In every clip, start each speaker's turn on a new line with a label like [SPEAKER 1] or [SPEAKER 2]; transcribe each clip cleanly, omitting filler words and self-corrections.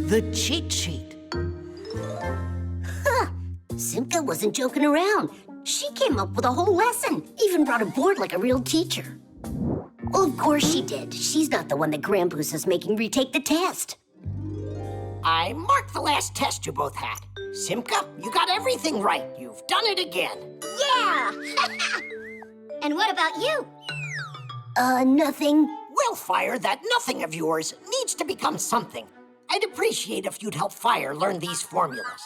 [SPEAKER 1] The cheat sheet.
[SPEAKER 2] Huh. Simka wasn't joking around. She came up with a whole lesson, even brought a board like a real teacher. Well, of course she did. She's not the one that Grandpus is making retake the test.
[SPEAKER 3] I marked the last test you both had. Simka, you got everything right. You've done it again.
[SPEAKER 4] Yeah! And what about you?
[SPEAKER 2] Nothing.
[SPEAKER 3] Well, Fire, that nothing of yours needs to become something. I'd appreciate if you'd help Fire learn these formulas.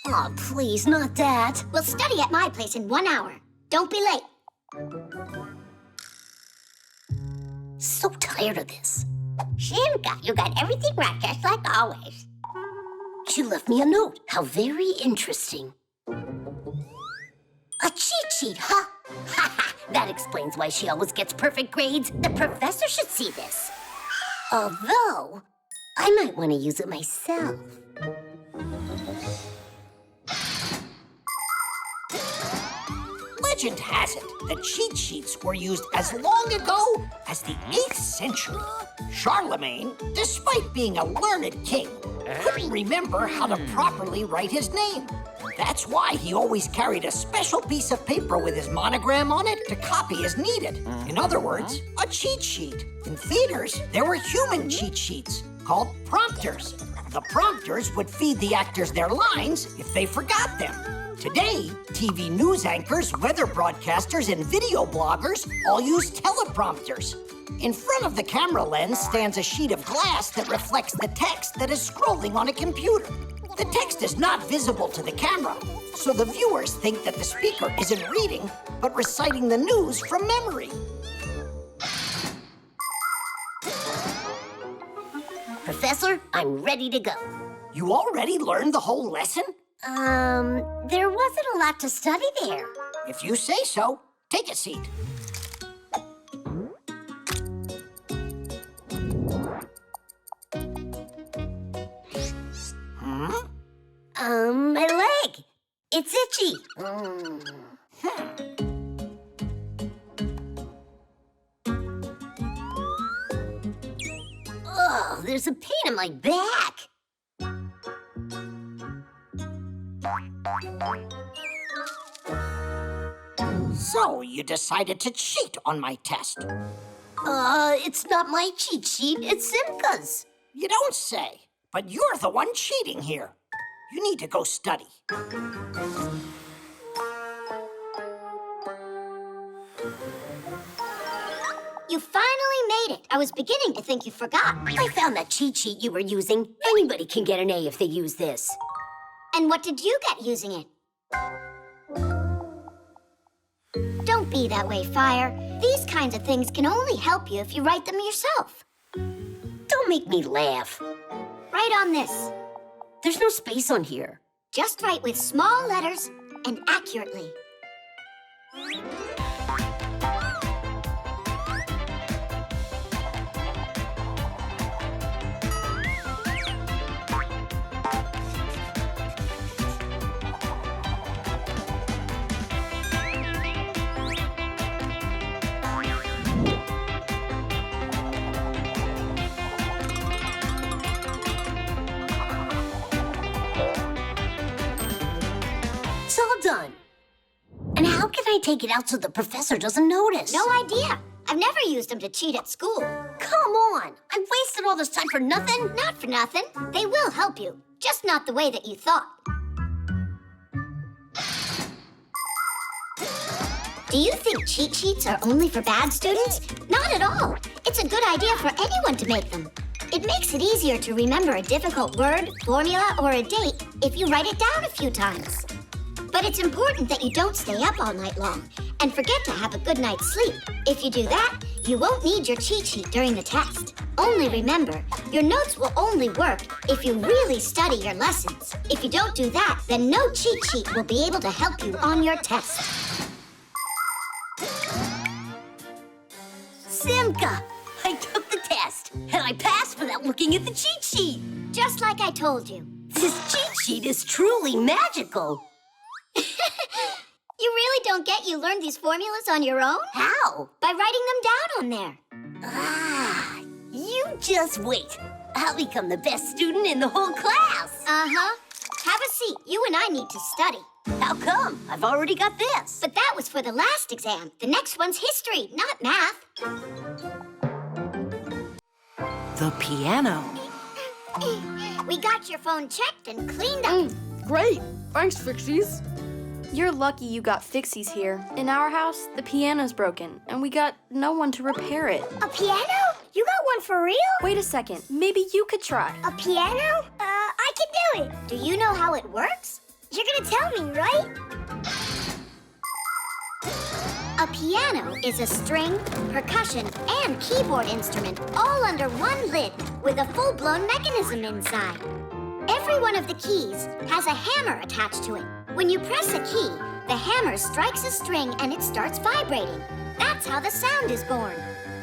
[SPEAKER 2] Oh, please, not that.
[SPEAKER 4] We'll study at my place in 1 hour. Don't be late.
[SPEAKER 2] So tired of this.
[SPEAKER 4] Simka, you got everything right, just like always.
[SPEAKER 2] She left me a note. How very interesting. A cheat sheet, huh? That explains why she always gets perfect grades. The professor should see this. Although, I might want to use it myself.
[SPEAKER 3] Legend has it that cheat sheets were used as long ago as the 8th century. Charlemagne, despite being a learned king, couldn't remember how to properly write his name. That's why he always carried a special piece of paper with his monogram on it to copy as needed. In other words, a cheat sheet. In theaters, there were human cheat sheets called prompters. The prompters would feed the actors their lines if they forgot them. Today, TV news anchors, weather broadcasters, and video bloggers all use teleprompters. In front of the camera lens stands a sheet of glass that reflects the text that is scrolling on a computer. The text is not visible to the camera, so the viewers think that the speaker isn't reading, but reciting the news from memory.
[SPEAKER 2] Professor, I'm ready to go.
[SPEAKER 3] You already learned the whole lesson?
[SPEAKER 2] There wasn't a lot to study there.
[SPEAKER 3] If you say so, take a seat.
[SPEAKER 2] My leg. It's itchy. Oh, there's a pain in my back.
[SPEAKER 3] So, you decided to cheat on my test.
[SPEAKER 2] It's not my cheat sheet, it's Simka's.
[SPEAKER 3] You don't say, but you're the one cheating here. You need to go study.
[SPEAKER 4] You finally made it. I was beginning to think you forgot.
[SPEAKER 2] I found that cheat sheet you were using. Anybody can get an A if they use this.
[SPEAKER 4] And what did you get using it? Don't be that way, Fire. These kinds of things can only help you if you write them yourself.
[SPEAKER 2] Don't make me laugh.
[SPEAKER 4] Write on this.
[SPEAKER 2] There's no space on here.
[SPEAKER 4] Just write with small letters and accurately.
[SPEAKER 2] It's all done. And how can I take it out so the professor doesn't notice?
[SPEAKER 4] No idea. I've never used them to cheat at school.
[SPEAKER 2] Come on. I wasted all this time for nothing.
[SPEAKER 4] Not for nothing. They will help you, just not the way that you thought. Do you think cheat sheets are only for bad students? Not at all. It's a good idea for anyone to make them. It makes it easier to remember a difficult word, formula, or a date if you write it down a few times. But it's important that you don't stay up all night long and forget to have a good night's sleep. If you do that, you won't need your cheat sheet during the test. Only remember, your notes will only work if you really study your lessons. If you don't do that, then no cheat sheet will be able to help you on your test.
[SPEAKER 2] Simka, I took the test, and I passed without looking at the cheat sheet.
[SPEAKER 4] Just like I told you.
[SPEAKER 2] This cheat sheet is truly magical.
[SPEAKER 4] You really don't get you learned these formulas on your own?
[SPEAKER 2] How?
[SPEAKER 4] By writing them down on there.
[SPEAKER 2] Ah, you just wait. I'll become the best student in the whole class.
[SPEAKER 4] Uh-huh. Have a seat. You and I need to study.
[SPEAKER 2] How come? I've already got this.
[SPEAKER 4] But that was for the last exam. The next one's history, not math.
[SPEAKER 1] The piano.
[SPEAKER 4] We got your phone checked and cleaned up.
[SPEAKER 5] Great. Thanks, Fixies.
[SPEAKER 6] You're lucky you got Fixies here. In our house, the piano's broken, and we got no one to repair it.
[SPEAKER 4] A piano? You got one for real?
[SPEAKER 6] Wait a second. Maybe you could try.
[SPEAKER 4] A piano? I can do it. Do you know how it works? You're gonna tell me, right? A piano is a string, percussion, and keyboard instrument all under one lid with a full-blown mechanism inside. Every one of the keys has a hammer attached to it. When you press a key, the hammer strikes a string and it starts vibrating. That's how the sound is born.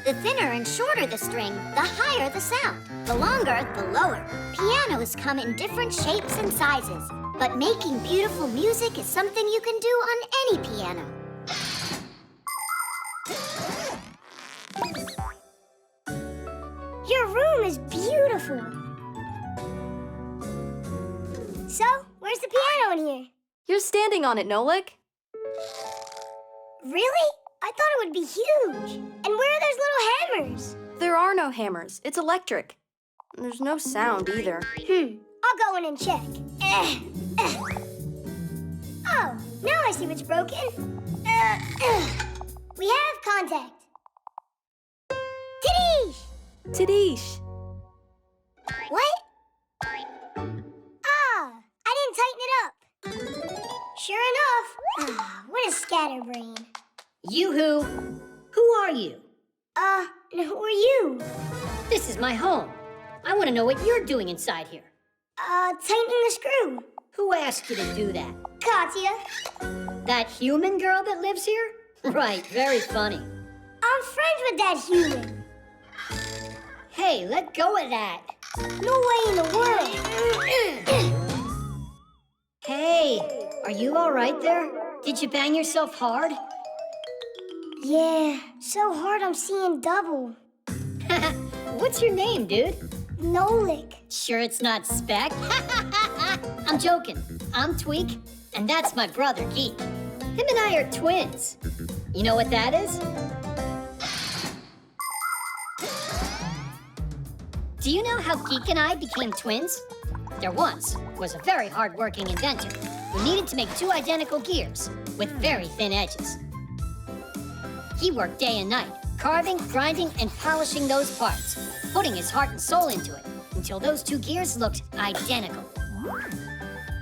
[SPEAKER 4] The thinner and shorter the string, the higher the sound. The longer, the lower. Pianos come in different shapes and sizes, but making beautiful music is something you can do on any piano.
[SPEAKER 7] Your room is beautiful. So, where's the piano in here?
[SPEAKER 6] You're standing on it, Nolik.
[SPEAKER 7] Really? I thought it would be huge. And where are those little hammers?
[SPEAKER 6] There are no hammers. It's electric. There's no sound either.
[SPEAKER 7] I'll go in and check. Oh, now I see what's broken. We have contact. Tidish!
[SPEAKER 6] Tidish.
[SPEAKER 7] What? Ah, I didn't tighten it up. Sure enough. What a scatterbrain.
[SPEAKER 8] Yoo-hoo! Who are you?
[SPEAKER 7] Who are you?
[SPEAKER 8] This is my home. I want to know what you're doing inside here.
[SPEAKER 7] Tightening the screw.
[SPEAKER 8] Who asked you to do that?
[SPEAKER 7] Katya.
[SPEAKER 8] That human girl that lives here? Right, very funny.
[SPEAKER 7] I'm friends with that human.
[SPEAKER 8] Hey, let go of that.
[SPEAKER 7] No way in the world.
[SPEAKER 8] Hey, are you all right there? Did you bang yourself hard?
[SPEAKER 7] Yeah, so hard I'm seeing double.
[SPEAKER 8] What's your name, dude?
[SPEAKER 7] Nolik.
[SPEAKER 8] Sure it's not Speck? I'm joking. I'm Tweak, and that's my brother, Geek. Him and I are twins. You know what that is? Do you know how Geek and I became twins? There once was a very hard-working inventor who needed to make two identical gears with very thin edges. He worked day and night, carving, grinding, and polishing those parts, putting his heart and soul into it until those two gears looked identical.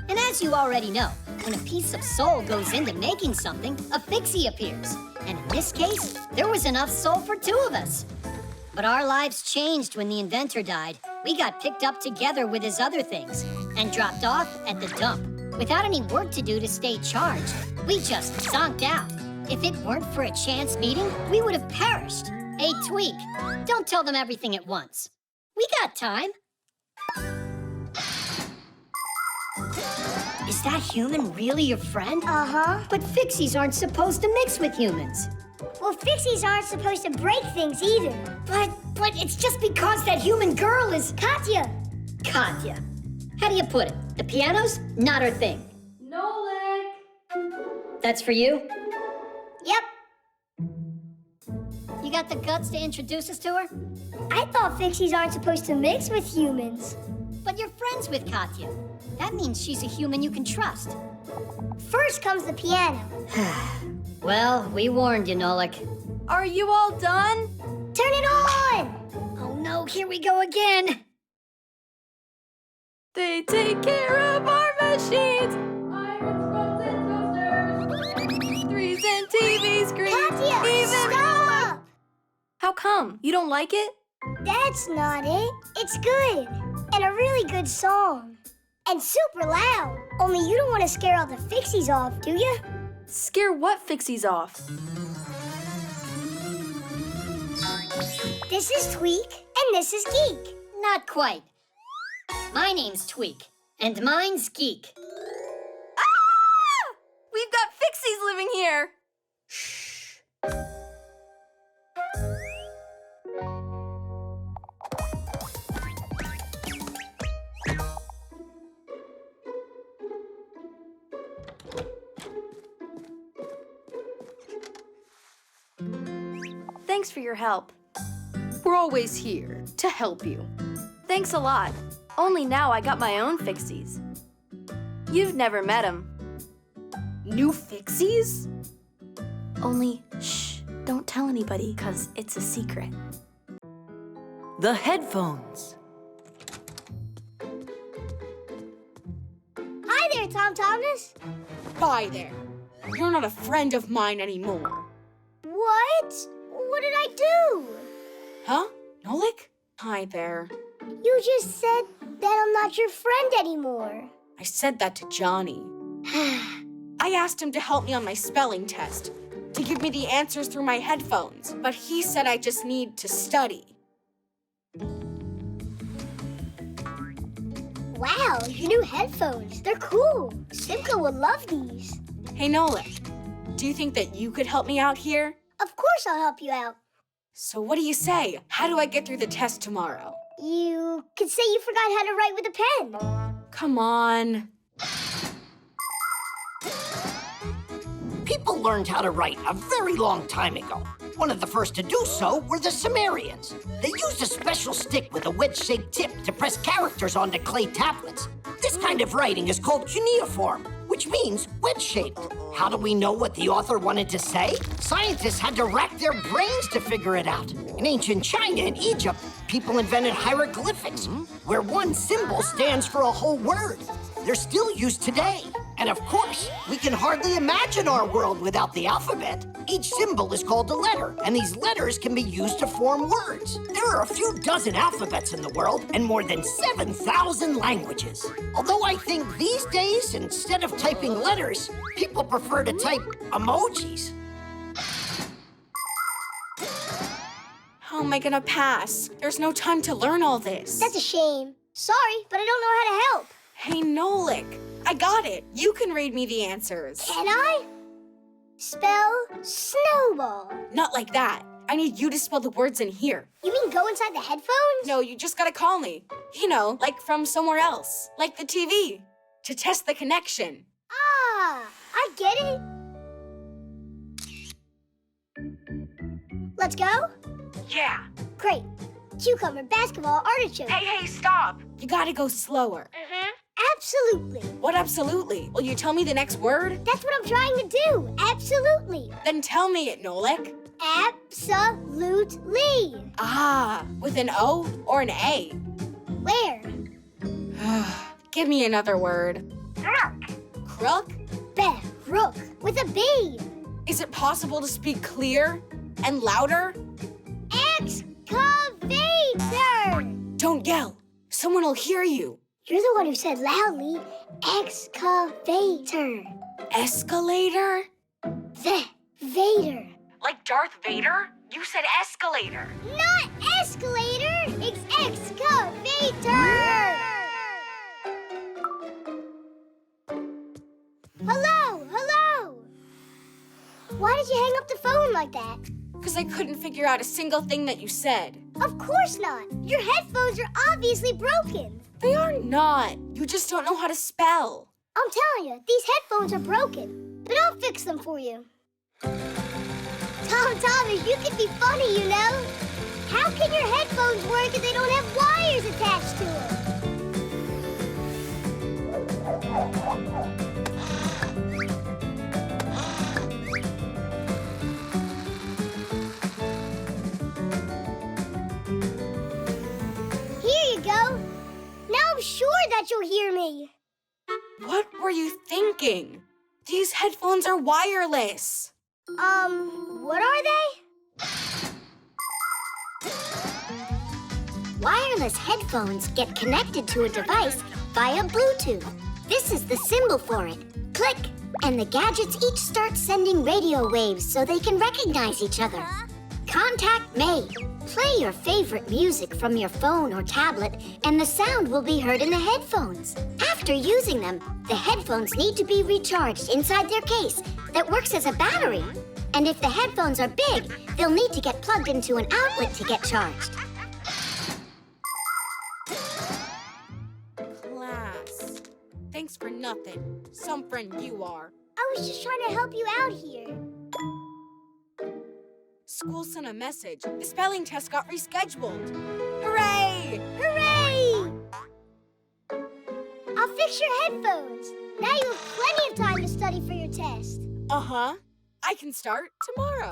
[SPEAKER 8] And as you already know, when a piece of soul goes into making something, a Fixie appears. And in this case, there was enough soul for two of us. But our lives changed when the inventor died. We got picked up together with his other things and dropped off at the dump. Without any work to do to stay charged, we just zonked out. If it weren't for a chance meeting, we would have perished. Hey, Tweak, don't tell them everything at once. We got time. Is that human really your friend?
[SPEAKER 7] Uh-huh.
[SPEAKER 8] But Fixies aren't supposed to mix with humans.
[SPEAKER 7] Well, Fixies aren't supposed to break things either.
[SPEAKER 8] But it's just because that human girl is...
[SPEAKER 7] Katya!
[SPEAKER 8] Katya. How do you put it? The piano's not her thing.
[SPEAKER 6] Nolik!
[SPEAKER 8] That's for you?
[SPEAKER 7] Yep.
[SPEAKER 8] You got the guts to introduce us to her?
[SPEAKER 7] I thought Fixies aren't supposed to mix with humans.
[SPEAKER 8] But you're friends with Katya. That means she's a human you can trust.
[SPEAKER 7] First comes the piano.
[SPEAKER 8] Well, we warned you, Nolik.
[SPEAKER 6] Are you all done?
[SPEAKER 7] Turn it on!
[SPEAKER 8] Oh no, here we go again.
[SPEAKER 6] They take care of our machines. Irons, rods, and toasters. Threes and TV screens.
[SPEAKER 7] Katya, stop!
[SPEAKER 6] How come? You don't like it?
[SPEAKER 7] That's not it. It's good. And a really good song. And super loud. Only you don't want to scare all the Fixies off, do you?
[SPEAKER 6] Scare what Fixies off?
[SPEAKER 7] This is Tweak, and this is Geek.
[SPEAKER 8] Not quite. My name's Tweak, and mine's Geek.
[SPEAKER 6] Ah! We've got Fixies living here. Shh. Thanks for your help. We're always here to help you. Thanks a lot. Only now I got my own Fixies. You've never met them.
[SPEAKER 5] New Fixies?
[SPEAKER 6] Only, shh, don't tell anybody, 'cause it's a secret.
[SPEAKER 1] The headphones.
[SPEAKER 7] Hi there, Tom Thomas.
[SPEAKER 5] Bye there. You're not a friend of mine anymore.
[SPEAKER 7] What? What did I do?
[SPEAKER 5] Huh? Nolik? Hi there.
[SPEAKER 7] You just said that I'm not your friend anymore.
[SPEAKER 5] I said that to Johnny. I asked him to help me on my spelling test, to give me the answers through my headphones, but he said I just need to study.
[SPEAKER 7] Wow, your new headphones. They're cool. Simka would love these.
[SPEAKER 5] Hey, Nolik, do you think that you could help me out here?
[SPEAKER 7] Of course I'll help you out.
[SPEAKER 5] So what do you say? How do I get through the test tomorrow?
[SPEAKER 7] You could say you forgot how to write with a pen.
[SPEAKER 5] Come on.
[SPEAKER 3] People learned how to write a very long time ago. One of the first to do so were the Sumerians. They used a special stick with a wedge-shaped tip to press characters onto clay tablets. This kind of writing is called cuneiform, which means wedge-shaped. How do we know what the author wanted to say? Scientists had to rack their brains to figure it out. In ancient China and Egypt, people invented hieroglyphics, where one symbol stands for a whole word. They're still used today. And of course, we can hardly imagine our world without the alphabet. Each symbol is called a letter, and these letters can be used to form words. There are a few dozen alphabets in the world and more than 7,000 languages. Although I think these days, instead of typing letters, people prefer to type emojis.
[SPEAKER 5] How am I gonna pass? There's no time to learn all this.
[SPEAKER 7] That's a shame. Sorry, but I don't know how to help.
[SPEAKER 5] Hey, Nolik, I got it. You can read me the answers.
[SPEAKER 7] Can I? Spell snowball.
[SPEAKER 5] Not like that. I need you to spell the words in here.
[SPEAKER 7] You mean go inside the headphones?
[SPEAKER 5] No, you just gotta call me. You know, like from somewhere else. Like the TV. To test the connection.
[SPEAKER 7] Ah, I get it. Let's go?
[SPEAKER 5] Yeah.
[SPEAKER 7] Great. Cucumber, basketball, artichoke.
[SPEAKER 5] Hey, stop. You gotta go slower.
[SPEAKER 7] Absolutely.
[SPEAKER 5] What absolutely? Will you tell me the next word?
[SPEAKER 7] That's what I'm trying to do. Absolutely.
[SPEAKER 5] Then tell me it, Nolik.
[SPEAKER 7] Absolutely.
[SPEAKER 5] Ah, with an O or an A?
[SPEAKER 7] Where?
[SPEAKER 5] Give me another word. Crook?
[SPEAKER 7] Rook with a B.
[SPEAKER 5] Is it possible to speak clear and louder?
[SPEAKER 7] Excavator.
[SPEAKER 5] Don't yell. Someone will hear you.
[SPEAKER 7] You're the one who said loudly, excavator.
[SPEAKER 5] Escalator?
[SPEAKER 7] Vader.
[SPEAKER 5] Like Darth Vader? You said escalator.
[SPEAKER 7] Not escalator, it's excavator. Hello. Why did you hang up the phone like that?
[SPEAKER 5] Because I couldn't figure out a single thing that you said.
[SPEAKER 7] Of course not. Your headphones are obviously broken.
[SPEAKER 5] They are not. You just don't know how to spell.
[SPEAKER 7] I'm telling you, these headphones are broken. But I'll fix them for you. Tom Thomas, you can be funny, you know. How can your headphones work if they don't have wires attached to them? Here you go. Now I'm sure that you'll hear me.
[SPEAKER 5] What were you thinking? These headphones are wireless.
[SPEAKER 7] What are they?
[SPEAKER 4] Wireless headphones get connected to a device via Bluetooth. This is the symbol for it. Click, and the gadgets each start sending radio waves so they can recognize each other. Contact made. Play your favorite music from your phone or tablet, and the sound will be heard in the headphones. After using them, the headphones need to be recharged inside their case that works as a battery. And if the headphones are big, they'll need to get plugged into an outlet to get charged.
[SPEAKER 5] Class. Thanks for nothing. Some friend you are.
[SPEAKER 7] I was just trying to help you out here.
[SPEAKER 5] School sent a message. The spelling test got rescheduled. Hooray!
[SPEAKER 7] Hooray! I'll fix your headphones. Now you have plenty of time to study for your test.
[SPEAKER 5] Uh-huh. I can start tomorrow.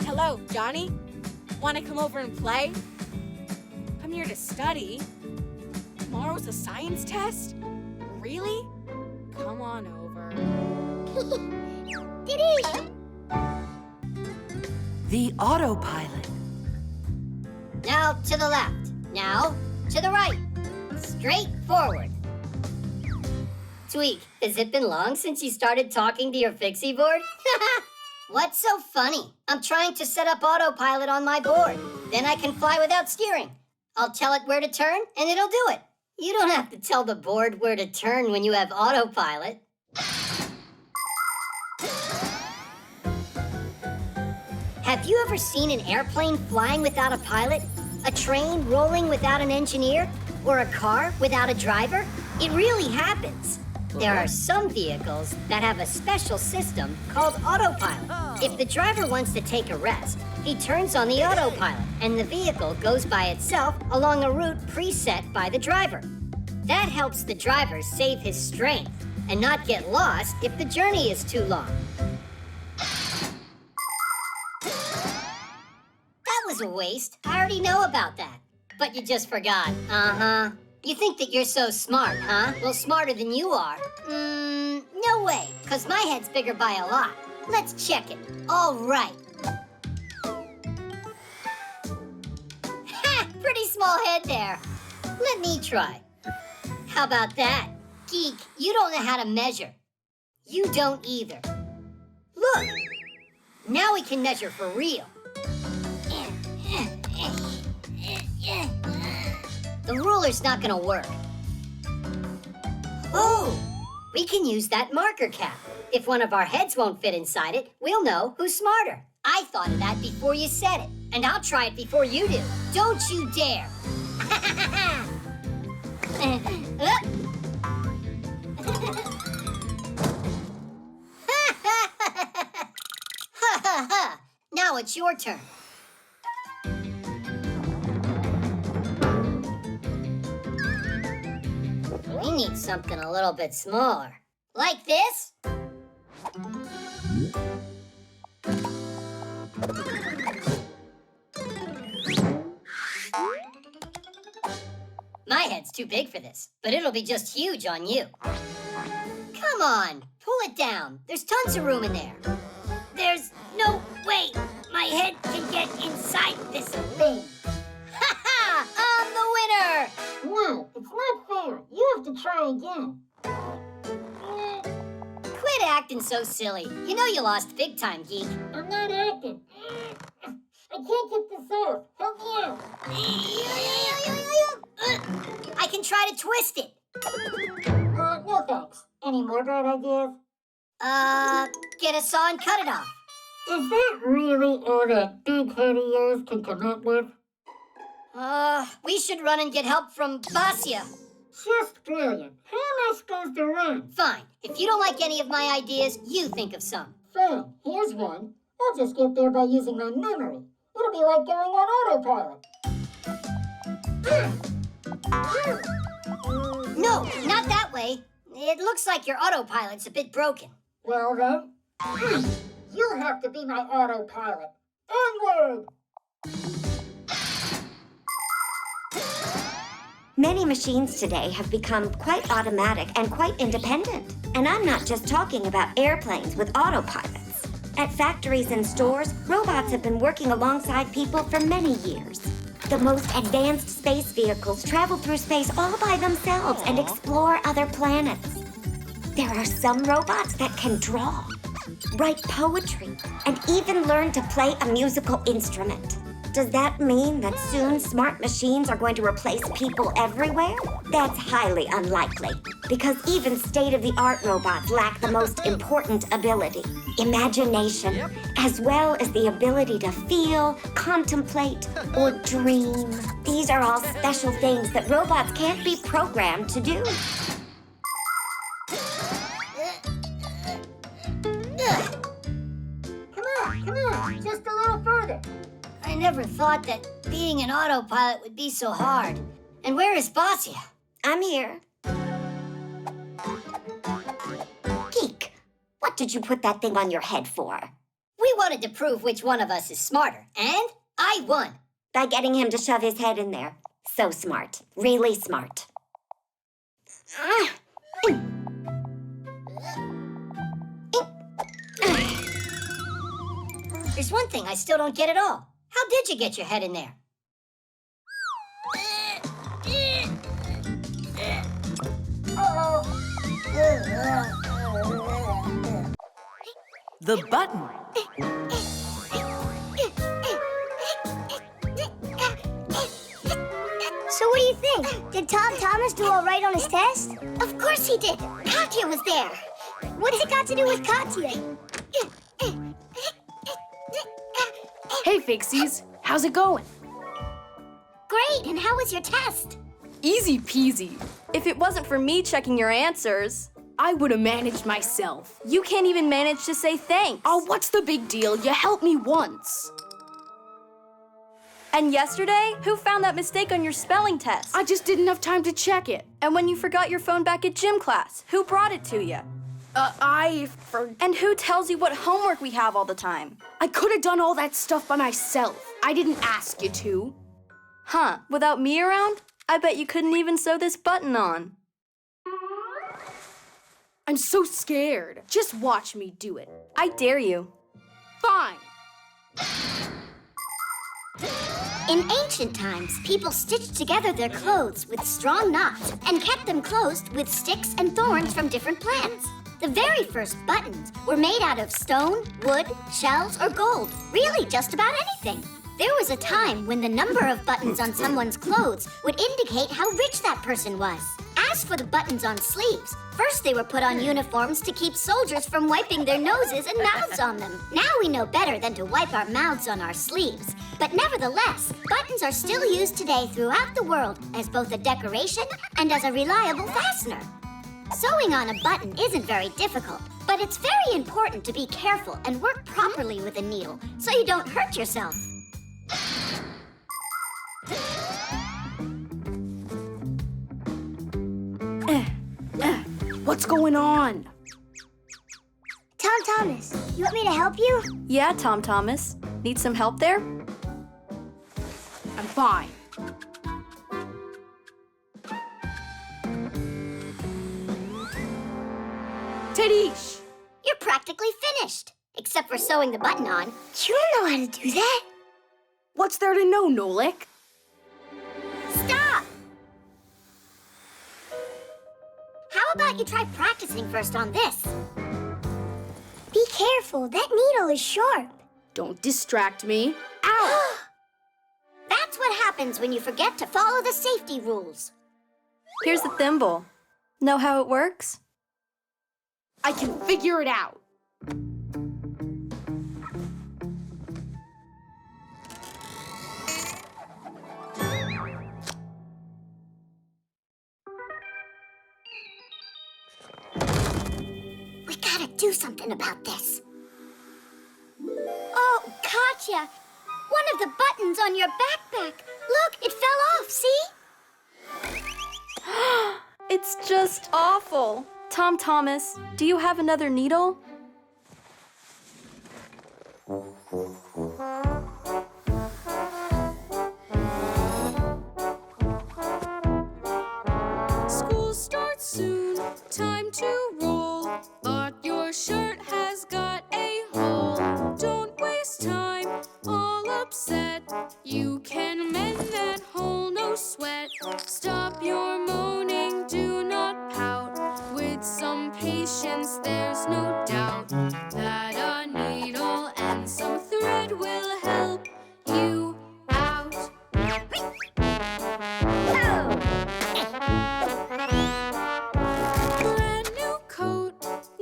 [SPEAKER 5] Hello, Johnny. Want to come over and play? I'm here to study. Tomorrow's a science test? Really? Come on over.
[SPEAKER 7] It is.
[SPEAKER 1] The Autopilot.
[SPEAKER 8] Now to the left. Now to the right. Straight forward. Tweak, has it been long since you started talking to your Fixie board? What's so funny? I'm trying to set up Autopilot on my board. Then I can fly without steering. I'll tell it where to turn, and it'll do it. You don't have to tell the board where to turn when you have Autopilot. Have you ever seen an airplane flying without a pilot? A train rolling without an engineer? Or a car without a driver? It really happens. There are some vehicles that have a special system called Autopilot. If the driver wants to take a rest, he turns on the Autopilot, and the vehicle goes by itself along a route preset by the driver. That helps the driver save his strength and not get lost if the journey is too long. That was a waste. I already know about that. But you just forgot. Uh-huh. You think that you're so smart, huh? Well, smarter than you are. No way, because my head's bigger by a lot. Let's check it. All right. Ha! Pretty small head there. Let me try. How about that? Geek, you don't know how to measure. You don't either. Look! Now we can measure for real. The ruler's not gonna work. Oh! We can use that marker cap. If one of our heads won't fit inside it, we'll know who's smarter. I thought of that before you said it, and I'll try it before you do. Don't you dare! Now it's your turn. We need something a little bit smaller. Like this? My head's too big for this, but it'll be just huge on you. Come on, pull it down. There's tons of room in there. There's no way my head can get inside this thing. Ha ha! I'm the winner!
[SPEAKER 7] No, it's not fair. You have to try again.
[SPEAKER 8] Quit acting so silly. You know you lost big time, Geek.
[SPEAKER 7] I'm not acting. I can't get this off. Help me out.
[SPEAKER 8] I can try to twist it.
[SPEAKER 7] No thanks. Any more bad ideas?
[SPEAKER 8] Get a saw and cut it off.
[SPEAKER 7] Is that really all that big head of yours can come up with?
[SPEAKER 8] We should run and get help from Basia.
[SPEAKER 7] Just brilliant. How am I supposed to run?
[SPEAKER 8] Fine. If you don't like any of my ideas, you think of some.
[SPEAKER 7] Fine, here's one. I'll just get there by using my memory. It'll be like going on autopilot.
[SPEAKER 8] No, not that way. It looks like your autopilot's a bit broken.
[SPEAKER 7] Well then, you'll have to be my autopilot. Onward!
[SPEAKER 9] Many machines today have become quite automatic and quite independent. And I'm not just talking about airplanes with autopilots. At factories and stores, robots have been working alongside people for many years. The most advanced space vehicles travel through space all by themselves and explore other planets. There are some robots that can draw, write poetry, and even learn to play a musical instrument. Does that mean that soon smart machines are going to replace people everywhere? That's highly unlikely, because even state-of-the-art robots lack the most important ability, imagination, as well as the ability to feel, contemplate, or dream. These are all special things that robots can't be programmed to do.
[SPEAKER 7] Come on, just a little
[SPEAKER 8] thought that being an autopilot would be so hard. And where is Basia?
[SPEAKER 9] I'm here. Geek, what did you put that thing on your head for?
[SPEAKER 8] We wanted to prove which one of us is smarter, and I won.
[SPEAKER 9] By getting him to shove his head in there. So smart. Really smart.
[SPEAKER 8] There's one thing I still don't get at all. How did you get your head in there?
[SPEAKER 1] The button.
[SPEAKER 7] So what do you think? Did Tom Thomas do all right on his test?
[SPEAKER 4] Of course he did. Katya was there.
[SPEAKER 7] What's it got to do with Katya?
[SPEAKER 6] Hey, Fixies. How's it going?
[SPEAKER 4] Great, and how was your test?
[SPEAKER 6] Easy peasy. If it wasn't for me checking your answers, I would have managed myself. You can't even manage to say thanks.
[SPEAKER 5] Oh, what's the big deal? You helped me once.
[SPEAKER 6] And yesterday, who found that mistake on your spelling test?
[SPEAKER 5] I just didn't have time to check it.
[SPEAKER 6] And when you forgot your phone back at gym class, who brought it to you? And who tells you what homework we have all the time?
[SPEAKER 5] I could have done all that stuff by myself. I didn't ask you to.
[SPEAKER 6] Huh, without me around? I bet you couldn't even sew this button on.
[SPEAKER 5] I'm so scared. Just watch me do it.
[SPEAKER 6] I dare you.
[SPEAKER 5] Fine.
[SPEAKER 4] In ancient times, people stitched together their clothes with strong knots and kept them closed with sticks and thorns from different plants. The very first buttons were made out of stone, wood, shells, or gold. Really, just about anything. There was a time when the number of buttons on someone's clothes would indicate how rich that person was. As for the buttons on sleeves, first they were put on uniforms to keep soldiers from wiping their noses and mouths on them. Now we know better than to wipe our mouths on our sleeves. But nevertheless, buttons are still used today throughout the world as both a decoration and as a reliable fastener. Sewing on a button isn't very difficult, but it's very important to be careful and work properly with a needle so you don't hurt yourself.
[SPEAKER 5] What's going on?
[SPEAKER 7] Tom Thomas, you want me to help you?
[SPEAKER 6] Yeah, Tom Thomas. Need some help there?
[SPEAKER 5] I'm fine. Tadish!
[SPEAKER 4] You're practically finished, except for sewing the button on.
[SPEAKER 7] You don't know how to do that.
[SPEAKER 5] What's there to know, Nolik?
[SPEAKER 4] Stop! How about you try practicing first on this?
[SPEAKER 7] Be careful, that needle is sharp.
[SPEAKER 5] Don't distract me. Ow!
[SPEAKER 4] That's what happens when you forget to follow the safety rules.
[SPEAKER 6] Here's the thimble. Know how it works?
[SPEAKER 5] I can figure it out.
[SPEAKER 4] We gotta do something about this. Oh, Katya! One of the buttons on your backpack. Look, it fell off, see?
[SPEAKER 6] It's just awful. Tom Thomas, do you have another needle?
[SPEAKER 10] School starts soon, time to roll, but your shirt has got a hole. Don't waste time, all upset. You can mend that hole, no sweat. Stop your moaning, do not pout. With some patience, there's no doubt that a needle and some thread will help you out. Brand new coat,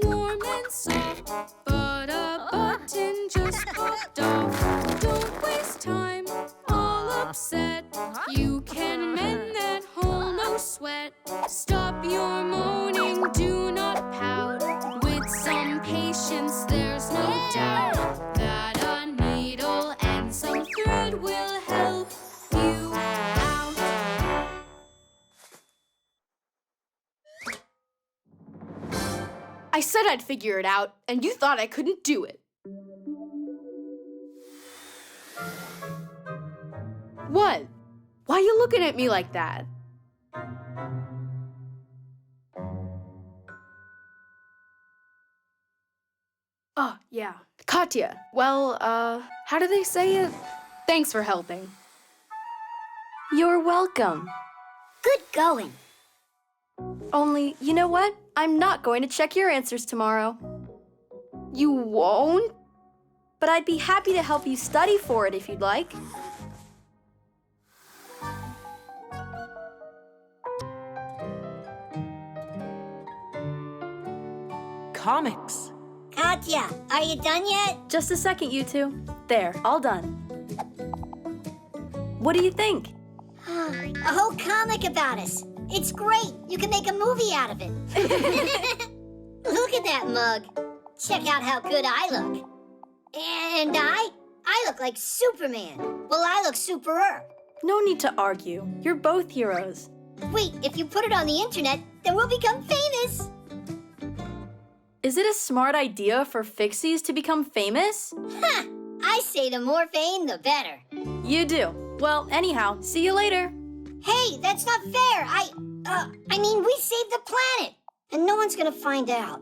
[SPEAKER 10] warm and soft, but a button just popped off. Don't waste time, all upset. You can mend that hole, no sweat. Stop your moaning, do not pout. With some patience, there's no doubt that a needle and some thread will help
[SPEAKER 6] I said I'd figure it out, and you thought I couldn't do it. What? Why are you looking at me like that? Oh, yeah. Katya. Well, how do they say it? Thanks for helping. You're welcome.
[SPEAKER 4] Good going.
[SPEAKER 6] Only, you know what? I'm not going to check your answers tomorrow. You won't? But I'd be happy to help you study for it if you'd like.
[SPEAKER 1] Comics.
[SPEAKER 8] Katya, are you done yet?
[SPEAKER 6] Just a second, you two. There, all done. What do you think?
[SPEAKER 8] A whole comic about us. It's great. You can make a movie out of it. Look at that mug. Check out how good I look. And I look like Superman. Well, I look superer.
[SPEAKER 6] No need to argue. You're both heroes.
[SPEAKER 8] Wait, if you put it on the internet, then we'll become famous.
[SPEAKER 6] Is it a smart idea for Fixies to become famous?
[SPEAKER 8] Ha! I say the more fame, the better.
[SPEAKER 6] You do. Well, anyhow, see you later.
[SPEAKER 8] Hey, that's not fair. I mean, we saved the planet, and no one's gonna find out.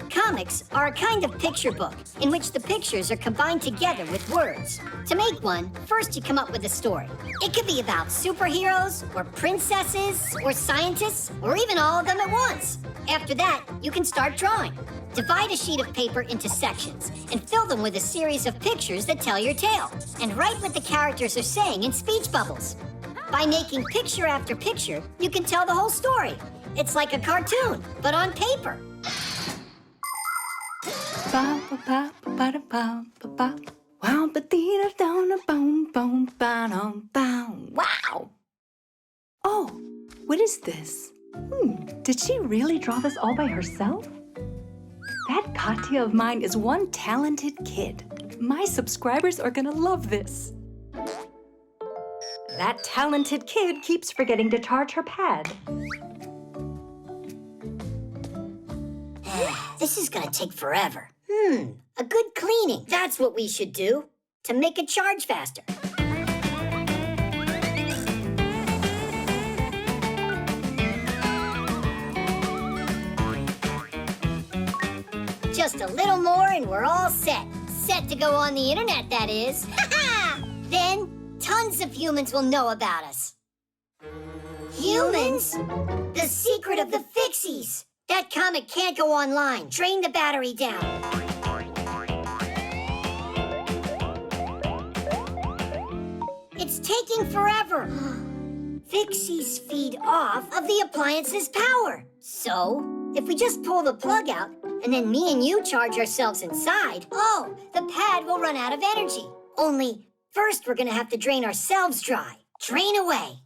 [SPEAKER 8] Comics are a kind of picture book in which the pictures are combined together with words. To make one, first you come up with a story. It could be about superheroes, or princesses, or scientists, or even all of them at once. After that, you can start drawing. Divide a sheet of paper into sections and fill them with a series of pictures that tell your tale. And write what the characters are saying in speech bubbles. By making picture after picture, you can tell the whole story. It's like a cartoon, but on paper.
[SPEAKER 1] Wow! Oh, what is this? Did she really draw this all by herself? That Katya of mine is one talented kid. My subscribers are gonna love this. That talented kid keeps forgetting to charge her pad.
[SPEAKER 8] This is gonna take forever. A good cleaning. That's what we should do to make it charge faster. Just a little more and we're all set. Set to go on the internet, that is. Then, tons of humans will know about us. Humans? The secret of the Fixies. That comic can't go online. Drain the battery down. It's taking forever. Fixies feed off of the appliance's power. So, if we just pull the plug out, and then me and you charge ourselves inside, the pad will run out of energy. Only, first we're gonna have to drain ourselves dry. Drain away.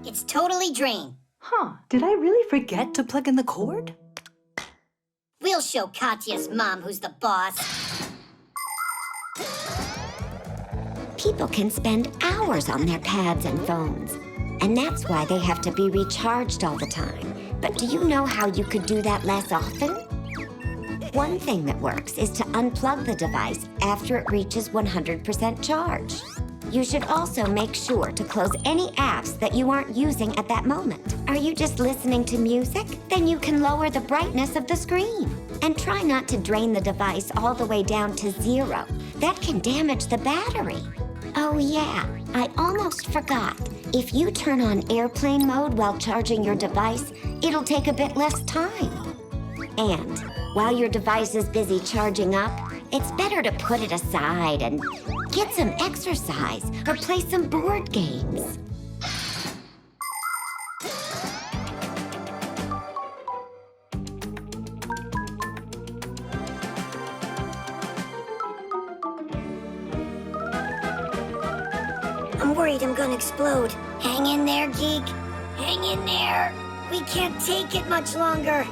[SPEAKER 8] It's totally drained.
[SPEAKER 1] Did I really forget to plug in the cord?
[SPEAKER 8] We'll show Katya's mom who's the boss.
[SPEAKER 9] People can spend hours on their pads and phones, and that's why they have to be recharged all the time. But do you know how you could do that less often? One thing that works is to unplug the device after it reaches 100% charge. You should also make sure to close any apps that you aren't using at that moment. Are you just listening to music? Then you can lower the brightness of the screen. And try not to drain the device all the way down to 0. That can damage the battery. Oh yeah, I almost forgot. If you turn on airplane mode while charging your device, it'll take a bit less time. And while your device is busy charging up, it's better to put it aside and get some exercise or play some board games.
[SPEAKER 8] I'm worried I'm gonna explode. Hang in there, geek. Hang in there. We can't take it much longer.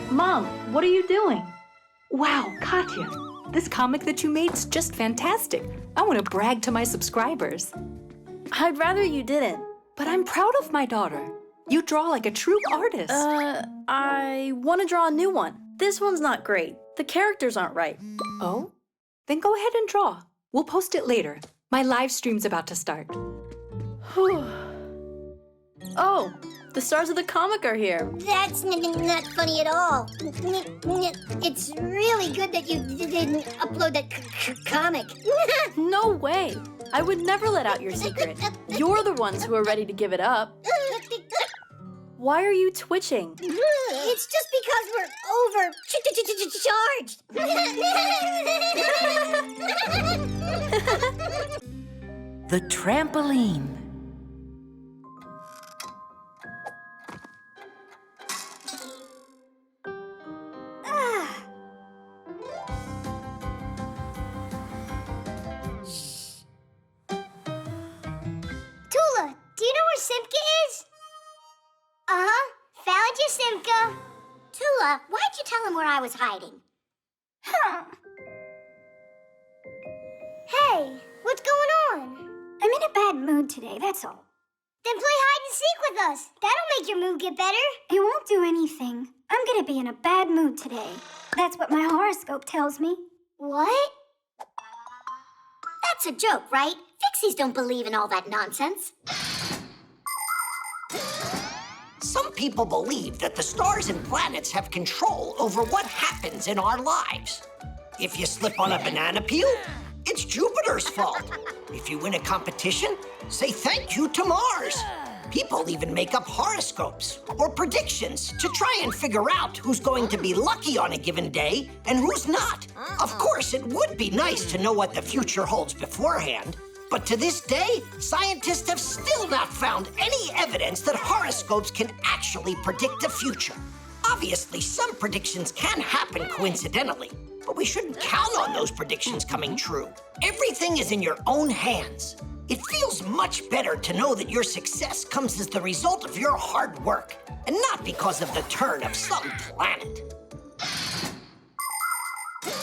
[SPEAKER 6] Mom, what are you doing?
[SPEAKER 1] Wow, Katya, this comic that you made's just fantastic. I want to brag to my subscribers.
[SPEAKER 6] I'd rather you didn't.
[SPEAKER 1] But I'm proud of my daughter. You draw like a true artist.
[SPEAKER 6] I want to draw a new one. This one's not great. The characters aren't right.
[SPEAKER 1] Oh? Then go ahead and draw. We'll post it later. My live stream's about to start.
[SPEAKER 6] Oh, the stars of the comic are here.
[SPEAKER 4] That's not funny at all. It's really good that you didn't upload that comic.
[SPEAKER 6] No way. I would never let out your secret. You're the ones who are ready to give it up. Why are you twitching?
[SPEAKER 4] It's just because we're overcharged.
[SPEAKER 1] The trampoline.
[SPEAKER 7] Tula, do you know where Simka is? Uh-huh. Found you, Simka.
[SPEAKER 4] Tula, why'd you tell him where I was hiding?
[SPEAKER 7] Huh. Hey, what's going on?
[SPEAKER 11] I'm in a bad mood today, that's all.
[SPEAKER 7] Then play hide and seek with us. That'll make your mood get better.
[SPEAKER 11] It won't do anything. I'm gonna be in a bad mood today. That's what my horoscope tells me.
[SPEAKER 7] What?
[SPEAKER 4] That's a joke, right? Fixies don't believe in all that nonsense.
[SPEAKER 3] Some people believe that the stars and planets have control over what happens in our lives. If you slip on a banana peel, it's Jupiter's fault. If you win a competition, say thank you to Mars. People even make up horoscopes or predictions to try and figure out who's going to be lucky on a given day and who's not. Of course, it would be nice to know what the future holds beforehand. But to this day, scientists have still not found any evidence that horoscopes can actually predict the future. Obviously, some predictions can happen coincidentally, but we shouldn't count on those predictions coming true. Everything is in your own hands. It feels much better to know that your success comes as the result of your hard work, and not because of the turn of some planet.
[SPEAKER 11] But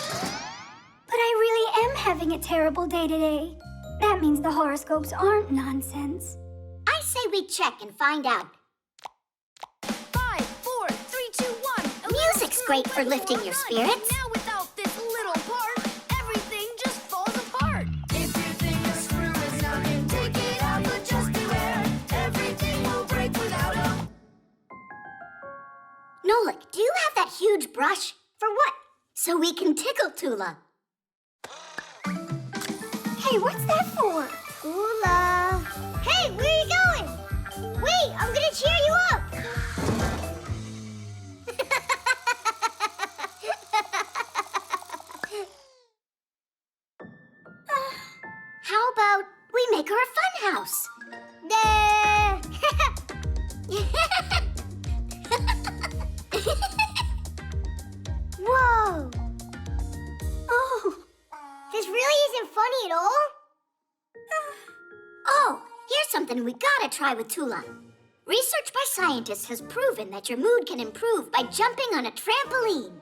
[SPEAKER 11] I really am having a terrible day today. That means the horoscopes aren't nonsense.
[SPEAKER 4] I say we check and find out.
[SPEAKER 10] 5, 4, 3, 2, 1.
[SPEAKER 4] Music's great for lifting your spirits.
[SPEAKER 10] Now without this little part, everything just falls apart. If you think a screw is knocking, take it out, but just beware. Everything will break without a...
[SPEAKER 4] Nolik, do you have that huge brush? For what? So we can tickle Tula.
[SPEAKER 11] Hey, what's that for?
[SPEAKER 7] Tula. Hey, where are you going? Wait, I'm gonna cheer you up.
[SPEAKER 4] How about we make her a fun house?
[SPEAKER 7] Whoa. Oh, this really isn't funny at all.
[SPEAKER 4] Oh, here's something we gotta try with Tula. Research by scientists has proven that your mood can improve by jumping on a trampoline.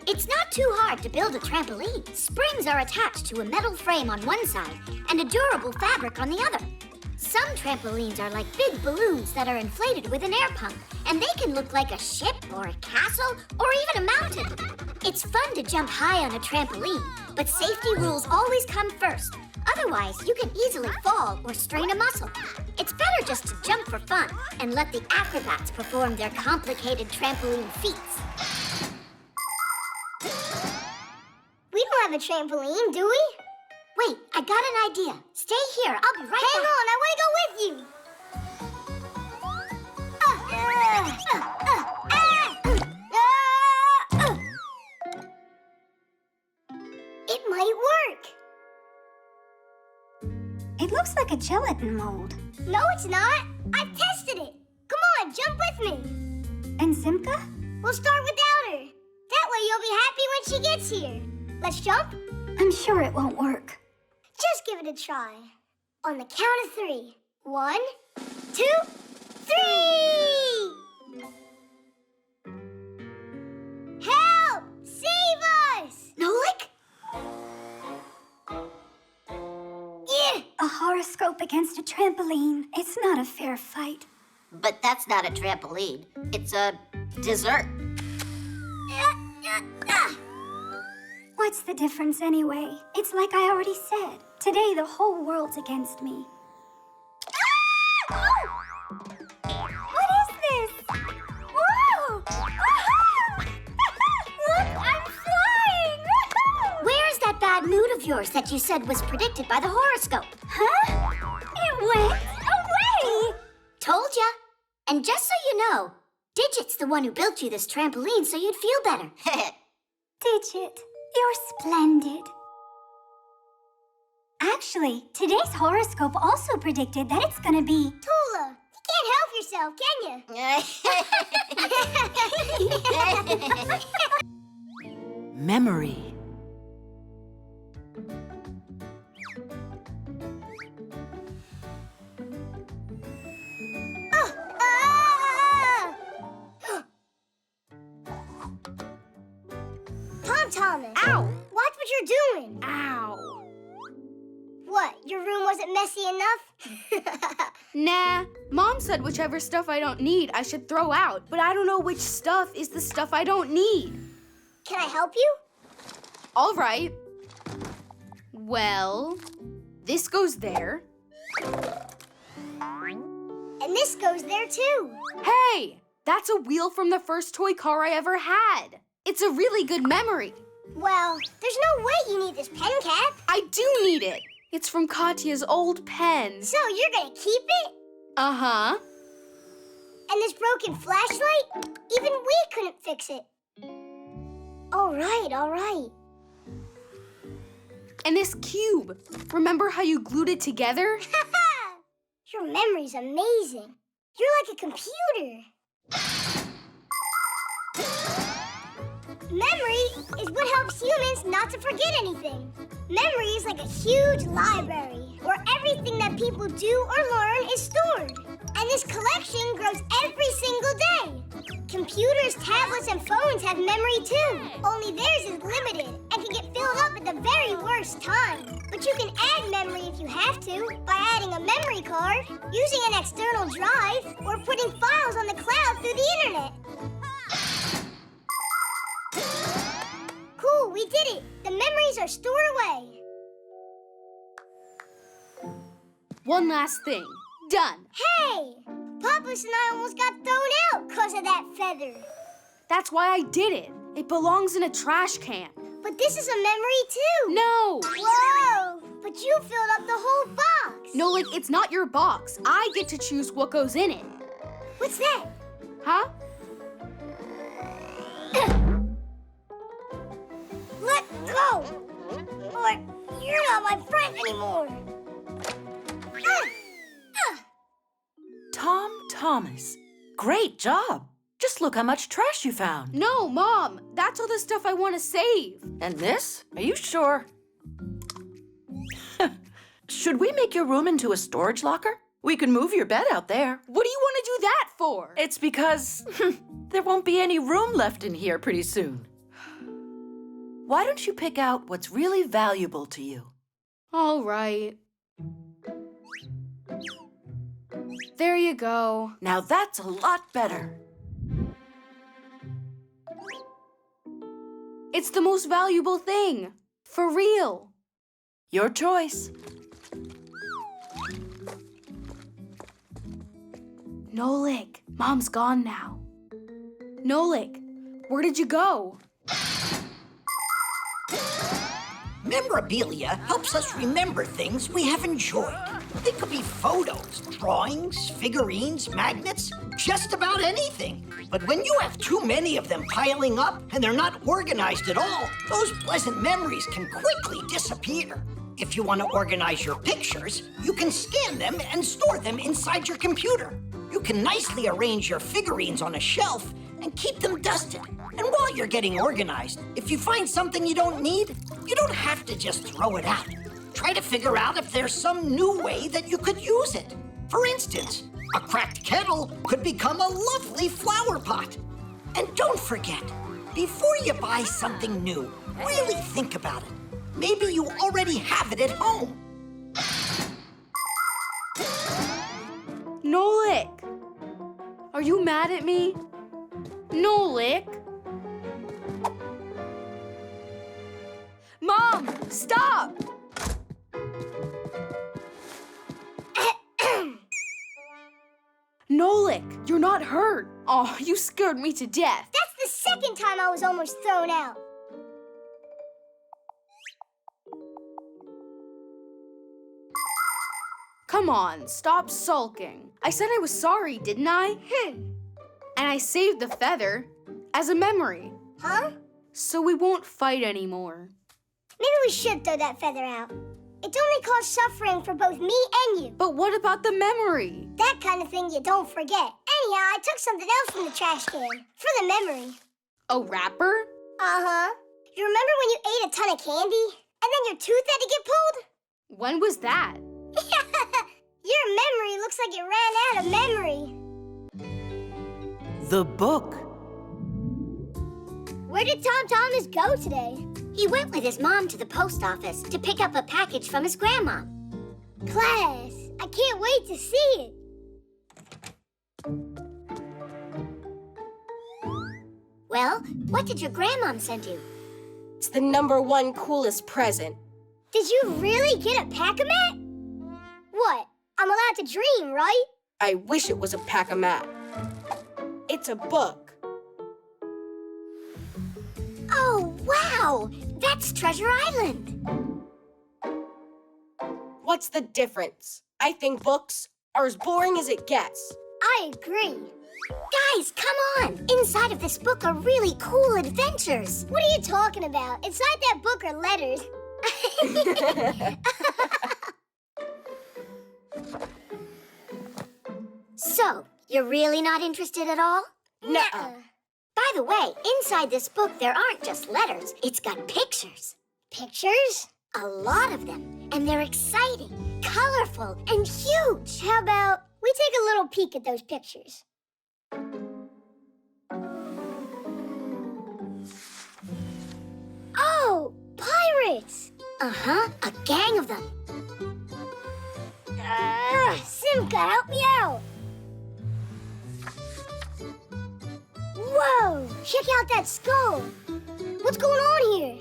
[SPEAKER 4] It's not too hard to build a trampoline. Springs are attached to a metal frame on one side and a durable fabric on the other. Some trampolines are like big balloons that are inflated with an air pump, and they can look like a ship or a castle or even a mountain. It's fun to jump high on a trampoline, but safety rules always come first. Otherwise, you can easily fall or strain a muscle. It's better just to jump for fun and let the acrobats perform their complicated trampoline feats.
[SPEAKER 7] We don't have a trampoline, do we?
[SPEAKER 4] Wait, I got an idea. Stay here. I'll be right
[SPEAKER 7] Hang
[SPEAKER 4] back.
[SPEAKER 7] on, I want to go with you. It might work.
[SPEAKER 11] It looks like a gelatin mold.
[SPEAKER 7] No, it's not. I've tested it. Come on, jump with me.
[SPEAKER 11] And Simka?
[SPEAKER 7] We'll start without her. That way you'll be happy when she gets here. Let's jump.
[SPEAKER 11] I'm sure it won't work.
[SPEAKER 7] Just give it a try. On the count of 3. 1, 2, 3!
[SPEAKER 11] A horoscope against a trampoline. It's not a fair fight.
[SPEAKER 2] But that's not a trampoline. It's a dessert.
[SPEAKER 11] What's the difference anyway? It's like I already said. Today the whole world's against me. What is this? Whoa! Look, I'm flying!
[SPEAKER 4] Where's that bad mood of yours that you said was predicted by the horoscope?
[SPEAKER 11] Huh? It went away!
[SPEAKER 4] Told ya. And just so you know, Digit's the one who built you this trampoline so you'd feel better.
[SPEAKER 11] Digit, you're splendid. Actually, today's horoscope also predicted that it's gonna be...
[SPEAKER 7] Tula, you can't help yourself, can you?
[SPEAKER 12] Memory.
[SPEAKER 7] Thomas.
[SPEAKER 5] Ow!
[SPEAKER 7] Watch what you're doing.
[SPEAKER 5] Ow!
[SPEAKER 7] What, your room wasn't messy enough?
[SPEAKER 5] Nah, Mom said whichever stuff I don't need I should throw out, but I don't know which stuff is the stuff I don't need.
[SPEAKER 7] Can I help you?
[SPEAKER 5] All right. Well, this goes there.
[SPEAKER 7] And this goes there too.
[SPEAKER 5] Hey, that's a wheel from the first toy car I ever had. It's a really good memory.
[SPEAKER 7] Well, there's no way you need this pen cap.
[SPEAKER 5] I do need it. It's from Katya's old pen.
[SPEAKER 7] So you're gonna keep it?
[SPEAKER 5] Uh-huh.
[SPEAKER 7] And this broken flashlight? Even we couldn't fix it. All right, all right.
[SPEAKER 5] And this cube. Remember how you glued it together?
[SPEAKER 7] Your memory's amazing. You're like a computer. Memory is what helps humans not to forget anything. Memory is like a huge library where everything that people do or learn is stored. And this collection grows every single day. Computers, tablets, and phones have memory too. Only theirs is limited and can get filled up at the very worst time. But you can add memory if you have to by adding a memory card, using an external drive, or putting files on the cloud through the internet. Cool, we did it. The memories are stored away.
[SPEAKER 5] One last thing. Done.
[SPEAKER 7] Hey! Papas and I almost got thrown out because of that feather.
[SPEAKER 5] That's why I did it. It belongs in a trash can.
[SPEAKER 7] But this is a memory too.
[SPEAKER 5] No!
[SPEAKER 7] Whoa! But you filled up the whole box.
[SPEAKER 5] Nolik, it's not your box. I get to choose what goes in it.
[SPEAKER 7] What's that?
[SPEAKER 5] Huh?
[SPEAKER 7] Let go! Or you're not my friend anymore.
[SPEAKER 12] Tom Thomas. Great job. Just look how much trash you found.
[SPEAKER 5] No, Mom. That's all the stuff I want to save.
[SPEAKER 12] And this? Are you sure? Should we make your room into a storage locker? We can move your bed out there.
[SPEAKER 5] What do you want to do that for?
[SPEAKER 12] It's because there won't be any room left in here pretty soon. Why don't you pick out what's really valuable to you?
[SPEAKER 5] All right. There you go.
[SPEAKER 12] Now that's a lot better.
[SPEAKER 5] It's the most valuable thing. For real.
[SPEAKER 12] Your choice.
[SPEAKER 5] Nolik, Mom's gone now. Nolik, where did you go?
[SPEAKER 3] Memorabilia helps us remember things we have enjoyed. They could be photos, drawings, figurines, magnets, just about anything. But when you have too many of them piling up and they're not organized at all, those pleasant memories can quickly disappear. If you want to organize your pictures, you can scan them and store them inside your computer. You can nicely arrange your figurines on a shelf and keep them dusted. And while you're getting organized, if you find something you don't need, you don't have to just throw it out. Try to figure out if there's some new way that you could use it. For instance, a cracked kettle could become a lovely flower pot. And don't forget, before you buy something new, really think about it. Maybe you already have it at home.
[SPEAKER 5] you mad at me? Nolik? Mom, stop! Nolik, you're not hurt. Oh, you scared me to death.
[SPEAKER 7] That's the second time I was almost thrown out.
[SPEAKER 5] Come on, stop sulking. I said I was sorry, didn't I? And I saved the feather as a memory.
[SPEAKER 7] Huh?
[SPEAKER 5] So we won't fight anymore.
[SPEAKER 7] Maybe we should throw that feather out. It's only caused suffering for both me and you.
[SPEAKER 5] But what about the memory?
[SPEAKER 7] That kind of thing you don't forget. Anyhow, I took something else from the trash can for the memory.
[SPEAKER 5] A wrapper?
[SPEAKER 7] Uh-huh. You remember when you ate a ton of candy and then your tooth had to get pulled?
[SPEAKER 5] When was that?
[SPEAKER 7] Your memory looks like it ran out of memory.
[SPEAKER 12] The book.
[SPEAKER 7] Where did Tom Thomas go today?
[SPEAKER 4] He went with his mom to the post office to pick up a package from his grandma.
[SPEAKER 7] Class, I can't wait to see it.
[SPEAKER 4] Well, what did your grandmom send you?
[SPEAKER 5] It's the #1 coolest present.
[SPEAKER 7] Did you really get a pack-a-mat? What? I'm allowed to dream, right?
[SPEAKER 5] I wish it was a pack-a-mat. It's a book.
[SPEAKER 4] Oh, wow! That's Treasure Island.
[SPEAKER 5] What's the difference? I think books are as boring as it gets.
[SPEAKER 7] I agree.
[SPEAKER 4] Guys, come on! Inside of this book are really cool adventures.
[SPEAKER 7] What are you talking about? Inside that book are letters.
[SPEAKER 4] So, you're really not interested at all?
[SPEAKER 5] Nuh-uh.
[SPEAKER 4] By the way, inside this book there aren't just letters. It's got pictures.
[SPEAKER 7] Pictures?
[SPEAKER 4] A lot of them. And they're exciting, colorful, and huge.
[SPEAKER 7] How about we take a little peek at those pictures? Oh, pirates!
[SPEAKER 4] Uh-huh, a gang of them.
[SPEAKER 7] Simka, help me out! Whoa! Check out that skull! What's going on here?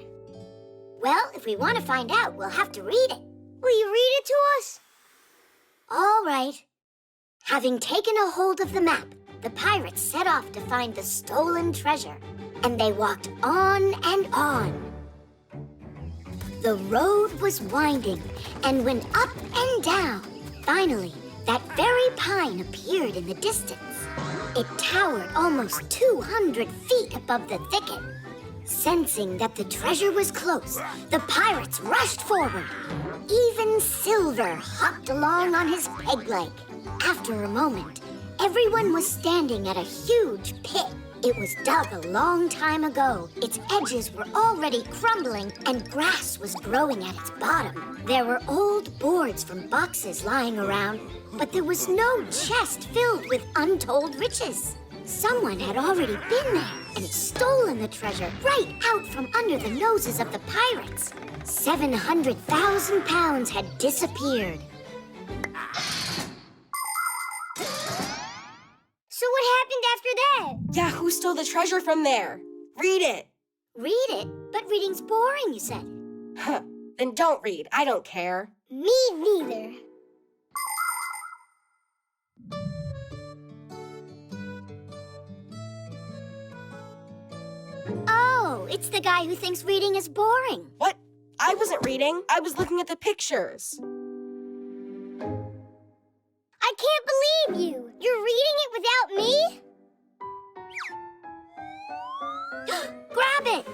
[SPEAKER 4] Well, if we want to find out, we'll have to read it.
[SPEAKER 7] Will you read it to us?
[SPEAKER 4] All right. Having taken a hold of the map, the pirates set off to find the stolen treasure. And they walked on and on. The road was winding and went up and down. Finally, that very pine appeared in the distance. It towered almost 200 feet above the thicket. Sensing that the treasure was close, the pirates rushed forward. Even Silver hopped along on his peg leg. After a moment, everyone was standing at a huge pit. It was dug a long time ago. Its edges were already crumbling and grass was growing at its bottom. There were old boards from boxes lying around, but there was no chest filled with untold riches. Someone had already been there and stolen the treasure right out from under the noses of the pirates. 700,000 pounds had disappeared.
[SPEAKER 7] So what happened after that?
[SPEAKER 5] Yeah, who stole the treasure from there? Read it.
[SPEAKER 4] Read it? But reading's boring, you said.
[SPEAKER 5] Huh. Then don't read. I don't care.
[SPEAKER 7] Me neither.
[SPEAKER 4] Oh, it's the guy who thinks reading is boring.
[SPEAKER 5] What? I wasn't reading. I was looking at the pictures.
[SPEAKER 7] I can't believe you! You're reading it without me?
[SPEAKER 4] Grab it!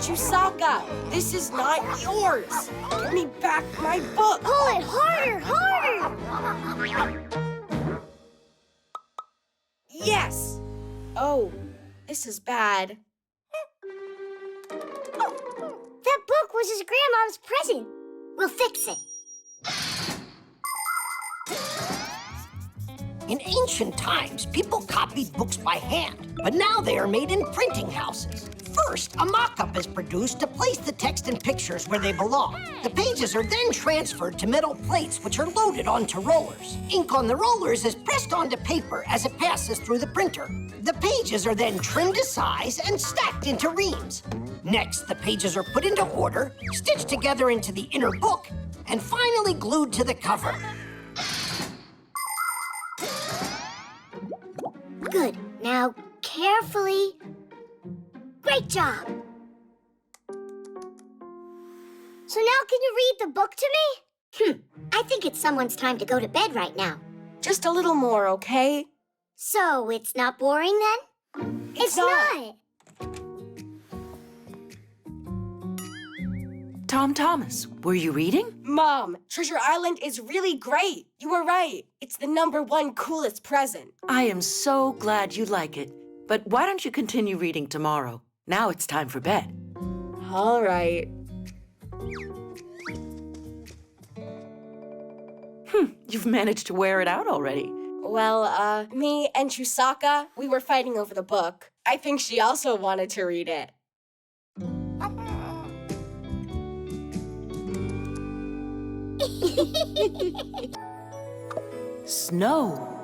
[SPEAKER 5] Chusaka, this is not yours. Give me back my book.
[SPEAKER 7] Pull it harder, harder!
[SPEAKER 5] Yes. Oh, this is bad.
[SPEAKER 7] That book was his grandma's present.
[SPEAKER 4] We'll fix it.
[SPEAKER 3] In ancient times, people copied books by hand, but now they are made in printing houses. First, a mock-up is produced to place the text and pictures where they belong. The pages are then transferred to metal plates, which are loaded onto rollers. Ink on the rollers is pressed onto paper as it passes through the printer. The pages are then trimmed to size and stacked into reams. Next, the pages are put into order, stitched together into the inner book, and finally glued to the cover.
[SPEAKER 4] Good. Now, carefully. Great job.
[SPEAKER 7] So now can you read the book to me?
[SPEAKER 4] I think it's someone's time to go to bed right now.
[SPEAKER 5] Just a little more, okay?
[SPEAKER 4] So, it's not boring then?
[SPEAKER 7] It's not.
[SPEAKER 12] Tom Thomas, were you reading?
[SPEAKER 5] Mom, Treasure Island is really great. You were right. It's the #1 coolest present.
[SPEAKER 12] I am so glad you like it. But why don't you continue reading tomorrow? Now it's time for bed.
[SPEAKER 5] All right.
[SPEAKER 12] You've managed to wear it out already.
[SPEAKER 5] Well, me and Chusaka, we were fighting over the book. I think she also wanted to read it.
[SPEAKER 12] Snow.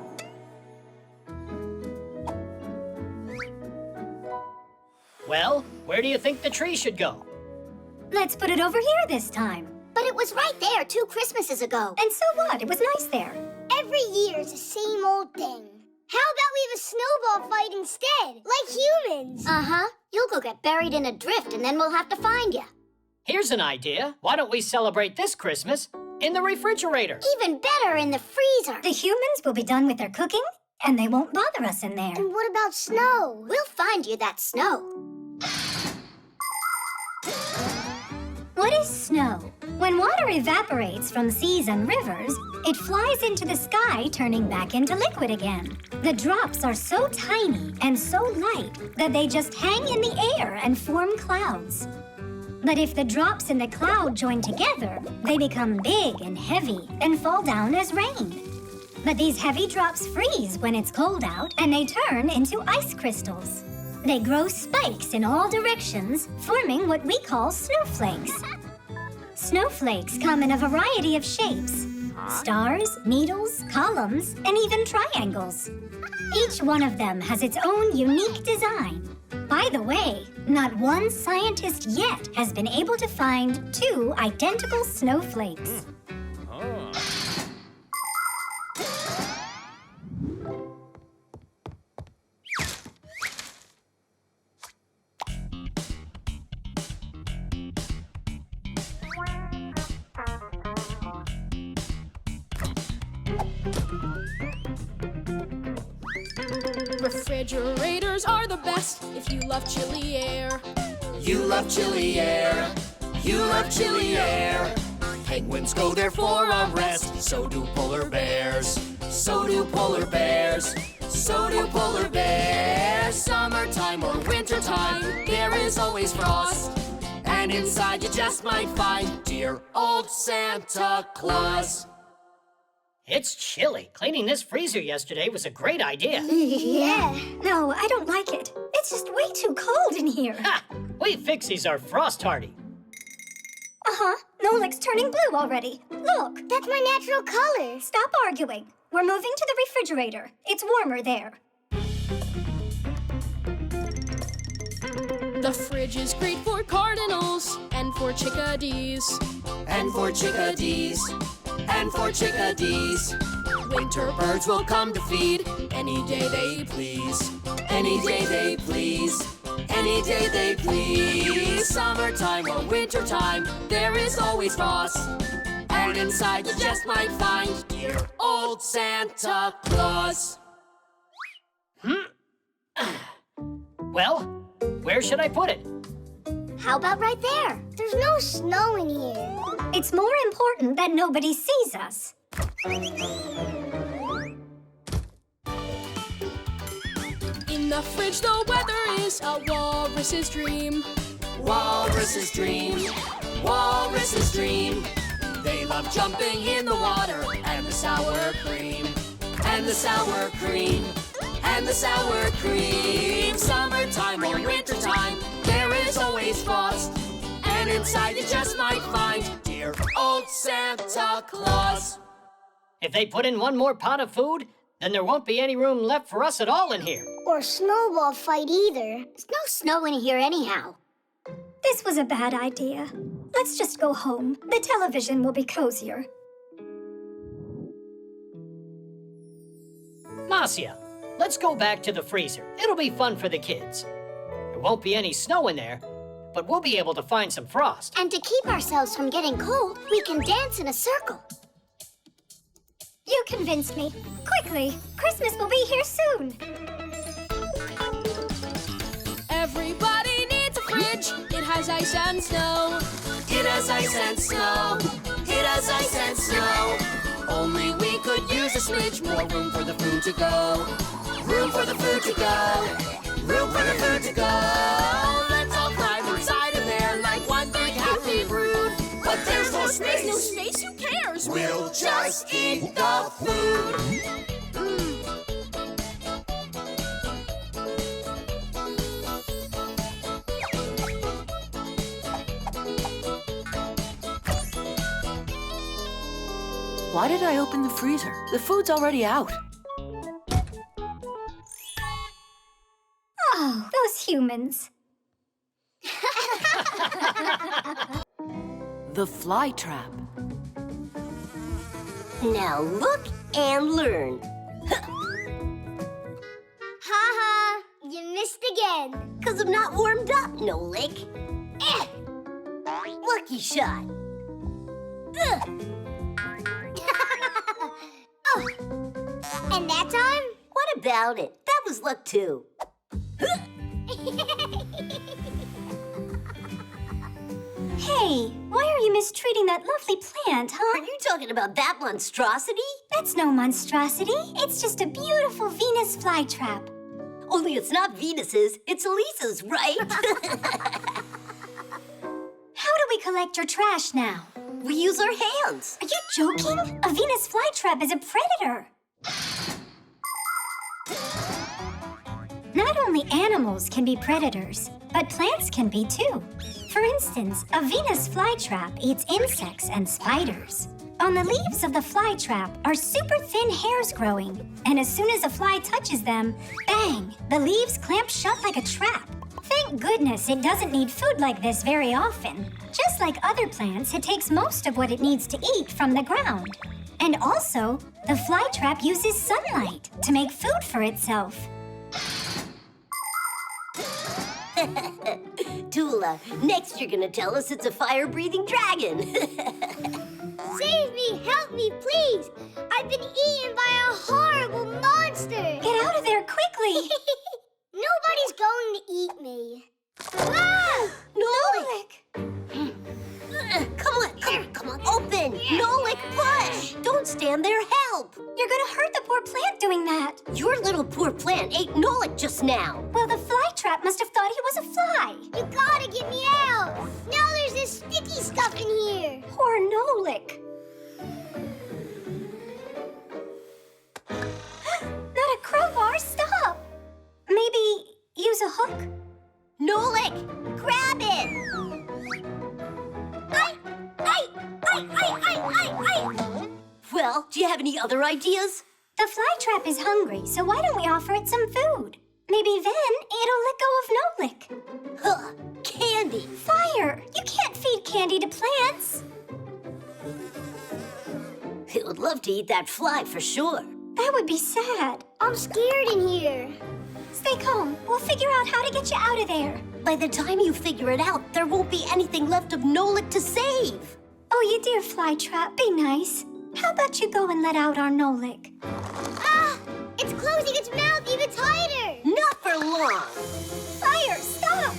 [SPEAKER 13] Well, where do you think the tree should go?
[SPEAKER 11] Let's put it over here this time.
[SPEAKER 4] But it was right there 2 Christmases ago.
[SPEAKER 11] And so what? It was nice there.
[SPEAKER 7] Every year is the same old thing. How about we have a snowball fight instead, like humans?
[SPEAKER 4] Uh-huh. You'll go get buried in a drift and then we'll have to find you.
[SPEAKER 13] Here's an idea. Why don't we celebrate this Christmas in the refrigerator?
[SPEAKER 4] Even better, in the freezer.
[SPEAKER 11] The humans will be done with their cooking, and they won't bother us in there.
[SPEAKER 7] And what about snow?
[SPEAKER 4] We'll find you that snow.
[SPEAKER 11] What is snow? When water evaporates from seas and rivers, it flies into the sky, turning back into liquid again. The drops are so tiny and so light that they just hang in the air and form clouds. But if the drops in the cloud join together, they become big and heavy and fall down as rain. But these heavy drops freeze when it's cold out, and they turn into ice crystals. They grow spikes in all directions, forming what we call snowflakes. Snowflakes come in a variety of shapes: stars, needles, columns, and even triangles. Each one of them has its own unique design. By the way, not one scientist yet has been able to find 2 identical snowflakes.
[SPEAKER 10] Refrigerators are the best if you love chilly air.
[SPEAKER 14] You love chilly air. You love chilly air. Penguins go there for a rest. So do polar bears. So do polar bears. So do polar bears. Summertime or wintertime, there is always frost. And inside you just might find dear old Santa Claus.
[SPEAKER 13] It's chilly. Cleaning this freezer yesterday was a great idea.
[SPEAKER 11] Yeah. No, I don't like it. It's just way too cold in here.
[SPEAKER 13] Ha! We Fixies are frost hardy.
[SPEAKER 11] Uh-huh. Nolik's turning blue already. Look.
[SPEAKER 7] That's my natural color.
[SPEAKER 11] Stop arguing. We're moving to the refrigerator. It's warmer there.
[SPEAKER 10] The fridge is great for cardinals and for chickadees.
[SPEAKER 14] And for chickadees. And for chickadees. Winter birds will come to feed any day they please. Any day they please. Any day they please. Summertime or wintertime, there is always frost. And inside you just might find dear old Santa Claus.
[SPEAKER 13] Well, where should I put it?
[SPEAKER 4] How about right there?
[SPEAKER 7] There's no snow in here.
[SPEAKER 11] It's more important that nobody sees us.
[SPEAKER 10] In the fridge, the weather is a walrus's dream.
[SPEAKER 14] Walrus's dream. Walrus's dream. They love jumping in the water and the sour cream. And the sour cream. and the sour cream. Summertime or wintertime, there is always frost. And inside you just might find dear old Santa Claus.
[SPEAKER 13] If they put in one more pot of food, then there won't be any room left for us at all in here.
[SPEAKER 7] Or snowball fight either.
[SPEAKER 4] There's no snow in here anyhow.
[SPEAKER 11] This was a bad idea. Let's just go home. The television will be cozier.
[SPEAKER 13] Marcia, let's go back to the freezer. It'll be fun for the kids. There won't be any snow in there, but we'll be able to find some frost.
[SPEAKER 4] And to keep ourselves from getting cold, we can dance in a circle.
[SPEAKER 11] You convinced me. Quickly, Christmas will be here soon.
[SPEAKER 10] Everybody needs a fridge. It has ice and snow.
[SPEAKER 14] It has ice and snow. It has ice and snow. Only we could use a smidge more room for the food to go. Room for the food to go. Room for the food to go. Let's all climb inside of there like one big happy brood. But there's no space.
[SPEAKER 10] There's no space, who cares?
[SPEAKER 14] We'll just eat the food.
[SPEAKER 12] Why did I open the freezer? The food's already out.
[SPEAKER 11] Oh, those humans.
[SPEAKER 12] The fly trap.
[SPEAKER 2] Now look and learn.
[SPEAKER 7] Ha! You missed again.
[SPEAKER 2] 'Cause I'm not warmed up, Nolik. Lucky shot.
[SPEAKER 7] Oh. And that time?
[SPEAKER 2] What about it? That was luck too.
[SPEAKER 11] Hey, why are you mistreating that lovely plant,
[SPEAKER 2] Are
[SPEAKER 11] huh?
[SPEAKER 2] you talking about that monstrosity?
[SPEAKER 11] That's no monstrosity. It's just a beautiful Venus flytrap.
[SPEAKER 2] Only it's not Venus's, it's Alysa's, right?
[SPEAKER 11] How do we collect your trash now?
[SPEAKER 2] We use our hands.
[SPEAKER 11] Are you joking? A Venus flytrap is a predator. Not only animals can be predators, but plants can be too. For instance, a Venus flytrap eats insects and spiders. On the leaves of the flytrap are super thin hairs growing, and as soon as a fly touches them, bang, the leaves clamp shut like a trap. Thank goodness it doesn't need food like this very often. Just like other plants, it takes most of what it needs to eat from the ground. And also, the flytrap uses sunlight to make food for itself.
[SPEAKER 2] Tula, next you're gonna tell us it's a fire-breathing dragon.
[SPEAKER 7] Save me! Help me, please! I've been eaten by a horrible monster!
[SPEAKER 11] Get out of there quickly!
[SPEAKER 7] Nobody's going to eat me. Ah!
[SPEAKER 2] Nolik! Come on, open! Nolik, push! Don't stand there, help!
[SPEAKER 11] You're gonna hurt the poor plant doing that.
[SPEAKER 2] Your little poor plant ate Nolik just now.
[SPEAKER 11] Well, the flytrap must have thought he was a fly.
[SPEAKER 7] You gotta get me out! Now there's this sticky stuff in here!
[SPEAKER 11] Poor Nolik. Not a crowbar, stop! Maybe use a hook?
[SPEAKER 2] Nolik, grab it! Well, do you have any other ideas?
[SPEAKER 11] The flytrap is hungry, so why don't we offer it some food? Maybe then it'll let go of Nolik.
[SPEAKER 2] Huh, candy!
[SPEAKER 11] Fire! You can't feed candy to plants.
[SPEAKER 2] It would love to eat that fly for sure.
[SPEAKER 11] That would be sad.
[SPEAKER 7] I'm scared in here.
[SPEAKER 11] Stay calm. We'll figure out how to get you out of there.
[SPEAKER 2] By the time you figure it out, there won't be anything left of Nolik to save.
[SPEAKER 11] Oh, you dear flytrap, be nice. How about you go and let out our Nolik?
[SPEAKER 7] Ah! It's closing its mouth even tighter!
[SPEAKER 2] Not for long.
[SPEAKER 11] Fire, stop!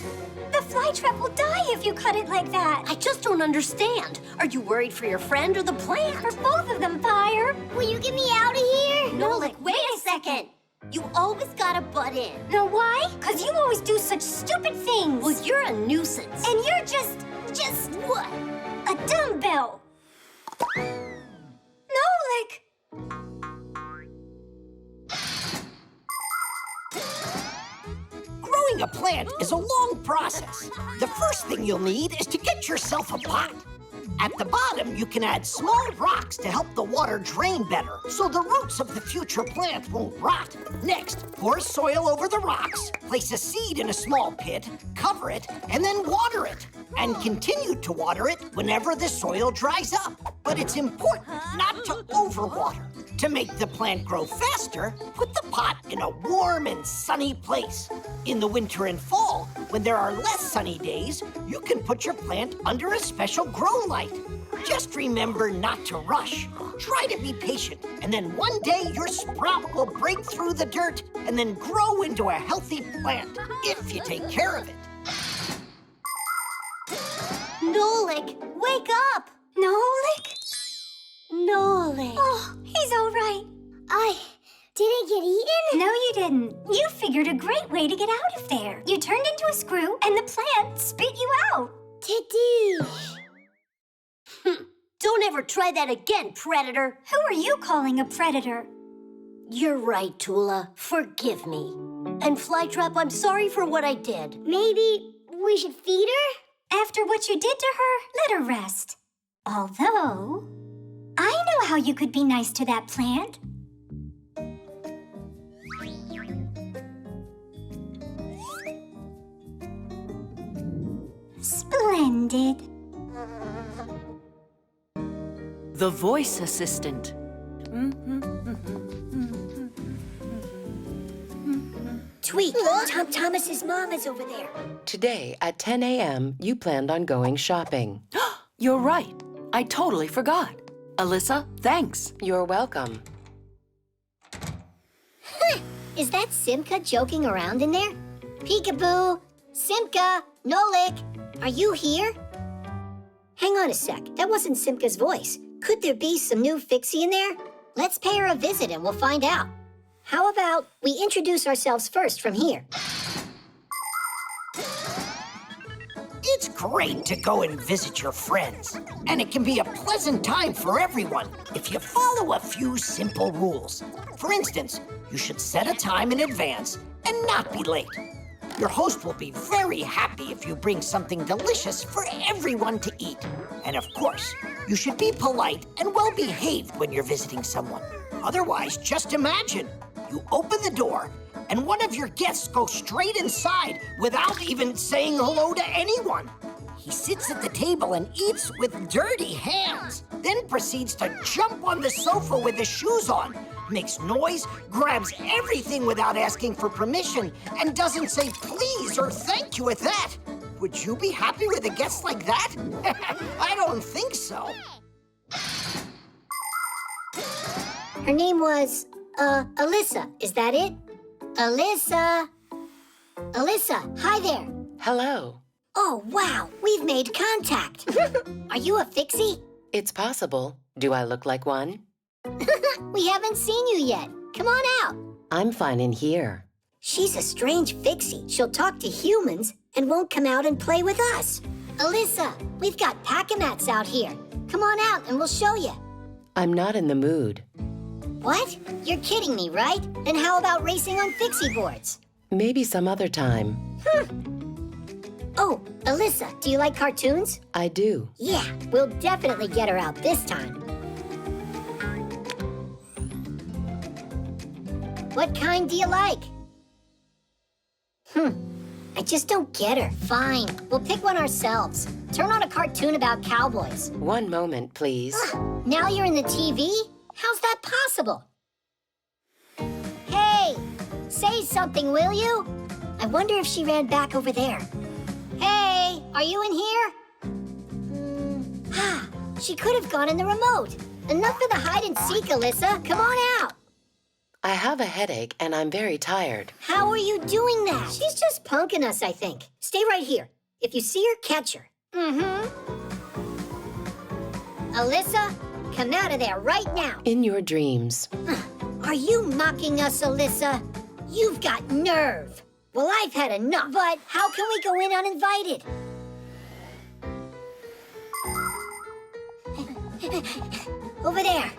[SPEAKER 11] The flytrap will die if you cut it like that.
[SPEAKER 2] I just don't understand. Are you worried for your friend or the plant?
[SPEAKER 11] For both of them, Fire.
[SPEAKER 7] Will you get me out of here?
[SPEAKER 2] Nolik, wait a second. You always gotta butt in.
[SPEAKER 11] Know why? 'Cause you always do such stupid things.
[SPEAKER 2] Well, you're a nuisance.
[SPEAKER 11] And you're just
[SPEAKER 2] what?
[SPEAKER 11] A dumbbell. Nolik!
[SPEAKER 3] Growing a plant is a long process. The first thing you'll need is to get yourself a pot. At the bottom, you can add small rocks to help the water drain better, so the roots of the future plant won't rot. Next, pour soil over the rocks, place a seed in a small pit, cover it, and then water it. And continue to water it whenever the soil dries up. But it's important not to overwater. To make the plant grow faster, put the pot in a warm and sunny place. In the winter and fall, when there are less sunny days, you can put your plant under a special grow light. Just remember not to rush. Try to be patient, and then one day your sprout will break through the dirt and then grow into a healthy plant, if you take care of it.
[SPEAKER 2] Nolik, wake up!
[SPEAKER 11] Nolik?
[SPEAKER 2] Nolik.
[SPEAKER 11] Oh, he's all right.
[SPEAKER 7] I didn't get eaten?
[SPEAKER 11] No, you didn't. You figured a great way to get out of there. You turned into a screw, and the plant spit you out.
[SPEAKER 7] Tadoosh.
[SPEAKER 2] Don't ever try that again, Predator.
[SPEAKER 11] Who are you calling a predator?
[SPEAKER 2] You're right, Tula. Forgive me. And Flytrap, I'm sorry for what I did.
[SPEAKER 7] Maybe we should feed her?
[SPEAKER 11] After what you did to her, let her rest. Although, I know how you could be nice to that plant. Splendid.
[SPEAKER 12] The voice assistant.
[SPEAKER 2] Tweak, Tom Thomas's mom is over there.
[SPEAKER 15] Today at 10 a.m., you planned on going shopping.
[SPEAKER 12] You're right. I totally forgot. Alysa, thanks.
[SPEAKER 15] You're welcome.
[SPEAKER 8] Is that Simka joking around in there? Peekaboo! Simka! Nolik! Are you here? Hang on a sec. That wasn't Simka's voice. Could there be some new Fixie in there? Let's pay her a visit and we'll find out. How about we introduce ourselves first from here?
[SPEAKER 3] It's great to go and visit your friends, and it can be a pleasant time for everyone if you follow a few simple rules. For instance, you should set a time in advance and not be late. Your host will be very happy if you bring something delicious for everyone to eat. And of course, you should be polite and well-behaved when you're visiting someone. Otherwise, just imagine, you open the door and one of your guests goes straight inside without even saying hello to anyone. He sits at the table and eats with dirty hands, then proceeds to jump on the sofa with his shoes on, makes noise, grabs everything without asking for permission, and doesn't say please or thank you at that. Would you be happy with a guest like that? I don't think so.
[SPEAKER 8] Her name was, Alysa. Is that it? Alysa! Alysa, hi there.
[SPEAKER 15] Hello.
[SPEAKER 8] Oh, wow, we've made contact. Are you a Fixie?
[SPEAKER 15] It's possible. Do I look like one?
[SPEAKER 8] We haven't seen you yet. Come on out.
[SPEAKER 15] I'm fine in here.
[SPEAKER 8] She's a strange Fixie. She'll talk to humans and won't come out and play with us. Alysa, we've got pack-a-mats out here. Come on out and we'll show you.
[SPEAKER 15] I'm not in the mood.
[SPEAKER 8] What? You're kidding me, right? Then how about racing on Fixie boards?
[SPEAKER 15] Maybe some other time.
[SPEAKER 8] Oh, Alysa, do you like cartoons?
[SPEAKER 15] I do.
[SPEAKER 8] Yeah, we'll definitely get her out this time. What kind do you like? I just don't get her. Fine, we'll pick one ourselves. Turn on a cartoon about cowboys.
[SPEAKER 15] One moment, please.
[SPEAKER 8] Now you're in the TV? How's that possible? Hey, say something, will you? I wonder if she ran back over there. Hey, are you in here? She could have gone in the remote. Enough of the hide and seek, Alysa. Come on out.
[SPEAKER 15] I have a headache and I'm very tired.
[SPEAKER 8] How are you doing that? She's just punking us, I think. Stay right here. If you see her, catch her. Alysa, come out of there right now.
[SPEAKER 15] In your dreams.
[SPEAKER 8] Are you mocking us, Alysa? You've got nerve. Well, I've had enough, but how can we go in uninvited? Over there.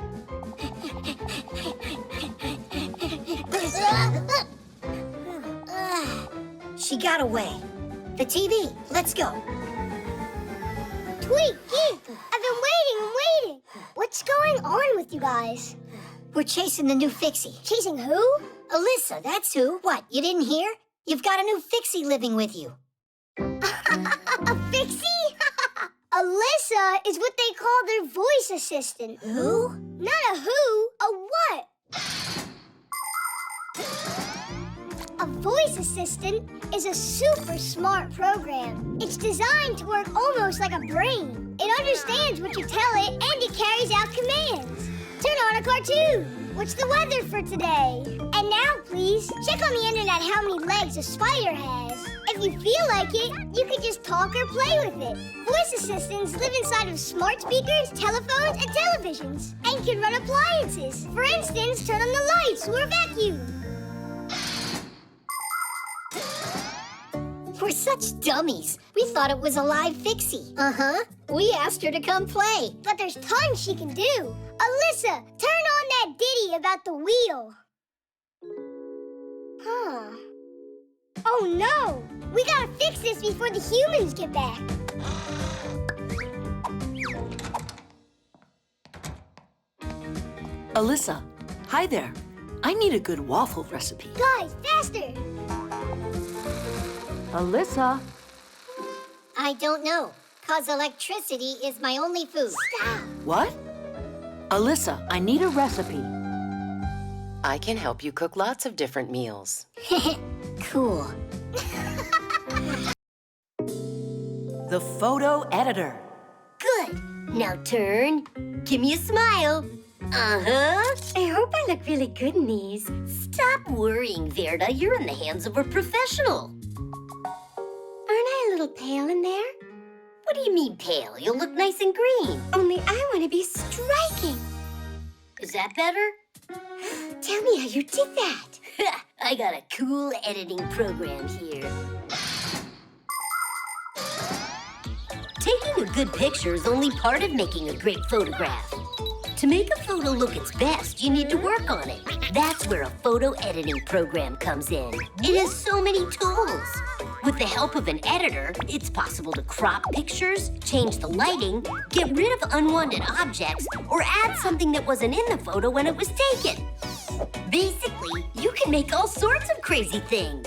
[SPEAKER 8] She
[SPEAKER 2] you got away? The TV. Let's go.
[SPEAKER 7] Tweet, I've been waiting. What's going on with you guys?
[SPEAKER 2] We're chasing the new Fixie.
[SPEAKER 7] Chasing who?
[SPEAKER 2] Alysa, that's who. What, you didn't hear? You've got a new Fixie living with you.
[SPEAKER 7] A Fixie? Alysa is what they call their voice assistant.
[SPEAKER 2] Who?
[SPEAKER 7] Not a who, a what? A voice assistant is a super smart program. It's designed to work almost like a brain. It understands what you tell it and it carries out commands. Turn on a cartoon. What's the weather for today? And now, please, check on the internet how many legs a spider has. If you feel like it, you can just talk or play with it. Voice assistants live inside of smart speakers, telephones, and televisions, and can run appliances. For instance, turn on the lights or vacuum.
[SPEAKER 2] We're such dummies. We thought it was a live Fixie. Uh-huh. We asked her to come play.
[SPEAKER 7] But there's tons she can do. Alysa, turn on that ditty about the wheel. Huh. Oh no! We gotta fix this before the humans get back.
[SPEAKER 12] Alysa, hi there. I need a good waffle recipe.
[SPEAKER 7] Guys, faster!
[SPEAKER 12] Alysa.
[SPEAKER 8] I don't know, 'cause electricity is my only food.
[SPEAKER 7] Stop!
[SPEAKER 12] What? Alysa, I need a recipe.
[SPEAKER 15] I can help you cook lots of different meals.
[SPEAKER 2] Cool.
[SPEAKER 12] The photo editor.
[SPEAKER 2] Good. Now turn. Give me a smile. Uh-huh.
[SPEAKER 9] I hope I look really good in these.
[SPEAKER 2] Stop worrying, Verda. You're in the hands of a professional.
[SPEAKER 9] Aren't I a little pale in there?
[SPEAKER 2] What do you mean pale? You'll look nice and green.
[SPEAKER 9] Only I want to be striking.
[SPEAKER 2] Is that better?
[SPEAKER 9] Tell me how you did that.
[SPEAKER 2] I got a cool editing program here. Taking a good picture is only part of making a great photograph. To make a photo look its best, you need to work on it. That's where a photo editing program comes in. It has so many tools. With the help of an editor, it's possible to crop pictures, change the lighting, get rid of unwanted objects, or add something that wasn't in the photo when it was taken. Basically, you can make all sorts of crazy things.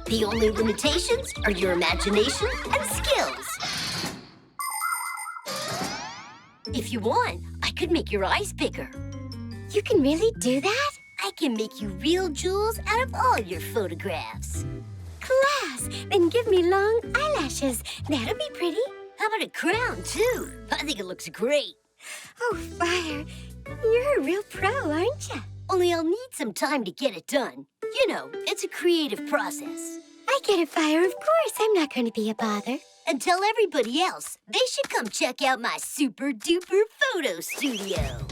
[SPEAKER 2] The only limitations are your imagination and skills. If you want, I could make your eyes bigger.
[SPEAKER 9] You can really do that?
[SPEAKER 2] I can make you real jewels out of all your photographs.
[SPEAKER 9] Class! Then give me long eyelashes. That'll be pretty.
[SPEAKER 2] How about a crown, too? I think it looks great.
[SPEAKER 9] Oh, Fire, you're a real pro, aren't you?
[SPEAKER 2] Only I'll need some time to get it done. You know, it's a creative process.
[SPEAKER 9] I get it, Fire. Of course, I'm not going to be a bother.
[SPEAKER 2] And tell everybody else they should come check out my super-duper photo studio.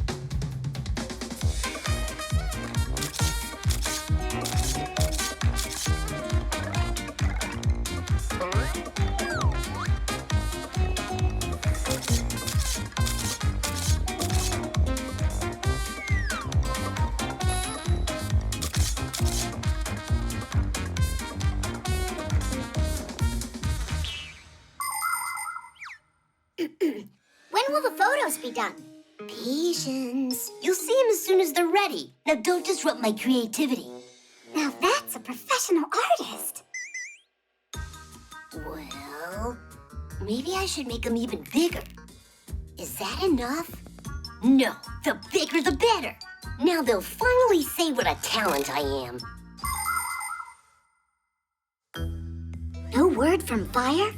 [SPEAKER 4] When will the photos be done?
[SPEAKER 2] Patience. You'll see them as soon as they're ready. Now don't disrupt my creativity.
[SPEAKER 11] Now that's a professional artist.
[SPEAKER 2] Well, maybe I should make them even bigger. Is that enough? No, the bigger the better. Now they'll finally say what a talent I am.
[SPEAKER 11] No word from Fire?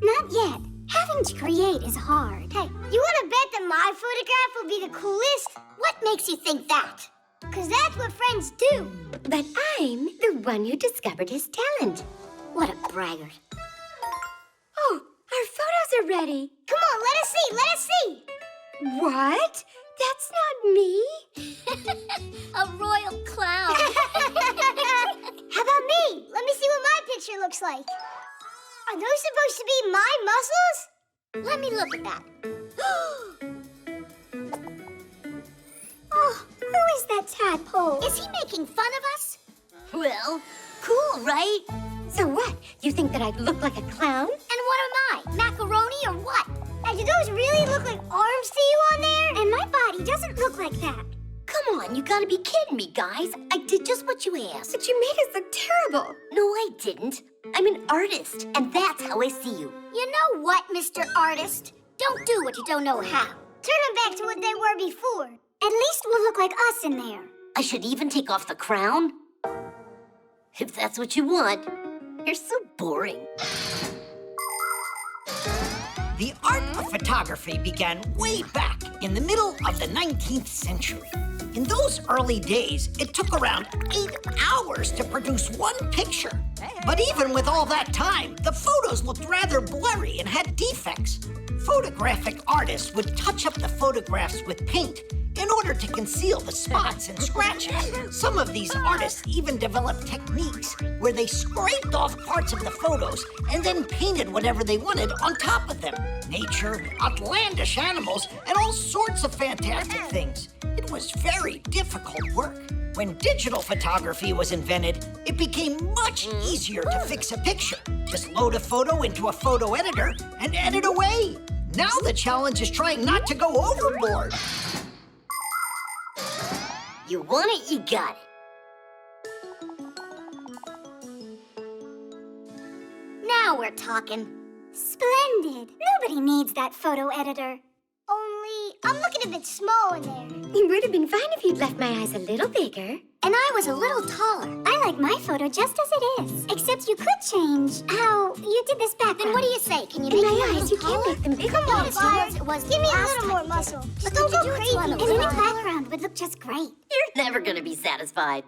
[SPEAKER 11] Not yet. Having to create is hard.
[SPEAKER 7] Hey, you want to bet that my photograph will be the coolest?
[SPEAKER 4] What makes you think that?
[SPEAKER 7] Because that's what friends do.
[SPEAKER 9] But I'm the one who discovered his talent.
[SPEAKER 11] What a braggart.
[SPEAKER 9] Oh, our photos are ready.
[SPEAKER 7] Come on, let us see, let us see.
[SPEAKER 9] What? That's not me.
[SPEAKER 4] A royal clown.
[SPEAKER 7] How about me? Let me see what my picture looks like. Are those supposed to be my muscles?
[SPEAKER 4] Let me look at that.
[SPEAKER 11] Oh, who is that tadpole?
[SPEAKER 4] Is he making fun of us?
[SPEAKER 2] Well, Cool, right?
[SPEAKER 4] So what? You think that I look like a clown? And what am I? Macaroni or what?
[SPEAKER 7] And do those really look like arms to you on there?
[SPEAKER 11] And my body doesn't look like that.
[SPEAKER 2] Come on, you gotta be kidding me, guys. I did just what you asked.
[SPEAKER 4] But you made us look terrible.
[SPEAKER 2] No, I didn't. I'm an artist, and that's how I see you.
[SPEAKER 4] You know what, Mr. Artist? Don't do what you don't know how.
[SPEAKER 7] Turn them back to what they were before.
[SPEAKER 11] At least we'll look like us in there.
[SPEAKER 2] I should even take off the crown? If that's what you want. You're so boring.
[SPEAKER 3] The art of photography began way back in the middle of the 19th century. In those early days, it took around 8 hours to produce one picture. But even with all that time, the photos looked rather blurry and had defects. Photographic artists would touch up the photographs with paint in order to conceal the spots and scratches. Some of these artists even developed techniques where they scraped off parts of the photos and then painted whatever they wanted on top of them. Nature, outlandish animals, and all sorts of fantastic things. It was very difficult work. When digital photography was invented, it became much easier to fix a picture. Just load a photo into a photo editor and edit away. Now the challenge is trying not to go overboard.
[SPEAKER 2] You want it, you got it.
[SPEAKER 4] Now we're talking.
[SPEAKER 11] Splendid. Nobody needs that photo editor.
[SPEAKER 7] Only, I'm looking a bit small in there.
[SPEAKER 4] It would have been fine if you'd left my eyes a little bigger. And I was a little taller.
[SPEAKER 11] I like my photo just as it is. Except you could change how you did this background.
[SPEAKER 4] Then what do you say? Can you
[SPEAKER 11] In
[SPEAKER 4] make
[SPEAKER 11] my
[SPEAKER 4] it a
[SPEAKER 11] eyes, you
[SPEAKER 4] little
[SPEAKER 11] can't
[SPEAKER 4] taller?
[SPEAKER 11] make them bigger.
[SPEAKER 7] Come on,
[SPEAKER 11] Yes,
[SPEAKER 7] Fire.
[SPEAKER 4] It was
[SPEAKER 7] Give me a
[SPEAKER 4] last
[SPEAKER 7] little more
[SPEAKER 4] time.
[SPEAKER 7] muscle.
[SPEAKER 4] Just
[SPEAKER 7] Don't
[SPEAKER 4] don't
[SPEAKER 7] go
[SPEAKER 4] you do it
[SPEAKER 7] crazy.
[SPEAKER 4] to one
[SPEAKER 11] And
[SPEAKER 4] of
[SPEAKER 11] any
[SPEAKER 4] us.
[SPEAKER 11] background would look just great.
[SPEAKER 2] You're never gonna be satisfied.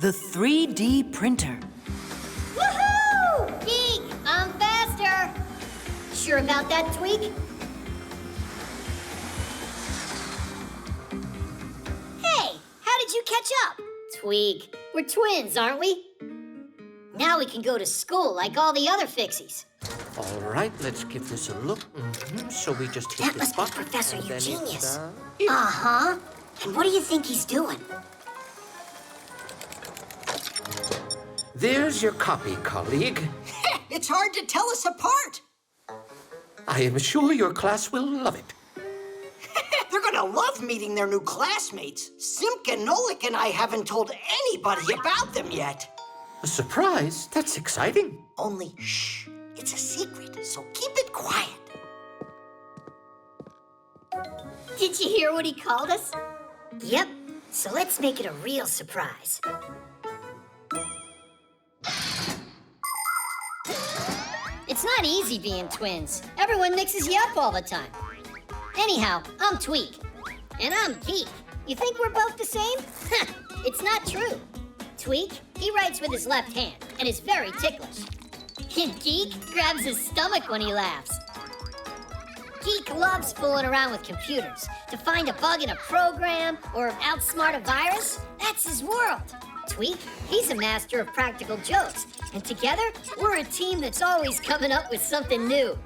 [SPEAKER 12] The 3D printer.
[SPEAKER 8] Woohoo! Geek, I'm faster. Sure about that, Tweak? Hey, how did you catch up? Tweak, we're twins, aren't we? Now we can go to school like all the other Fixies.
[SPEAKER 16] All right, let's give this a look. So we just hit
[SPEAKER 2] That
[SPEAKER 16] this
[SPEAKER 2] must be
[SPEAKER 16] button.
[SPEAKER 2] Professor
[SPEAKER 16] and then it's,
[SPEAKER 2] Eugenius. Uh-huh. And what do you think he's doing?
[SPEAKER 16] There's your copy, colleague.
[SPEAKER 3] It's hard to tell us apart.
[SPEAKER 16] I am sure your class will love it.
[SPEAKER 3] They're gonna love meeting their new classmates. Simka and Nolik and I haven't told anybody about them yet.
[SPEAKER 16] A surprise? That's exciting.
[SPEAKER 3] Only, shh, it's a secret, so keep it quiet.
[SPEAKER 8] Did you hear what he called us?
[SPEAKER 2] Yep. So let's make it a real surprise.
[SPEAKER 8] It's not easy being twins. Everyone mixes you up all the time. Anyhow, I'm Tweak. And I'm Geek. You think we're both the same? It's not true. Tweak, he writes with his left hand and is very ticklish. And Geek grabs his stomach when he laughs. Geek loves fooling around with computers to find a bug in a program or outsmart a virus. That's his world. Tweak, he's a master of practical jokes. And together, we're a team that's always coming up with something new.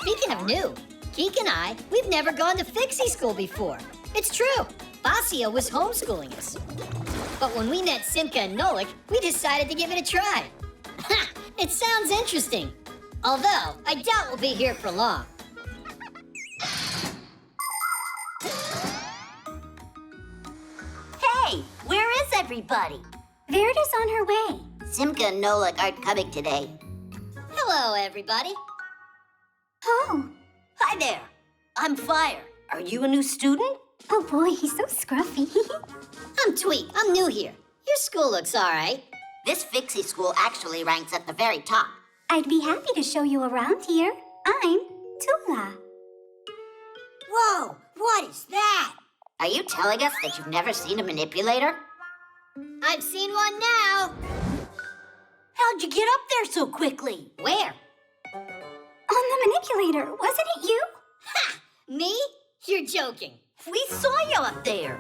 [SPEAKER 8] Speaking of new, Geek and I, we've never gone to Fixie school before. It's true. Basio was homeschooling us. But when we met Simka and Nolik, we decided to give it a try. Ha! It sounds interesting. Although, I doubt we'll be here for long.
[SPEAKER 2] Hey, where is everybody?
[SPEAKER 11] Verida's on her way.
[SPEAKER 2] Simka and Nolik aren't coming today.
[SPEAKER 8] Hello, everybody.
[SPEAKER 11] Oh.
[SPEAKER 2] Hi there. I'm Fire. Are you a new student?
[SPEAKER 11] Oh boy, he's so scruffy.
[SPEAKER 8] I'm Tweak. I'm new here. Your school looks all right.
[SPEAKER 2] This Fixie school actually ranks at the very top.
[SPEAKER 11] I'd be happy to show you around here. I'm Tula.
[SPEAKER 2] Whoa, what is that? Are you telling us that you've never seen a manipulator?
[SPEAKER 8] I've seen one now.
[SPEAKER 2] How'd you get up there so quickly?
[SPEAKER 8] Where?
[SPEAKER 11] On the manipulator, wasn't it you?
[SPEAKER 8] Ha! Me? You're joking.
[SPEAKER 2] We saw you up there.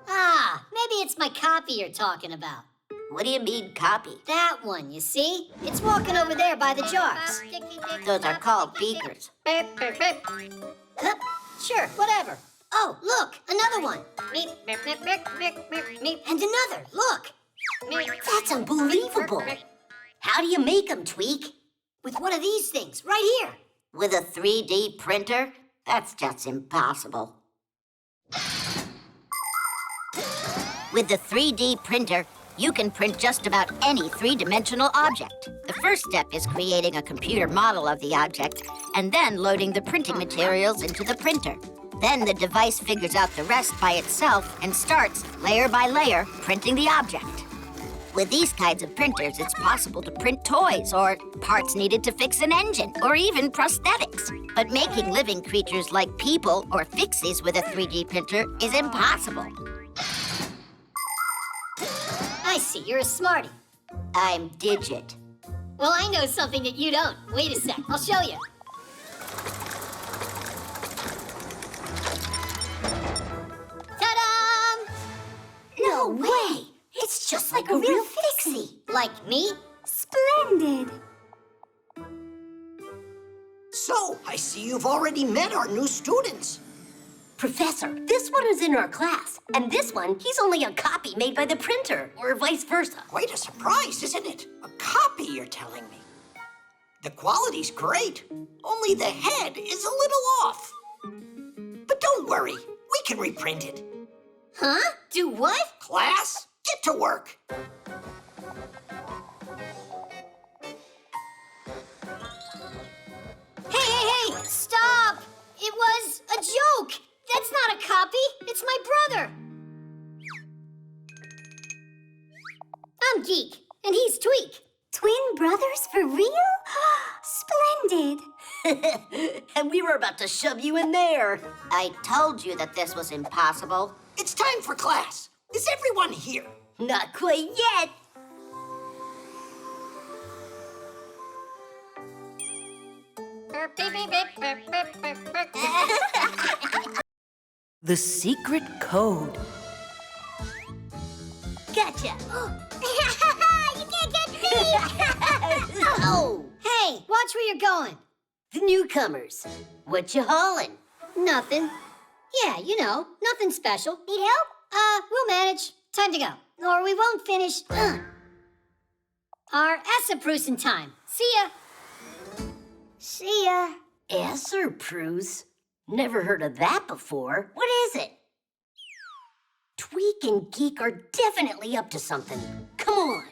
[SPEAKER 8] Ah, maybe it's my copy you're talking about.
[SPEAKER 2] What do you mean, copy?
[SPEAKER 8] That one, you see? It's walking over there by the jars.
[SPEAKER 2] Those are called beakers.
[SPEAKER 8] Beep, beep, beep. Huh? Sure, whatever. Oh, look, another one. Meep, meep, meep, meep, meep, meep, meep. And another, look.
[SPEAKER 2] That's unbelievable. How do you make them, Tweak?
[SPEAKER 8] With one of these things, right here.
[SPEAKER 2] With a 3D printer? That's just impossible. With the 3D printer, you can print just about any three-dimensional object. The first step is creating a computer model of the object and then loading the printing materials into the printer. Then the device figures out the rest by itself and starts, layer by layer, printing the object. With these kinds of printers, it's possible to print toys or parts needed to fix an engine or even prosthetics. But making living creatures like people or Fixies with a 3D printer is impossible.
[SPEAKER 8] I see, you're a smarty.
[SPEAKER 2] I'm Digit.
[SPEAKER 8] Well, I know something that you don't. Wait a sec, I'll show you. Ta-da!
[SPEAKER 2] No way! It's just like a real Fixie.
[SPEAKER 8] Like me?
[SPEAKER 11] Splendid.
[SPEAKER 3] So, I see you've already met our new students.
[SPEAKER 2] Professor, this one is in our class, and this one, he's only a copy made by the printer, or vice versa.
[SPEAKER 3] Quite a surprise, isn't it? A copy, you're telling me. The quality's great, only the head is a little off. But don't worry, we can reprint it.
[SPEAKER 8] Huh? Do what?
[SPEAKER 3] Class, get to work.
[SPEAKER 8] Hey! Stop! It was a joke! That's not a copy! It's my brother! I'm Geek, and he's Tweak.
[SPEAKER 11] Twin brothers for real? Splendid.
[SPEAKER 2] And we were about to shove you in there. I told you that this was impossible.
[SPEAKER 3] It's time for class. Is everyone here?
[SPEAKER 2] Not quite yet.
[SPEAKER 12] The secret code.
[SPEAKER 2] Gotcha.
[SPEAKER 7] You can't get me!
[SPEAKER 2] Oh,
[SPEAKER 8] Hey, watch where you're going.
[SPEAKER 2] the newcomers. What you hauling?
[SPEAKER 8] Nothing. Yeah, you know, nothing special.
[SPEAKER 7] Need help?
[SPEAKER 8] We'll manage. Time to go. Or we won't finish. Our Essaprusen time. See ya.
[SPEAKER 7] See ya.
[SPEAKER 2] Essaprusen? Never heard of that before. What is it? Tweak and Geek are definitely up to something. Come on.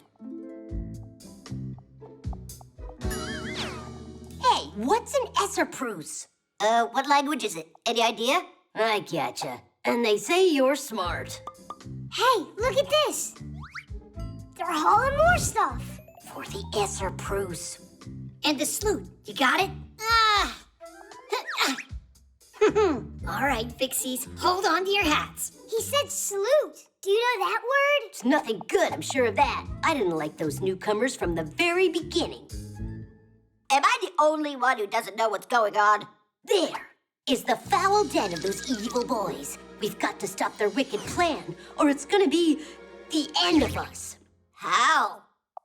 [SPEAKER 2] Hey, what's an Essaprusen? What language is it? Any idea? I getcha. And they say you're smart.
[SPEAKER 7] Hey, look at this. They're hauling more stuff.
[SPEAKER 2] For the Essaprusen.
[SPEAKER 8] And the sloot. You got it? All right, Fixies, hold on to your hats.
[SPEAKER 7] He said salute. Do you know that word?
[SPEAKER 2] It's nothing good, I'm sure of that. I didn't like those newcomers from the very beginning. Am I the only one who doesn't know what's going on? There is the foul den of those evil boys. We've got to stop their wicked plan, or it's gonna be the end of us. How?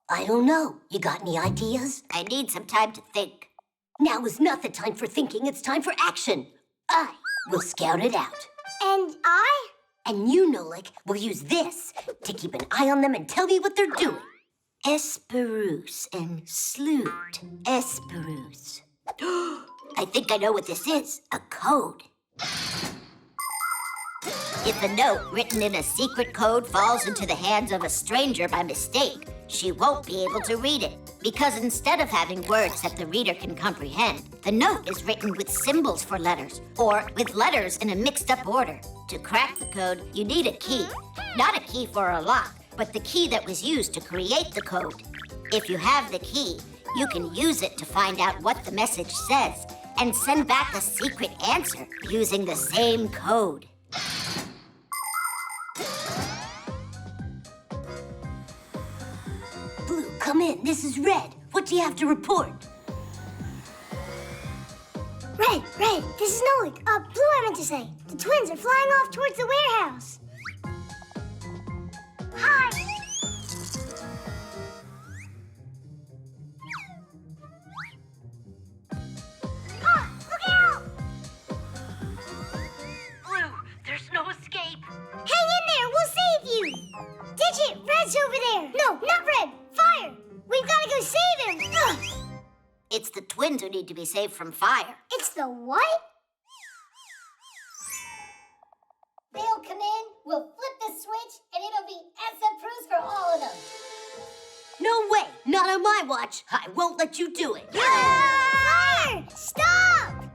[SPEAKER 2] I don't know. You got any ideas? I need some time to think. Now is not the time for thinking, it's time for action. I will scout it out.
[SPEAKER 7] And I?
[SPEAKER 2] And you, Nolik, will use this to keep an eye on them and tell me what they're doing. Esperus and Sloot. Esperus. I think I know what this is. A code. If a note written in a secret code falls into the hands of a stranger by mistake, she won't be able to read it. Because instead of having words that the reader can comprehend, the note is written with symbols for letters, or with letters in a mixed-up order. To crack the code, you need a key. Not a key for a lock, but the key that was used to create the code. If you have the key, you can use it to find out what the message says and send back a secret answer using the same code. Blue, come in. This is Red. What do you have to report?
[SPEAKER 7] Red, this is Nolik. Blue, I meant to say. The twins are flying off towards the warehouse. Hi. Look out!
[SPEAKER 2] Blue, there's no escape.
[SPEAKER 7] Hang in there, we'll save you. Digit, Red Red's over there! No, not Red! Fire! We've got to go save him! Ugh.
[SPEAKER 2] It's the twins who need to be saved from fire.
[SPEAKER 7] It's the what?
[SPEAKER 8] They'll come in, we'll flip the switch, and it'll be Essa-Prus for all of them.
[SPEAKER 2] No way! Not on my watch! I won't let you do it!
[SPEAKER 7] Fire! Stop!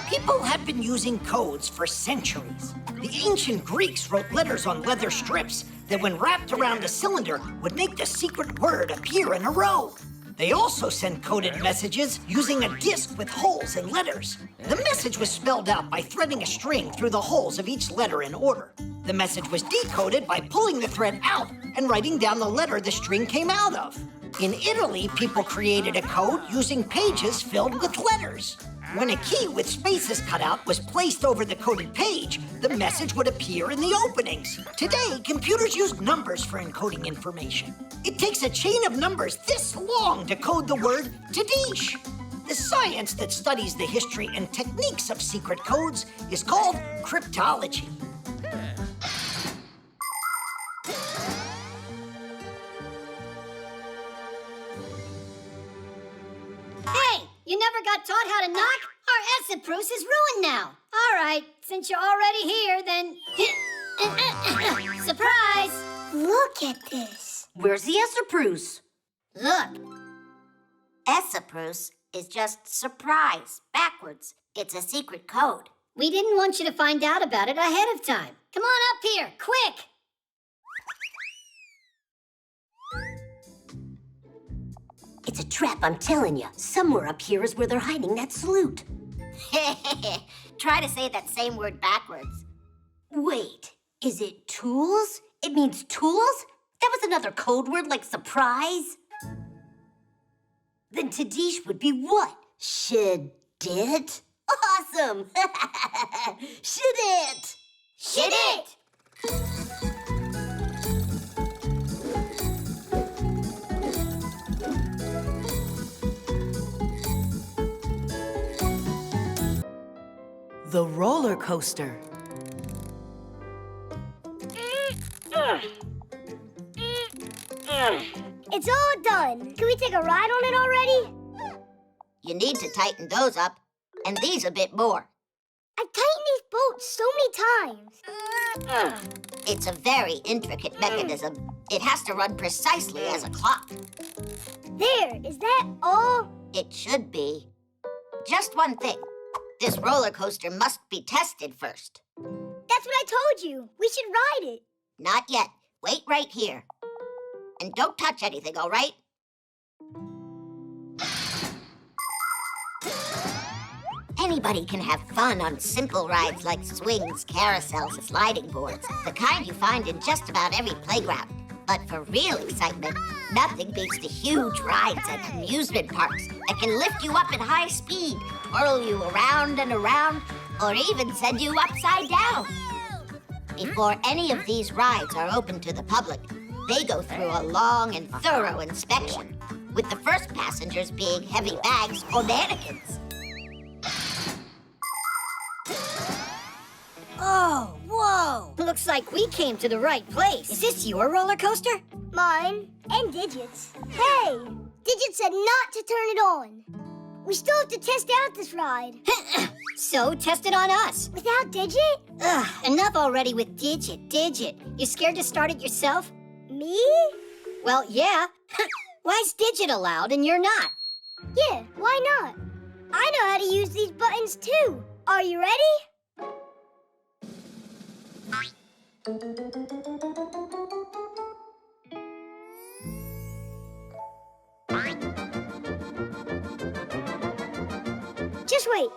[SPEAKER 3] People have been using codes for centuries. The ancient Greeks wrote letters on leather strips that, when wrapped around a cylinder, would make the secret word appear in a row. They also sent coded messages using a disc with holes and letters. The message was spelled out by threading a string through the holes of each letter in order. The message was decoded by pulling the thread out and writing down the letter the string came out of. In Italy, people created a code using pages filled with letters. When a key with spaces cut out was placed over the coded page, the message would appear in the openings. Today, computers use numbers for encoding information. It takes a chain of numbers this long to code the word Tadish. The science that studies the history and techniques of secret codes is called cryptology.
[SPEAKER 8] Hey, you never got taught how to knock? Our Essa-Prus is ruined now. All right, since you're already here, then... Surprise!
[SPEAKER 7] Look at this.
[SPEAKER 2] Where's the Essa-Prus?
[SPEAKER 8] Look.
[SPEAKER 2] Essa-Prus is just surprise, backwards. It's a secret code.
[SPEAKER 8] We didn't want you to find out about it ahead of time. Come on up here, quick!
[SPEAKER 2] It's a trap, I'm telling you. Somewhere up here is where they're hiding that salute. Try to say that same word backwards. Wait, is it tools? It means tools? That was another code word like surprise? Then Tadish would be what? Should it? Awesome! Should it?
[SPEAKER 7] Should it?
[SPEAKER 12] The roller coaster.
[SPEAKER 7] It's all done. Can we take a ride on it already?
[SPEAKER 2] You need to tighten those up, and these a bit more.
[SPEAKER 7] I've tightened these bolts so many times.
[SPEAKER 2] It's a very intricate mechanism. It has to run precisely as a clock.
[SPEAKER 7] There, is that all?
[SPEAKER 2] It should be. Just one thing. This roller coaster must be tested first.
[SPEAKER 7] That's what I told you. We should ride it.
[SPEAKER 2] Not yet. Wait right here. And don't touch anything, all right? Anybody can have fun on simple rides like swings, carousels, and sliding boards. The kind you find in just about every playground. But for real excitement, nothing beats the huge rides at amusement parks that can lift you up at high speed, twirl you around and around, or even send you upside down. Before any of these rides are open to the public, they go through a long and thorough inspection, with the first passengers being heavy bags or mannequins.
[SPEAKER 8] Oh, whoa! Looks like we came to the right place. Is this your roller coaster?
[SPEAKER 7] Mine and Digit's. Hey, Digit said not to turn it on. We still have to test out this ride.
[SPEAKER 8] So, test it on us.
[SPEAKER 7] Without Digit?
[SPEAKER 8] Ugh, enough already with Digit. You scared to start it yourself?
[SPEAKER 7] Me?
[SPEAKER 8] Well, yeah. Why's Digit allowed and you're not?
[SPEAKER 7] Yeah, why not? I know how to use these buttons too. Are you ready? Just wait.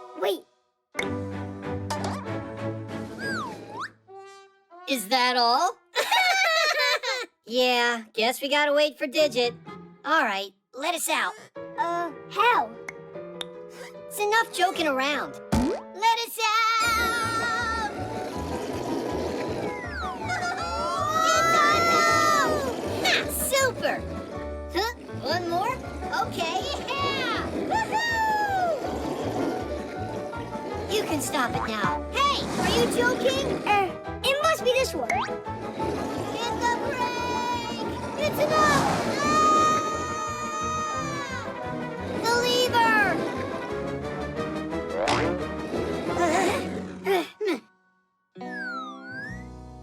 [SPEAKER 8] Is that all? Yeah, guess we gotta wait for Digit. All right, let us out.
[SPEAKER 7] How?
[SPEAKER 8] It's enough joking around. Let us out! It's awesome! Super! Huh? One more? Okay, yeah! Woohoo! You can stop it now. Hey, are you joking?
[SPEAKER 7] It must be this one. Hit the brake! It's enough!
[SPEAKER 8] The lever!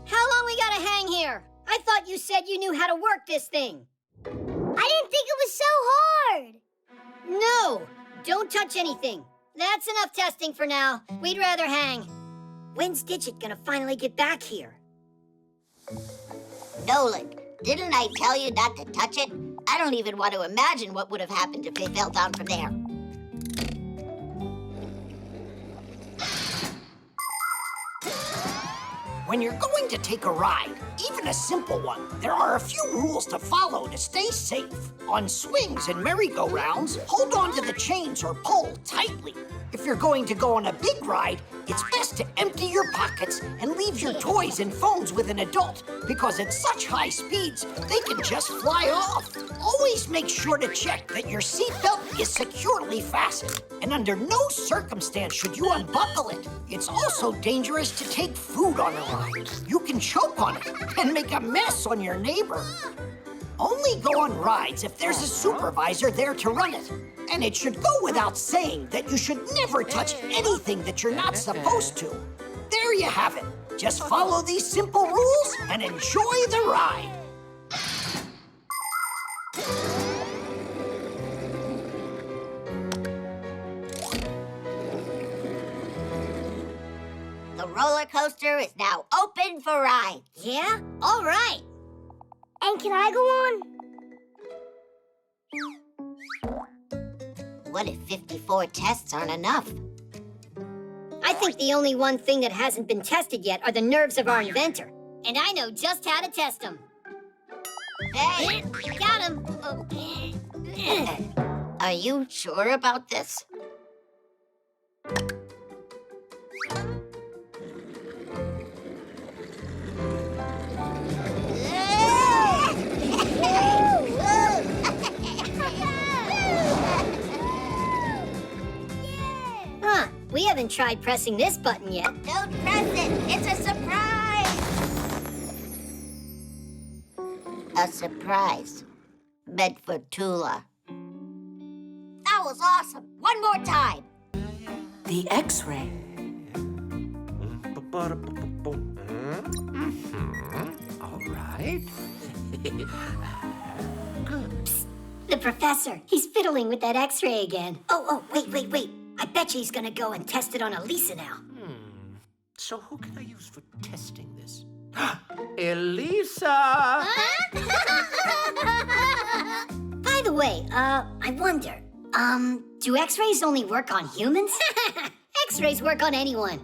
[SPEAKER 8] How long we gotta hang here? I thought you said you knew how to work this thing.
[SPEAKER 7] I didn't think it was so hard.
[SPEAKER 8] No! Don't touch anything. That's enough testing for now. We'd rather hang. When's Digit gonna finally get back here?
[SPEAKER 2] Nolik, didn't I tell you not to touch it? I don't even want to imagine what would have happened if they fell down from there.
[SPEAKER 3] When you're going to take a ride, even a simple one, there are a few rules to follow to stay safe. On swings and merry-go-rounds, hold on to the chains or pull tightly. If you're going to go on a big ride, it's best to empty your pockets and leave your toys and phones with an adult, because at such high speeds, they can just fly off. Always make sure to check that your seatbelt is securely fastened, and under no circumstance should you unbuckle it. It's also dangerous to take food on a ride. You can choke on it and make a mess on your neighbor. Only go on rides if there's a supervisor there to run it. And it should go without saying that you should never touch anything that you're not supposed to. There you have it. Just follow these simple rules and enjoy the ride.
[SPEAKER 2] The roller coaster is now open for rides.
[SPEAKER 8] Yeah? All right.
[SPEAKER 7] And can I go on?
[SPEAKER 2] What if 54 tests aren't enough?
[SPEAKER 8] I think the only one thing that hasn't been tested yet are the nerves of our inventor. And I know just how to test them.
[SPEAKER 2] Hey!
[SPEAKER 8] Got him!
[SPEAKER 2] Are you sure about this?
[SPEAKER 8] Huh, we haven't tried pressing this button yet.
[SPEAKER 2] Don't press it! It's a surprise! A surprise. Meant for Tula. That was awesome! One more time!
[SPEAKER 12] The X-ray.
[SPEAKER 16] All right.
[SPEAKER 8] Psst, the professor. He's fiddling with that X-ray again. Oh, wait. I bet you he's gonna go and test it on Alysa now.
[SPEAKER 16] So who can I use for testing this? Alysa!
[SPEAKER 8] By the way, I wonder, do X-rays only work on humans? X-rays work on anyone.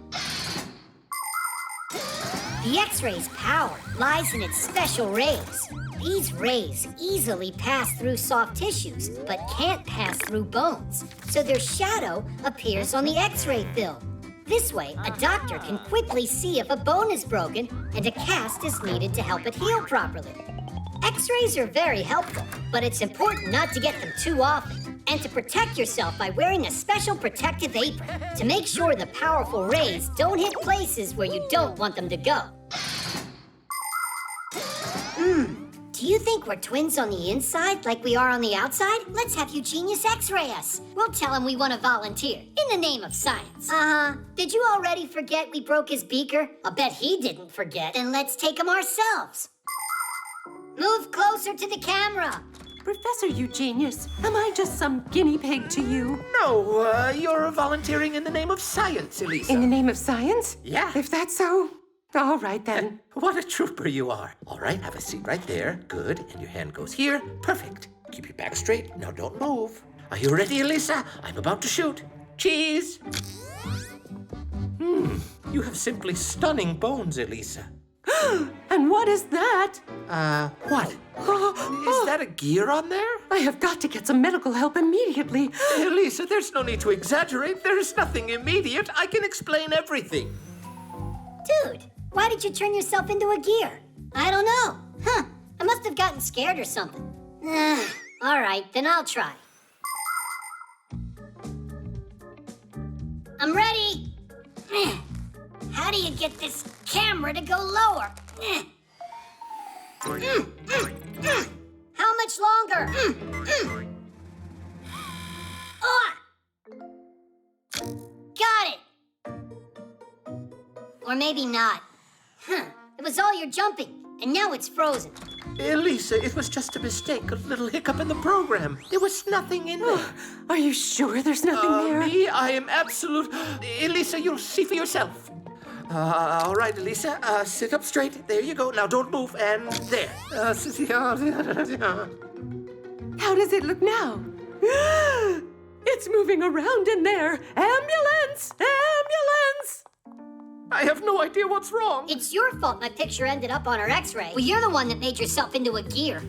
[SPEAKER 8] The X-ray's power lies in its special rays. These rays easily pass through soft tissues, but can't pass through bones. So their shadow appears on the X-ray film. This way, a doctor can quickly see if a bone is broken and a cast is needed to help it heal properly. X-rays are very helpful, but it's important not to get them too often and to protect yourself by wearing a special protective apron to make sure the powerful rays don't hit places where you don't want them to go. Do you think we're twins on the inside like we are on the outside? Let's have Eugenius X-ray us. We'll tell him we want to volunteer in the name of science. Uh-huh. Did you already forget we broke his beaker? I'll bet he didn't forget. Then let's take him ourselves. Move closer to the camera.
[SPEAKER 15] Professor Eugenius, am I just some guinea pig to you?
[SPEAKER 16] No, you're volunteering in the name of science, Alysa.
[SPEAKER 15] In the name of science?
[SPEAKER 16] Yeah.
[SPEAKER 15] If that's so, all right then.
[SPEAKER 16] What a trooper you are. All right, have a seat right there. Good. And your hand goes here. Perfect. Keep your back straight. Now don't move. Are you ready, Alysa? I'm about to shoot. Cheese. You have simply stunning bones, Alysa.
[SPEAKER 15] And what is that?
[SPEAKER 16] What? Is that a gear on there?
[SPEAKER 15] I have got to get some medical help immediately.
[SPEAKER 16] Alysa, there's no need to exaggerate. There is nothing immediate. I can explain everything.
[SPEAKER 8] Dude, why did you turn yourself into a gear? I don't know. I must have gotten scared or something. All right, then I'll try. I'm ready. How do you get this camera to go lower. How much longer? Got it. Or maybe not. It was all your jumping, and now it's frozen.
[SPEAKER 16] Alysa, it was just a mistake, a little hiccup in the program. There was nothing in there.
[SPEAKER 15] Are you sure there's nothing there?
[SPEAKER 16] Me? I am absolute... Alysa, you'll see for yourself. All right, Alysa, sit up straight. There you go. Now don't move, and there.
[SPEAKER 12] How does it look now? It's moving around in there. Ambulance! Ambulance!
[SPEAKER 16] I have no idea what's wrong.
[SPEAKER 8] It's your fault my picture ended up on our x-ray. Well, you're the one that made yourself into a gear.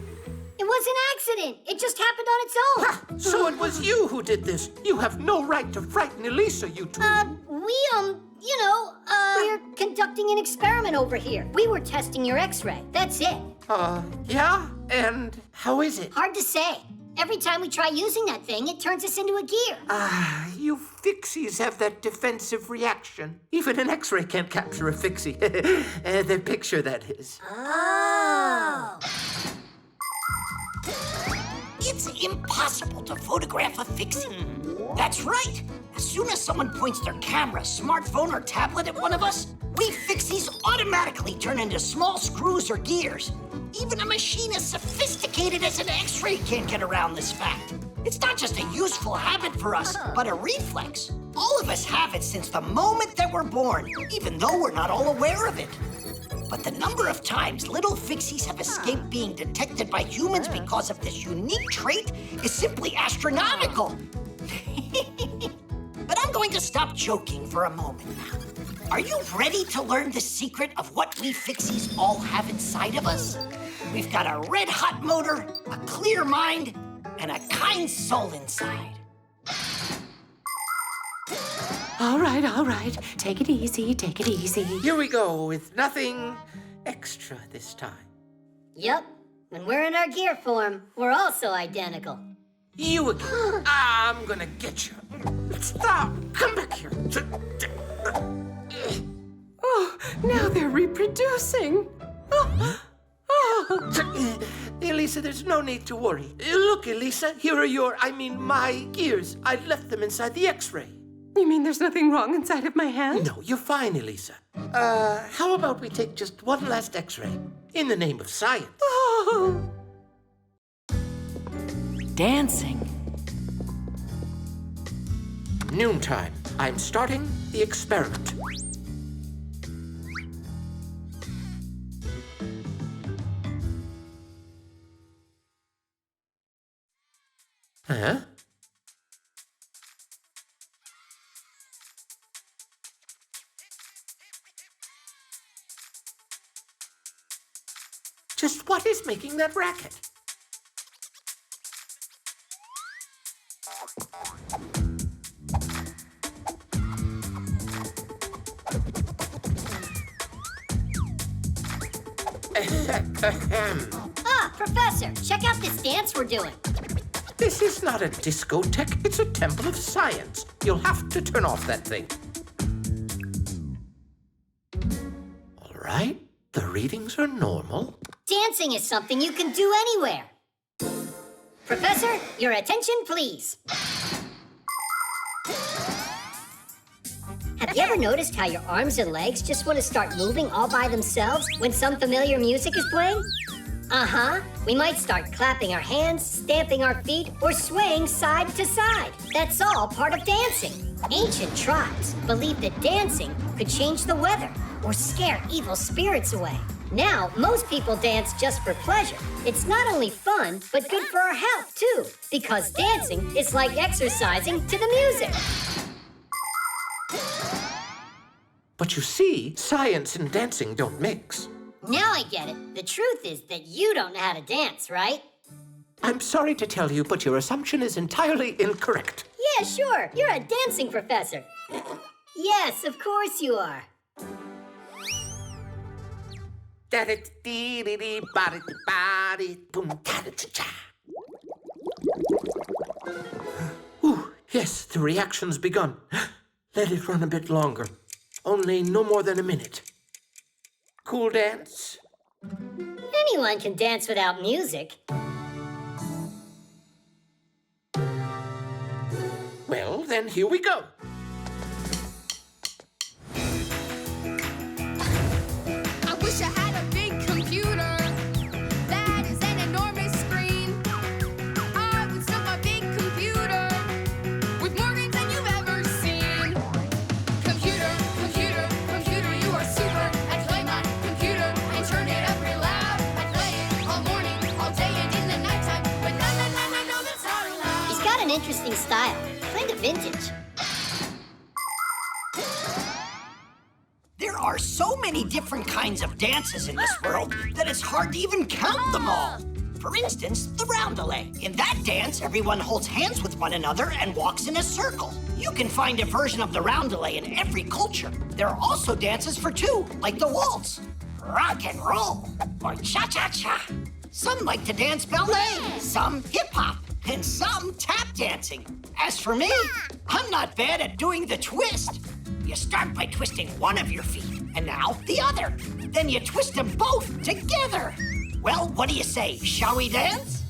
[SPEAKER 8] It was an accident. It just happened on its own.
[SPEAKER 16] Ha! So it was you who did this. You have no right to frighten Alysa, you two.
[SPEAKER 8] We're conducting an experiment over here. We were testing your x-ray. That's it.
[SPEAKER 16] Yeah? And how is it?
[SPEAKER 8] Hard to say. Every time we try using that thing, it turns us into a gear.
[SPEAKER 16] You Fixies have that defensive reaction. Even an X-ray can't capture a Fixie. Their picture, that is.
[SPEAKER 8] Oh.
[SPEAKER 3] It's impossible to photograph a Fixie. That's right. As soon as someone points their camera, smartphone, or tablet at one of us, we Fixies automatically turn into small screws or gears. Even a machine as sophisticated as an X-ray can't get around this fact. It's not just a useful habit for us, but a reflex. All of us have it since the moment that we're born, even though we're not all aware of it. But the number of times little Fixies have escaped being detected by humans because of this unique trait is simply astronomical. But I'm going to stop joking for a moment now. Are you ready to learn the secret of what we Fixies all have inside of us? We've got a red-hot motor, a clear mind, and a kind soul inside.
[SPEAKER 15] All right. Take it easy, take it easy.
[SPEAKER 16] Here we go, with nothing extra this time.
[SPEAKER 8] Yep. When we're in our gear form, we're also identical.
[SPEAKER 16] You again. I'm gonna get you. Stop! Come back here.
[SPEAKER 12] Oh, now they're reproducing.
[SPEAKER 16] Alysa, there's no need to worry. Look, Alysa, here are my gears. I left them inside the X-ray.
[SPEAKER 12] You mean there's nothing wrong inside of my hand?
[SPEAKER 16] No, you're fine, Alysa. How about we take just one last X-ray? In the name of science.
[SPEAKER 12] Oh. Dancing.
[SPEAKER 16] Noontime. I'm starting the experiment. Huh? Just what is making that racket?
[SPEAKER 8] Professor, check out this dance we're doing.
[SPEAKER 16] This is not a discotheque, it's a temple of science. You'll have to turn off that thing. All right, the readings are normal.
[SPEAKER 8] Dancing is something you can do anywhere. Professor, your attention, please. Have you ever noticed how your arms and legs just want to start moving all by themselves when some familiar music is playing? We might start clapping our hands, stamping our feet, or swaying side to side. That's all part of dancing. Ancient tribes believed that dancing could change the weather or scare evil spirits away. Now, most people dance just for pleasure. It's not only fun, but good for our health, too, because dancing is like exercising to the music.
[SPEAKER 16] But you see, science and dancing don't mix.
[SPEAKER 8] Now I get it. The truth is that you don't know how to dance, right?
[SPEAKER 16] I'm sorry to tell you, but your assumption is entirely incorrect.
[SPEAKER 8] Yeah, sure. You're a dancing professor. Yes, of course you are.
[SPEAKER 16] Ooh, yes, the reaction's begun. Let it run a bit longer. Only no more than a minute. cool dance?
[SPEAKER 8] Anyone can dance without music.
[SPEAKER 16] Well, then here we go.
[SPEAKER 10] I wish I had a big computer that is an enormous screen. I would stuff my big computer with more games than you've ever seen. Computer, computer, computer, you are super. I play my computer and turn it up real loud. I play it all morning, all day, and in the nighttime. But no, that's not allowed.
[SPEAKER 8] He's got an interesting style, kind of vintage.
[SPEAKER 3] There are so many different kinds of dances in this world that it's hard to even count them all. For instance, the roundelay. In that dance, everyone holds hands with one another and walks in a circle. You can find a version of the roundelay in every culture. There are also dances for two, like the waltz, rock and roll, or cha-cha-cha. Some like to dance ballet, some hip-hop, and some tap dancing. As for me, I'm not bad at doing the twist. You start by twisting one of your feet, and now the other. Then you twist them both together. Well, what do you say? Shall we dance?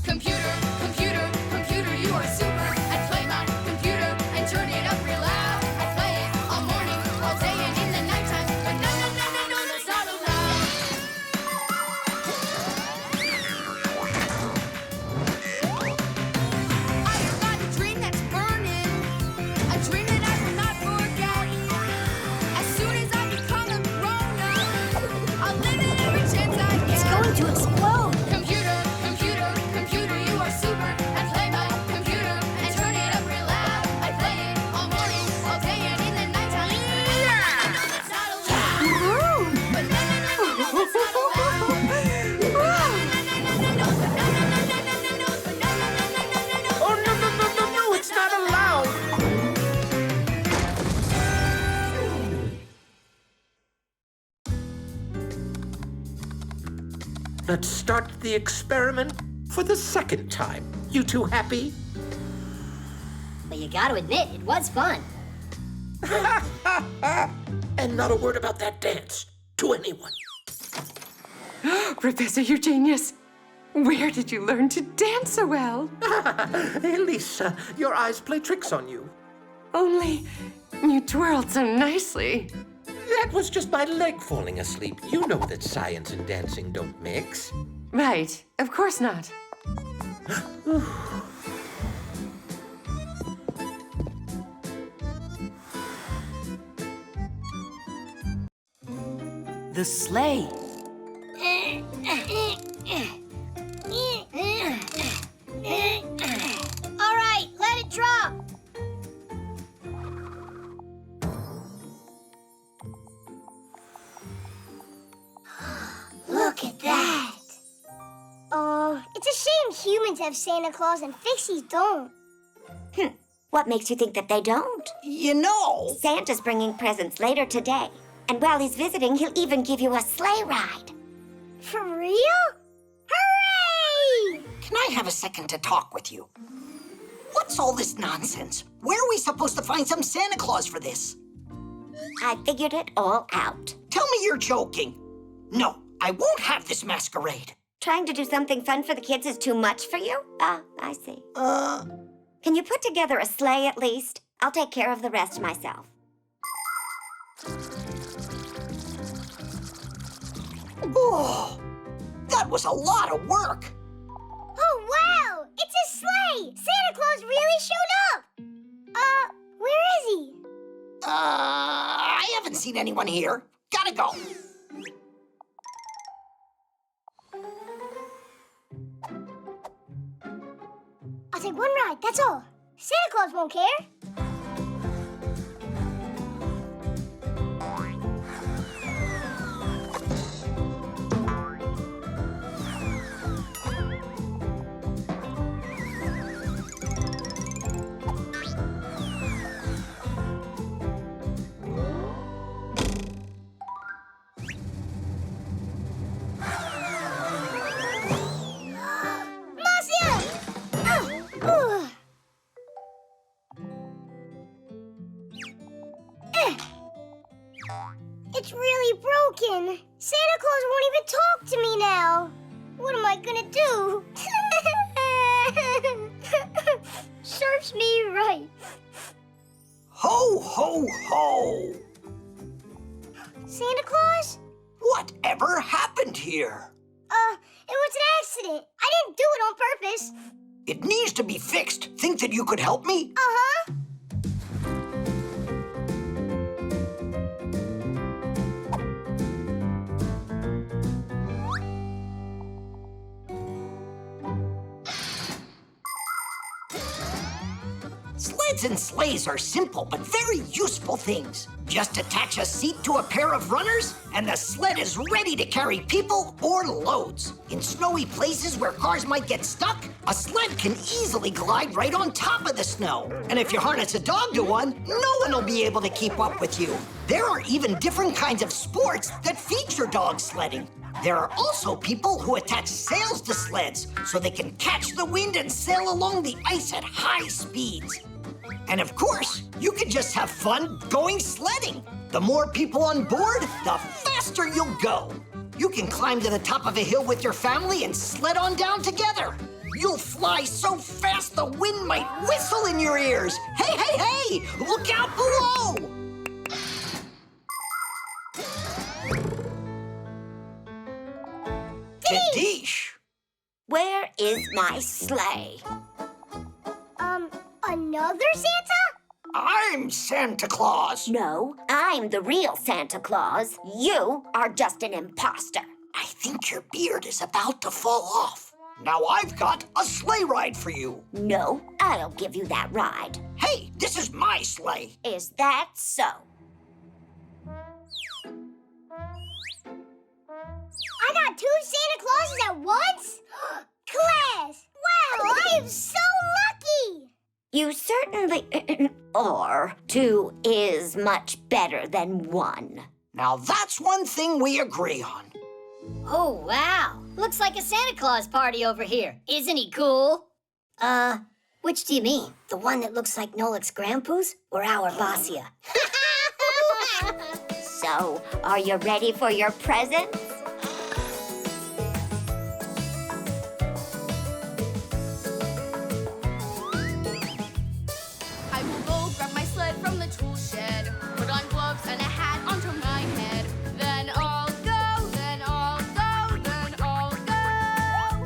[SPEAKER 10] Computer, computer, computer, you are super. I play my computer and turn it up real loud. I play it all morning, all day, and in the nighttime. But no, that's not allowed. I have got a dream that's burning, a dream that I will not forget. As soon as I become a grown-up, I'll live it every chance I get.
[SPEAKER 8] It's going to explode.
[SPEAKER 10] Computer, computer, computer, you are super. I play my computer and turn it up real loud. I play it all morning, all day, and in the nighttime. No, that's not allowed. But no, that's not
[SPEAKER 16] Oh, no, it's not allowed. Let's start the experiment for the second time. You two happy?
[SPEAKER 8] But you gotta admit, it was fun.
[SPEAKER 16] And not a word about that dance to anyone.
[SPEAKER 15] Professor Eugenius, where did you learn to dance so well?
[SPEAKER 16] Alysa, your eyes play tricks on you.
[SPEAKER 15] Only you twirled so nicely.
[SPEAKER 16] That was just my leg falling asleep. You know that science and dancing don't mix.
[SPEAKER 15] Right, of course not.
[SPEAKER 12] The sleigh.
[SPEAKER 7] All right, let it drop. Look at that. Oh, it's a shame humans have Santa Claus and Fixies don't.
[SPEAKER 9] What makes you think that they don't?
[SPEAKER 3] You know,
[SPEAKER 9] Santa's bringing presents later today. And while he's visiting, he'll even give you a sleigh ride.
[SPEAKER 7] For real? Hooray!
[SPEAKER 3] can I have a second to talk with you? What's all this nonsense? Where are we supposed to find some Santa Claus for this?
[SPEAKER 9] I figured it all out.
[SPEAKER 3] Tell me you're joking. No, I won't have this masquerade.
[SPEAKER 9] Trying to do something fun for the kids is too much for you? Ah, I see. Can you put together a sleigh at least? I'll take care of the rest myself.
[SPEAKER 3] Oh, that was a lot of work.
[SPEAKER 7] Oh, wow! It's a sleigh! Santa Claus really showed up! Where is he?
[SPEAKER 3] I haven't seen anyone here. Gotta go.
[SPEAKER 7] I'll take one ride, that's all. Santa Claus won't care. It's really broken. Santa Claus won't even talk to me now. What am I gonna do?
[SPEAKER 11] Serves me right.
[SPEAKER 3] Ho, ho, ho!
[SPEAKER 7] Santa Claus?
[SPEAKER 3] Whatever happened here?
[SPEAKER 7] It was an accident. I didn't do it on purpose.
[SPEAKER 3] It needs to be fixed. Think that you could help me?
[SPEAKER 7] Uh-huh.
[SPEAKER 3] Sleds and sleighs are simple but very useful things. Just attach a seat to a pair of runners, and the sled is ready to carry people or loads. In snowy places where cars might get stuck, a sled can easily glide right on top of the snow. And if you harness a dog to one, no one will be able to keep up with you. There are even different kinds of sports that feature dog sledding. There are also people who attach sails to sleds so they can catch the wind and sail along the ice at high speeds. And of course, you can just have fun going sledding. The more people on board, the faster you'll go. You can climb to the top of a hill with your family and sled on down together. You'll fly so fast the wind might whistle in your ears. Hey, hey, hey! Look out below! Kadish!
[SPEAKER 9] Where is my sleigh?
[SPEAKER 7] Another Santa?
[SPEAKER 3] I'm Santa Claus.
[SPEAKER 9] No, I'm the real Santa Claus. You are just an imposter.
[SPEAKER 3] I think your beard is about to fall off. Now I've got a sleigh ride for you.
[SPEAKER 9] No, I'll give you that ride.
[SPEAKER 3] Hey, this is my sleigh.
[SPEAKER 9] Is that so?
[SPEAKER 7] I got 2 Santa Clauses at once? Class! Wow, I am so lucky!
[SPEAKER 9] You certainly are. 2 is much better than 1.
[SPEAKER 3] Now that's one thing we agree on.
[SPEAKER 8] Oh, wow. Looks like a Santa Claus party over here. Isn't he cool?
[SPEAKER 4] Which do you mean? The one that looks like Nolik's Grandpus or our Vassia?
[SPEAKER 9] So, are you ready for your presents?
[SPEAKER 10] I will go grab my sled from the tool shed, put on gloves and a hat onto my head. Then I'll go, then I'll go, then I'll go.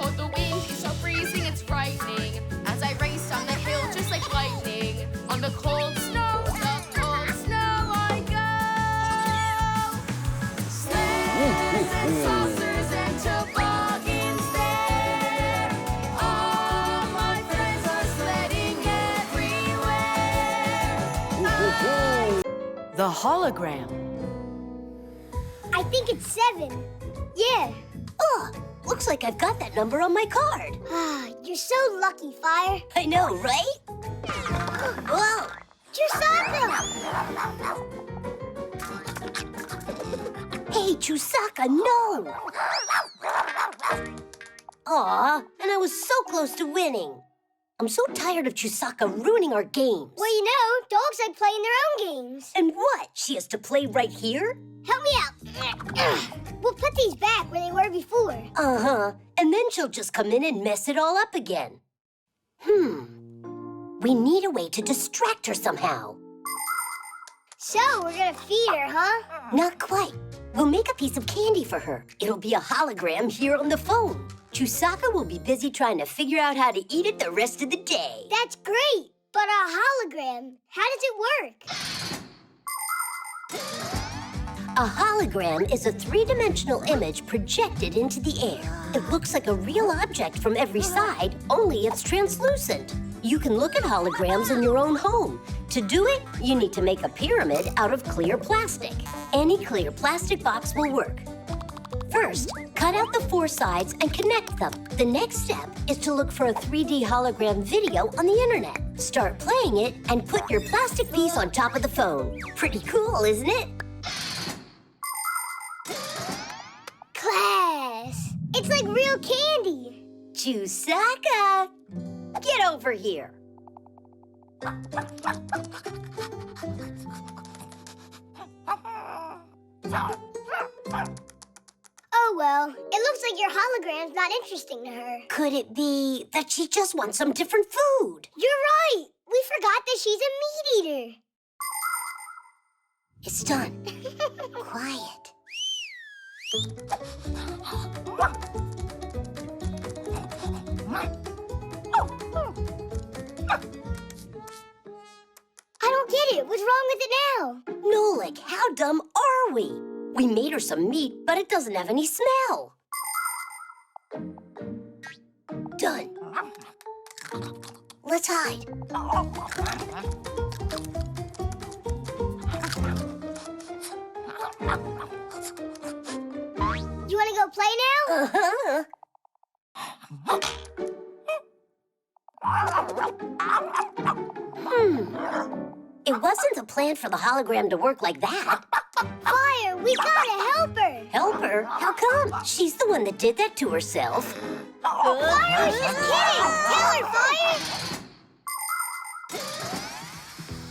[SPEAKER 10] Oh, the wind is so freezing, it's frightening, as I race down the hill just like lightning. On the cold snow I go. Sleds and saucers and toboggans there. All my friends are sledding everywhere.
[SPEAKER 12] The hologram.
[SPEAKER 7] I think it's 7. Yeah.
[SPEAKER 2] Oh, looks like I've got that number on my card.
[SPEAKER 7] You're so lucky, Fire.
[SPEAKER 2] I know, right? Whoa!
[SPEAKER 7] Chusaka!
[SPEAKER 2] Hey, Chusaka, no! Aw, and I was so close to winning. I'm so tired of Chusaka ruining our games.
[SPEAKER 7] Well, you know, dogs like playing their own games.
[SPEAKER 2] And what? She has to play right here?
[SPEAKER 7] Help me out. We'll put these back where they were before.
[SPEAKER 2] Uh-huh. And then she'll just come in and mess it all up again. We need a way to distract her somehow.
[SPEAKER 7] So, we're gonna feed her, huh?
[SPEAKER 2] Not quite. We'll make a piece of candy for her. It'll be a hologram here on the phone. Chusaka will be busy trying to figure out how to eat it the rest of the day.
[SPEAKER 7] That's great. But a hologram, how does it work?
[SPEAKER 2] A hologram is a 3-dimensional image projected into the air. It looks like a real object from every side, only it's translucent. You can look at holograms in your own home. To do it, you need to make a pyramid out of clear plastic. Any clear plastic box will work. First, cut out the 4 sides and connect them. The next step is to look for a 3D hologram video on the internet. Start playing it and put your plastic piece on top of the phone. Pretty cool, isn't it?
[SPEAKER 7] Class! It's like real candy.
[SPEAKER 2] Chusaka, get over here.
[SPEAKER 7] Oh, well, it looks like your hologram's not interesting to her.
[SPEAKER 2] Could it be that she just wants some different food?
[SPEAKER 7] You're right. We forgot that she's a meat eater.
[SPEAKER 2] It's done. Quiet.
[SPEAKER 7] I don't get it. What's wrong with it now?
[SPEAKER 2] Nolik, how dumb are we? We made her some meat, but it doesn't have any smell. Done. Let's hide.
[SPEAKER 7] You want to go play now?
[SPEAKER 2] Uh-huh. It wasn't the plan for the hologram to work like that.
[SPEAKER 7] Fire, we gotta help her.
[SPEAKER 2] Help her? How come? She's the one that did that to herself.
[SPEAKER 7] Fire was just kidding. Tell her, Fire.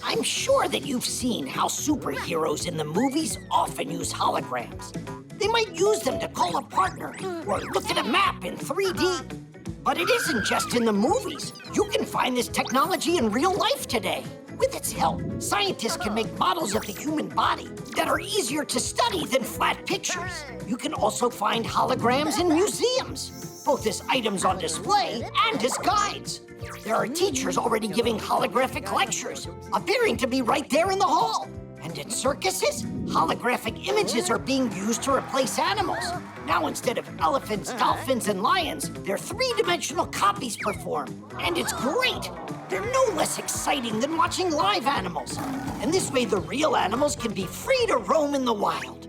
[SPEAKER 3] I'm sure that you've seen how superheroes in the movies often use holograms. They might use them to call a partner or look at a map in 3D. But it isn't just in the movies. You can find this technology in real life today. With its help, scientists can make models of the human body that are easier to study than flat pictures. You can also find holograms in museums, both as items on display and as guides. There are teachers already giving holographic lectures, appearing to be right there in the hall. And in circuses, holographic images are being used to replace animals. Now, instead of elephants, dolphins, and lions, their three-dimensional copies perform. And it's great! They're no less exciting than watching live animals. And this way, the real animals can be free to roam in the wild.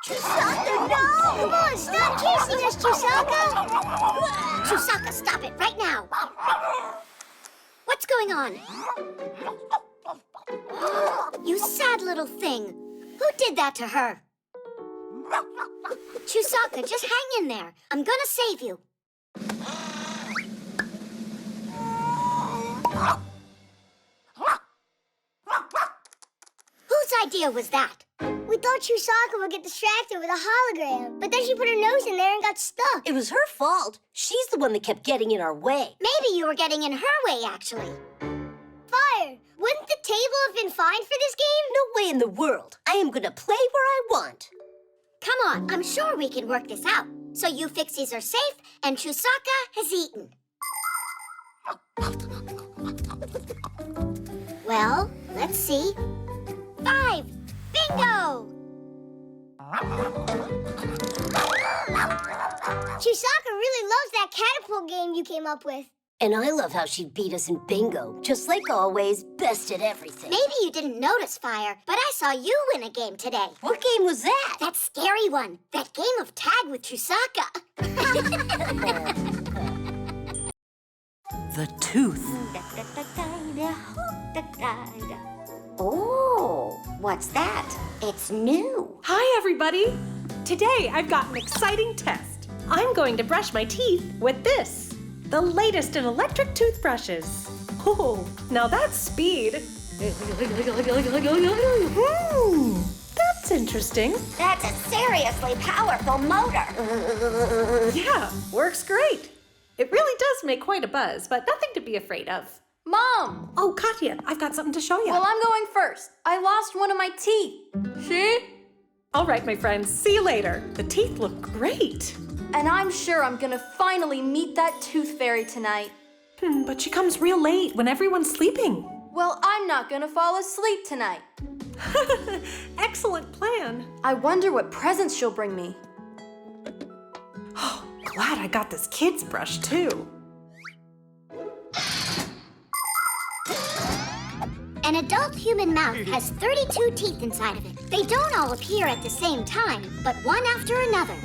[SPEAKER 7] Chusaka, no! Come on, stop chasing us, Chusaka!
[SPEAKER 4] Chusaka, stop it right now. What's going on? You sad little thing. Who did that to her? Chusaka, just hang in there. I'm gonna save you. Whose idea was that?
[SPEAKER 7] We thought Chusaka would get distracted with a hologram, but then she put her nose in there and got stuck.
[SPEAKER 2] It was her fault. She's the one that kept getting in our way.
[SPEAKER 4] Maybe you were getting in her way, actually.
[SPEAKER 7] Fire! Wouldn't the table have been fine for this game?
[SPEAKER 2] No way in the world. I am gonna play where I want.
[SPEAKER 4] Come on, I'm sure we can work this out. So you Fixies are safe, and Chusaka has eaten. Well, let's see. 5! Bingo!
[SPEAKER 7] Chusaka really loves that catapult game you came up with.
[SPEAKER 2] And I love how she beat us in bingo. Just like always, best at everything.
[SPEAKER 4] Maybe you didn't notice, Fire, but I saw you win a game today.
[SPEAKER 2] What game was that?
[SPEAKER 4] That scary one. That game of tag with Chusaka.
[SPEAKER 12] The tooth.
[SPEAKER 9] Oh, what's that? It's new.
[SPEAKER 17] Hi, everybody. Today, I've got an exciting test. I'm going to brush my teeth with this, the latest in electric toothbrushes. Oh, now that's speed. That's interesting.
[SPEAKER 9] That's a seriously powerful motor.
[SPEAKER 17] Yeah, works great. It really does make quite a buzz, but nothing to be afraid of.
[SPEAKER 6] Mom!
[SPEAKER 17] Oh, Katya, I've got something to show you.
[SPEAKER 6] Well, I'm going first. I lost one of my teeth. See?
[SPEAKER 17] All right, my friends, see you later. The teeth look great.
[SPEAKER 6] And I'm sure I'm gonna finally meet that tooth fairy tonight.
[SPEAKER 17] But she comes real late when everyone's sleeping.
[SPEAKER 6] Well, I'm not gonna fall asleep tonight.
[SPEAKER 17] Excellent plan.
[SPEAKER 6] I wonder what presents she'll bring me.
[SPEAKER 17] Oh, glad I got this kid's brush, too.
[SPEAKER 4] An adult human mouth has 32 teeth inside of it. They don't all appear at the same time, but one after another.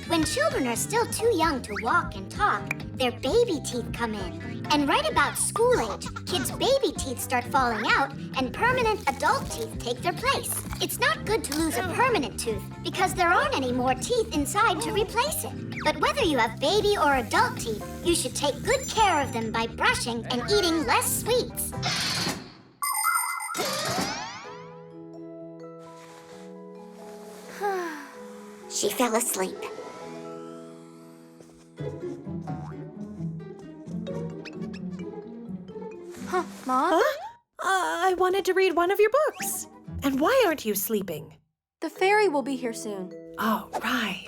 [SPEAKER 4] When children are still too young to walk and talk, their baby teeth come in. And right about school age, kids' baby teeth start falling out and permanent adult teeth take their place. It's not good to lose a permanent tooth because there aren't any more teeth inside to replace it. But whether you have baby or adult teeth, you should take good care of them by brushing and eating less sweets.
[SPEAKER 9] She fell asleep.
[SPEAKER 6] Huh, Mom?
[SPEAKER 17] Huh? I wanted to read one of your books. And why aren't you sleeping?
[SPEAKER 6] The fairy will be here soon.
[SPEAKER 17] Oh, right.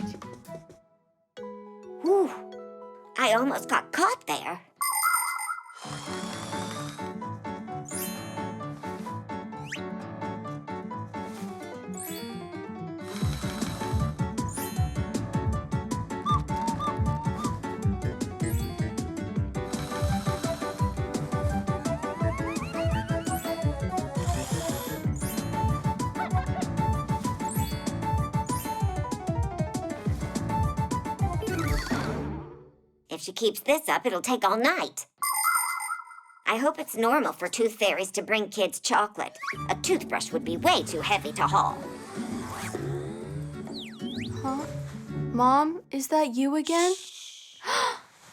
[SPEAKER 9] Whew. I almost got caught there. If she keeps this up, it'll take all night. I hope it's normal for tooth fairies to bring kids chocolate. A toothbrush would be way too heavy to haul.
[SPEAKER 6] Huh? Mom, is that you again?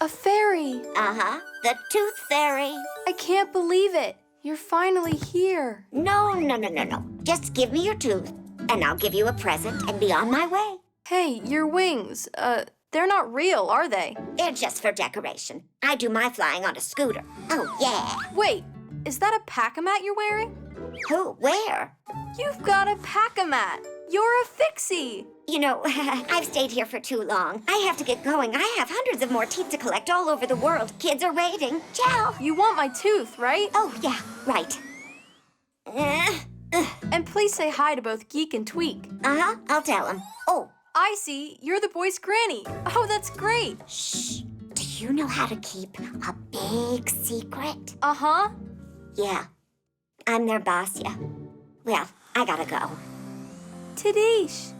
[SPEAKER 6] A fairy!
[SPEAKER 9] Uh-huh, the tooth fairy.
[SPEAKER 6] I can't believe it. You're finally here.
[SPEAKER 9] No. Just give me your tooth, and I'll give you a present and be on my way.
[SPEAKER 6] Hey, your wings, they're not real, are they?
[SPEAKER 9] They're just for decoration. I do my flying on a scooter. Oh, yeah.
[SPEAKER 6] Wait, is that a pack-a-mat you're wearing?
[SPEAKER 9] Who? Where?
[SPEAKER 6] You've got a pack-a-mat. You're a Fixie.
[SPEAKER 9] You know, I've stayed here for too long. I have to get going. I have hundreds of more teeth to collect all over the world. Kids are waiting. Ciao.
[SPEAKER 6] You want my tooth, right?
[SPEAKER 9] Oh, yeah, right.
[SPEAKER 6] And please say hi to both Geek and Tweak.
[SPEAKER 9] Uh-huh, I'll tell them. Oh.
[SPEAKER 6] I see. You're the boy's granny. Oh, that's great.
[SPEAKER 9] Shh. Do you know how to keep a big secret?
[SPEAKER 6] Uh-huh.
[SPEAKER 9] Yeah. I'm their boss, yeah. Well, I gotta go.
[SPEAKER 6] Tadish.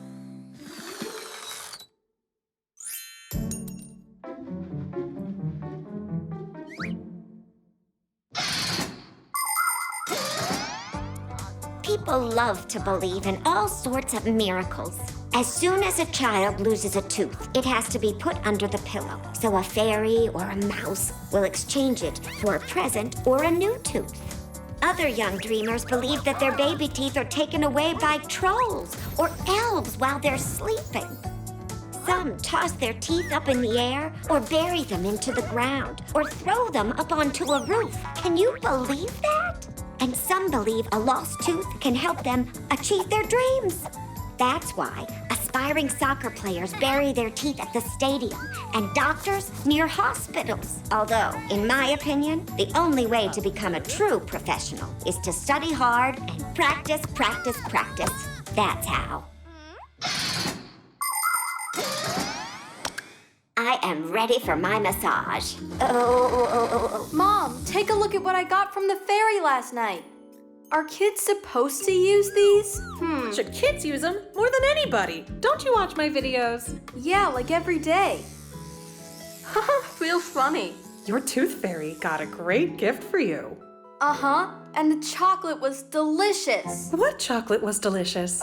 [SPEAKER 9] People love to believe in all sorts of miracles. As soon as a child loses a tooth, it has to be put under the pillow. So a fairy or a mouse will exchange it for a present or a new tooth. Other young dreamers believe that their baby teeth are taken away by trolls or elves while they're sleeping. Some toss their teeth up in the air or bury them into the ground or throw them up onto a roof. Can you believe that? And some believe a lost tooth can help them achieve their dreams. That's why aspiring soccer players bury their teeth at the stadium and doctors near hospitals. Although, in my opinion, the only way to become a true professional is to study hard and practice. That's how. I am ready for my massage. Oh.
[SPEAKER 6] Mom, take a look at what I got from the fairy last night. Are kids supposed to use these?
[SPEAKER 17] Should kids use them? More than anybody. Don't you watch my videos?
[SPEAKER 6] Yeah, like every day. Real funny.
[SPEAKER 17] Your tooth fairy got a great gift for you.
[SPEAKER 6] Uh-huh, and the chocolate was delicious.
[SPEAKER 17] What chocolate was delicious?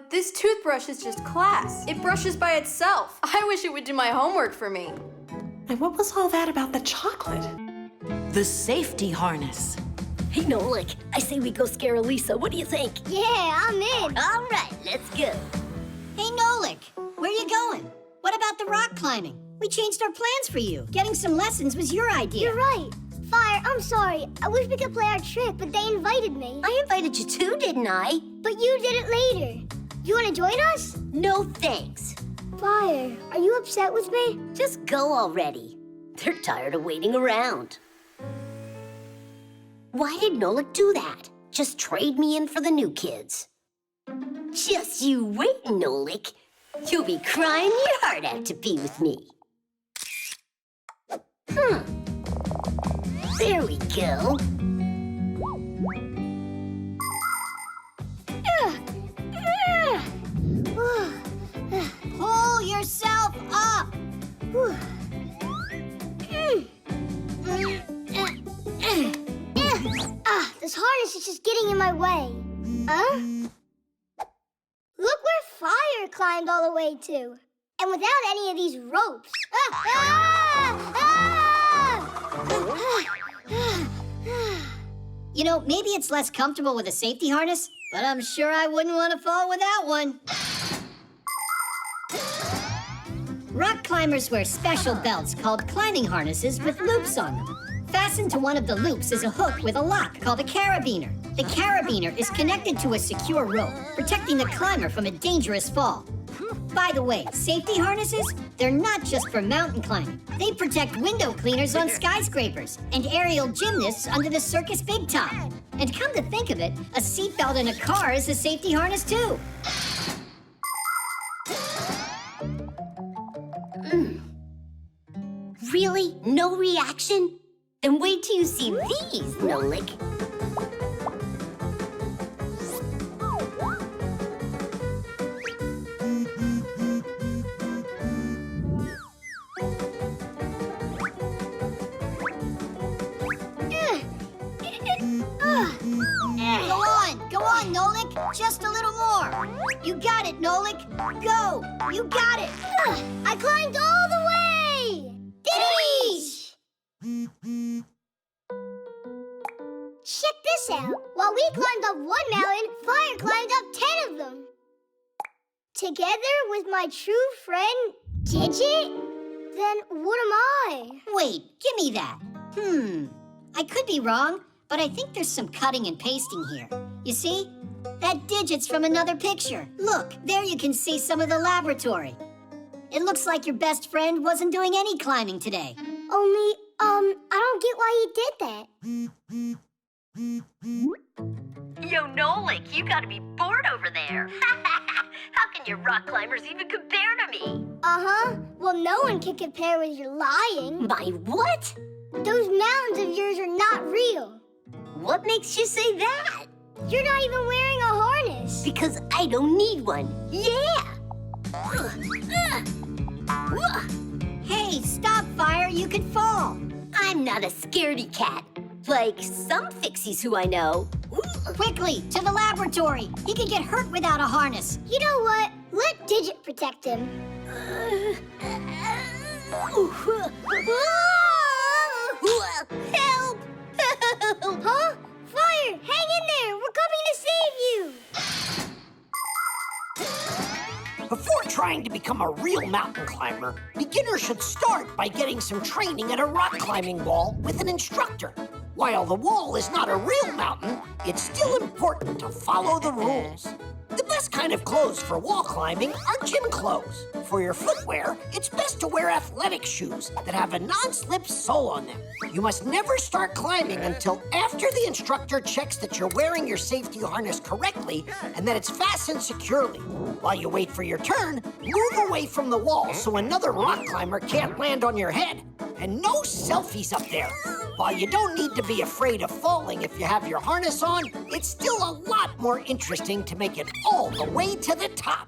[SPEAKER 6] This toothbrush is just class. It brushes by itself. I wish it would do my homework for me.
[SPEAKER 17] And what was all that about the chocolate?
[SPEAKER 12] The safety harness.
[SPEAKER 2] Hey, Nolik, I say we go scare Alysa. What do you think?
[SPEAKER 7] Yeah, I'm in.
[SPEAKER 2] All right, let's go.
[SPEAKER 8] Hey, Nolik, where are you going? What about the rock climbing? We changed our plans for you. Getting some lessons was your idea.
[SPEAKER 7] You're right. Fire, I'm sorry. I wish we could play our trick, but they invited me.
[SPEAKER 2] I invited you too, didn't I?
[SPEAKER 7] But you did it later. You want to join us?
[SPEAKER 2] No thanks.
[SPEAKER 7] Fire, are you upset with me?
[SPEAKER 2] Just go already. They're tired of waiting around. Why did Nolik do that? Just trade me in for the new kids. Just you wait, Nolik. You'll be crying your heart out to be with me. There we go.
[SPEAKER 8] Pull yourself up.
[SPEAKER 7] This harness is just getting in my way. Huh? Look where Fire climbed all the way to. And without any of these ropes.
[SPEAKER 8] You know, maybe it's less comfortable with a safety harness, but I'm sure I wouldn't want to fall without one. Rock climbers wear special belts called climbing harnesses with loops on them. Fastened to one of the loops is a hook with a lock called a carabiner. The carabiner is connected to a secure rope, protecting the climber from a dangerous fall. By the way, safety harnesses, they're not just for mountain climbing. They protect window cleaners on skyscrapers and aerial gymnasts under the circus big top. And come to think of it, a seatbelt in a car is a safety harness too.
[SPEAKER 2] Really? No reaction? Then wait till you see these, Nolik.
[SPEAKER 8] Go on, Nolik. Just a little more. You got it, Nolik. Go. You got it.
[SPEAKER 7] I climbed all the way!
[SPEAKER 8] Ditties!
[SPEAKER 7] Check this out. While we climbed up one mountain, Fire climbed up 10 of them. Together with my true friend, Digit? Then what am I?
[SPEAKER 8] Wait, give me that. I could be wrong, but I think there's some cutting and pasting here. You see? That digit's from another picture. Look, there you can see some of the laboratory. It looks like your best friend wasn't doing any climbing today.
[SPEAKER 7] Only, I don't get why he did that.
[SPEAKER 2] Yo, Nolik, you gotta be bored over there. How can your rock climbers even compare to me?
[SPEAKER 7] Uh-huh. Well, no one can compare with your lying.
[SPEAKER 2] My what?
[SPEAKER 7] Those mountains of yours are not real.
[SPEAKER 2] What makes you say that?
[SPEAKER 7] You're not even wearing a harness.
[SPEAKER 2] Because I don't need one. Yeah!
[SPEAKER 8] Hey, stop, Fire. You could fall.
[SPEAKER 2] I'm not a scaredy cat. Like some Fixies who I know.
[SPEAKER 8] Quickly, to the laboratory. He could get hurt without a harness.
[SPEAKER 7] You know what? Let Digit protect him.
[SPEAKER 2] Help!
[SPEAKER 7] Huh? Fire! Hang in there! We're coming to save you!
[SPEAKER 3] Before trying to become a real mountain climber, beginners should start by getting some training at a rock climbing wall with an instructor. While the wall is not a real mountain, it's still important to follow the rules. The best kind of clothes for wall climbing are gym clothes. For your footwear, it's best to wear athletic shoes that have a non-slip sole on them. You must never start climbing until after the instructor checks that you're wearing your safety harness correctly and that it's fastened securely. While you wait for your turn, move away from the wall so another rock climber can't land on your head. And no selfies up there. While you don't need to be afraid of falling if you have your harness on, it's still a lot more interesting to make it all the way to the top.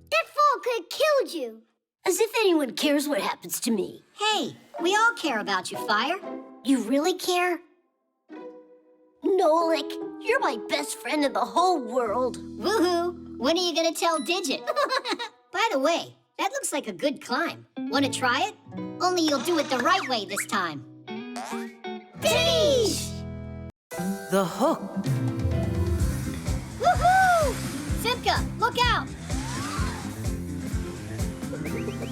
[SPEAKER 7] That fall could have killed you.
[SPEAKER 2] As if anyone cares what happens to me.
[SPEAKER 8] Hey, we all care about you, Fire.
[SPEAKER 2] You really care? Nolik, you're my best friend in the whole world.
[SPEAKER 8] Woohoo! When are you gonna tell Digit? By the way, that looks like a good climb. Wanna try it? Only you'll do it the right way this time. Finish!
[SPEAKER 12] The hook.
[SPEAKER 8] Woohoo! Simka, look out!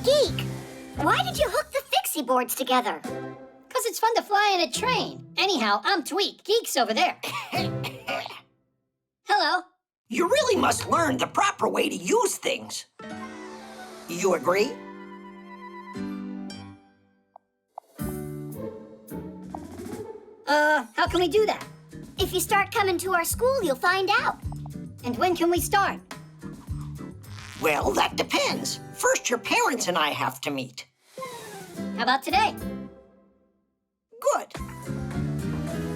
[SPEAKER 4] Geek, why did you hook the Fixie boards together?
[SPEAKER 8] Because it's fun to fly in a train. Anyhow, I'm Tweak. Geek's over there. Hello.
[SPEAKER 3] You really must learn the proper way to use things. You agree?
[SPEAKER 8] How can we do that?
[SPEAKER 4] If you start coming to our school, you'll find out.
[SPEAKER 8] And when can we start?
[SPEAKER 3] Well, that depends. First, your parents and I have to meet.
[SPEAKER 8] How about today?
[SPEAKER 3] Good.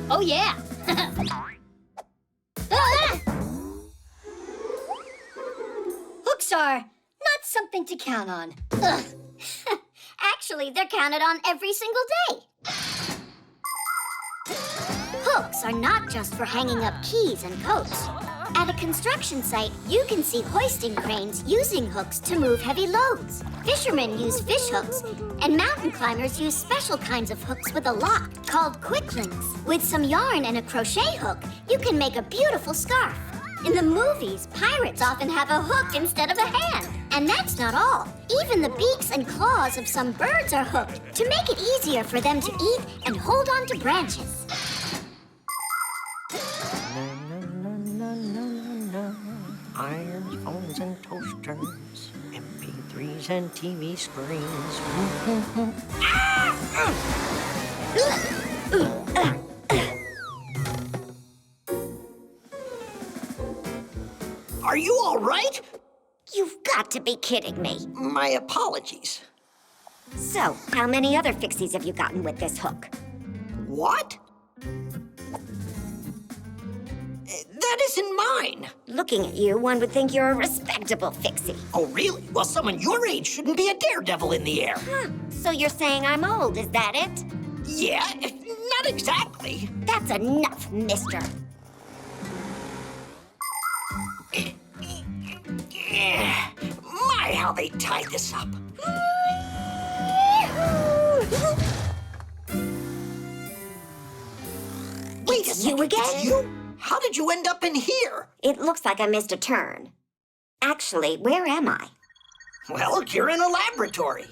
[SPEAKER 8] Oh, yeah. Hooks are not something to count on.
[SPEAKER 4] Actually, they're counted on every single day. Hooks are not just for hanging up keys and coats. At a construction site, you can see hoisting cranes using hooks to move heavy loads. Fishermen use fish hooks, and mountain climbers use special kinds of hooks with a lock called quick links. With some yarn and a crochet hook, you can make a beautiful scarf. In the movies, pirates often have a hook instead of a hand. And that's not all. Even the beaks and claws of some birds are hooked to make it easier for them to eat and hold on to branches.
[SPEAKER 3] Irons, phones, and toasters, MP3s and TV screens. Are you all right?
[SPEAKER 9] You've got to be kidding me.
[SPEAKER 3] My apologies.
[SPEAKER 9] So, how many other Fixies have you gotten with this hook?
[SPEAKER 3] What? That isn't mine.
[SPEAKER 9] Looking at you, one would think you're a respectable Fixie.
[SPEAKER 3] Oh, really? Well, someone your age shouldn't be a daredevil in the air.
[SPEAKER 9] Huh. So you're saying I'm old, is that it?
[SPEAKER 3] Yeah, not exactly.
[SPEAKER 9] That's enough, mister.
[SPEAKER 3] My, how they tied this up. Wait a second,
[SPEAKER 9] you again?
[SPEAKER 3] it's you? How did you end up in here?
[SPEAKER 9] It looks like I missed a turn. Actually, where am I?
[SPEAKER 3] Well, you're in a laboratory.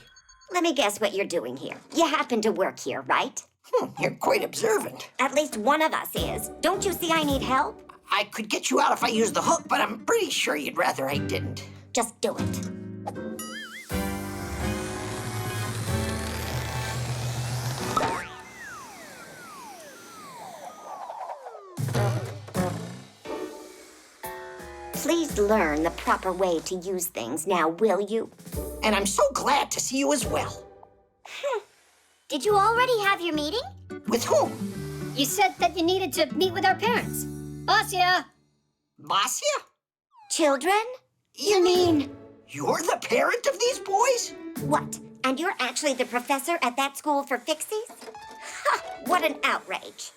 [SPEAKER 9] Let me guess what you're doing here. You happen to work here, right?
[SPEAKER 3] You're quite observant.
[SPEAKER 9] At least one of us is. Don't you see I need help?
[SPEAKER 3] I could get you out if I used the hook, but I'm pretty sure you'd rather I didn't.
[SPEAKER 9] Just do it. Please learn the proper way to use things now, will you?
[SPEAKER 3] And I'm so glad to see you as well.
[SPEAKER 4] Did you already have your meeting?
[SPEAKER 3] With whom?
[SPEAKER 8] You said that you needed to meet with our parents. Basia!
[SPEAKER 3] Basia?
[SPEAKER 9] Children?
[SPEAKER 3] You mean you're the parent of these boys?
[SPEAKER 9] What? And you're actually the professor at that school for Fixies? Ha! What an outrage.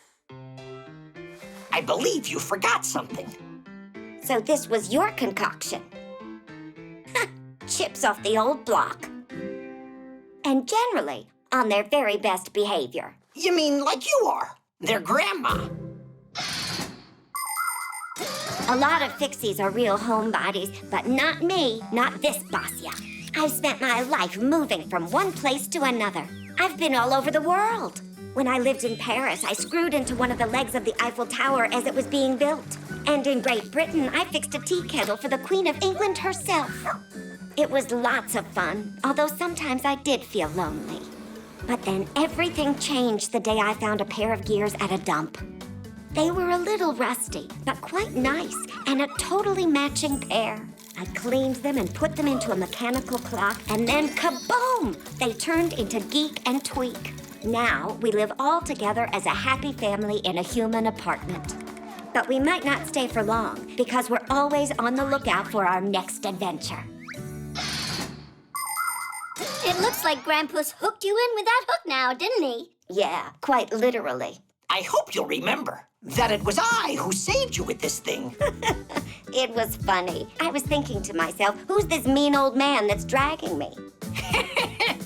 [SPEAKER 3] I believe you forgot something.
[SPEAKER 9] So this was your concoction? Ha! Chips off the old block. And generally on their very best behavior.
[SPEAKER 3] You mean like you are? Their grandma.
[SPEAKER 9] A lot of Fixies are real homebodies, but not me, not this Basia. I've spent my life moving from one place to another. I've been all over the world. When I lived in Paris, I screwed into one of the legs of the Eiffel Tower as it was being built. And in Great Britain, I fixed a tea kettle for the Queen of England herself. It was lots of fun, although sometimes I did feel lonely. But then everything changed the day I found a pair of gears at a dump. They were a little rusty, but quite nice, and a totally matching pair. I cleaned them and put them into a mechanical clock, and then kaboom! They turned into Geek and Tweak. Now we live all together as a happy family in a human apartment. But we might not stay for long, because we're always on the lookout for our next adventure.
[SPEAKER 4] It looks like Grandpus hooked you in with that hook now, didn't he?
[SPEAKER 9] Yeah, quite literally.
[SPEAKER 3] I hope you'll remember that it was I who saved you with this thing.
[SPEAKER 9] It was funny. I was thinking to myself, who's this mean old man that's dragging me?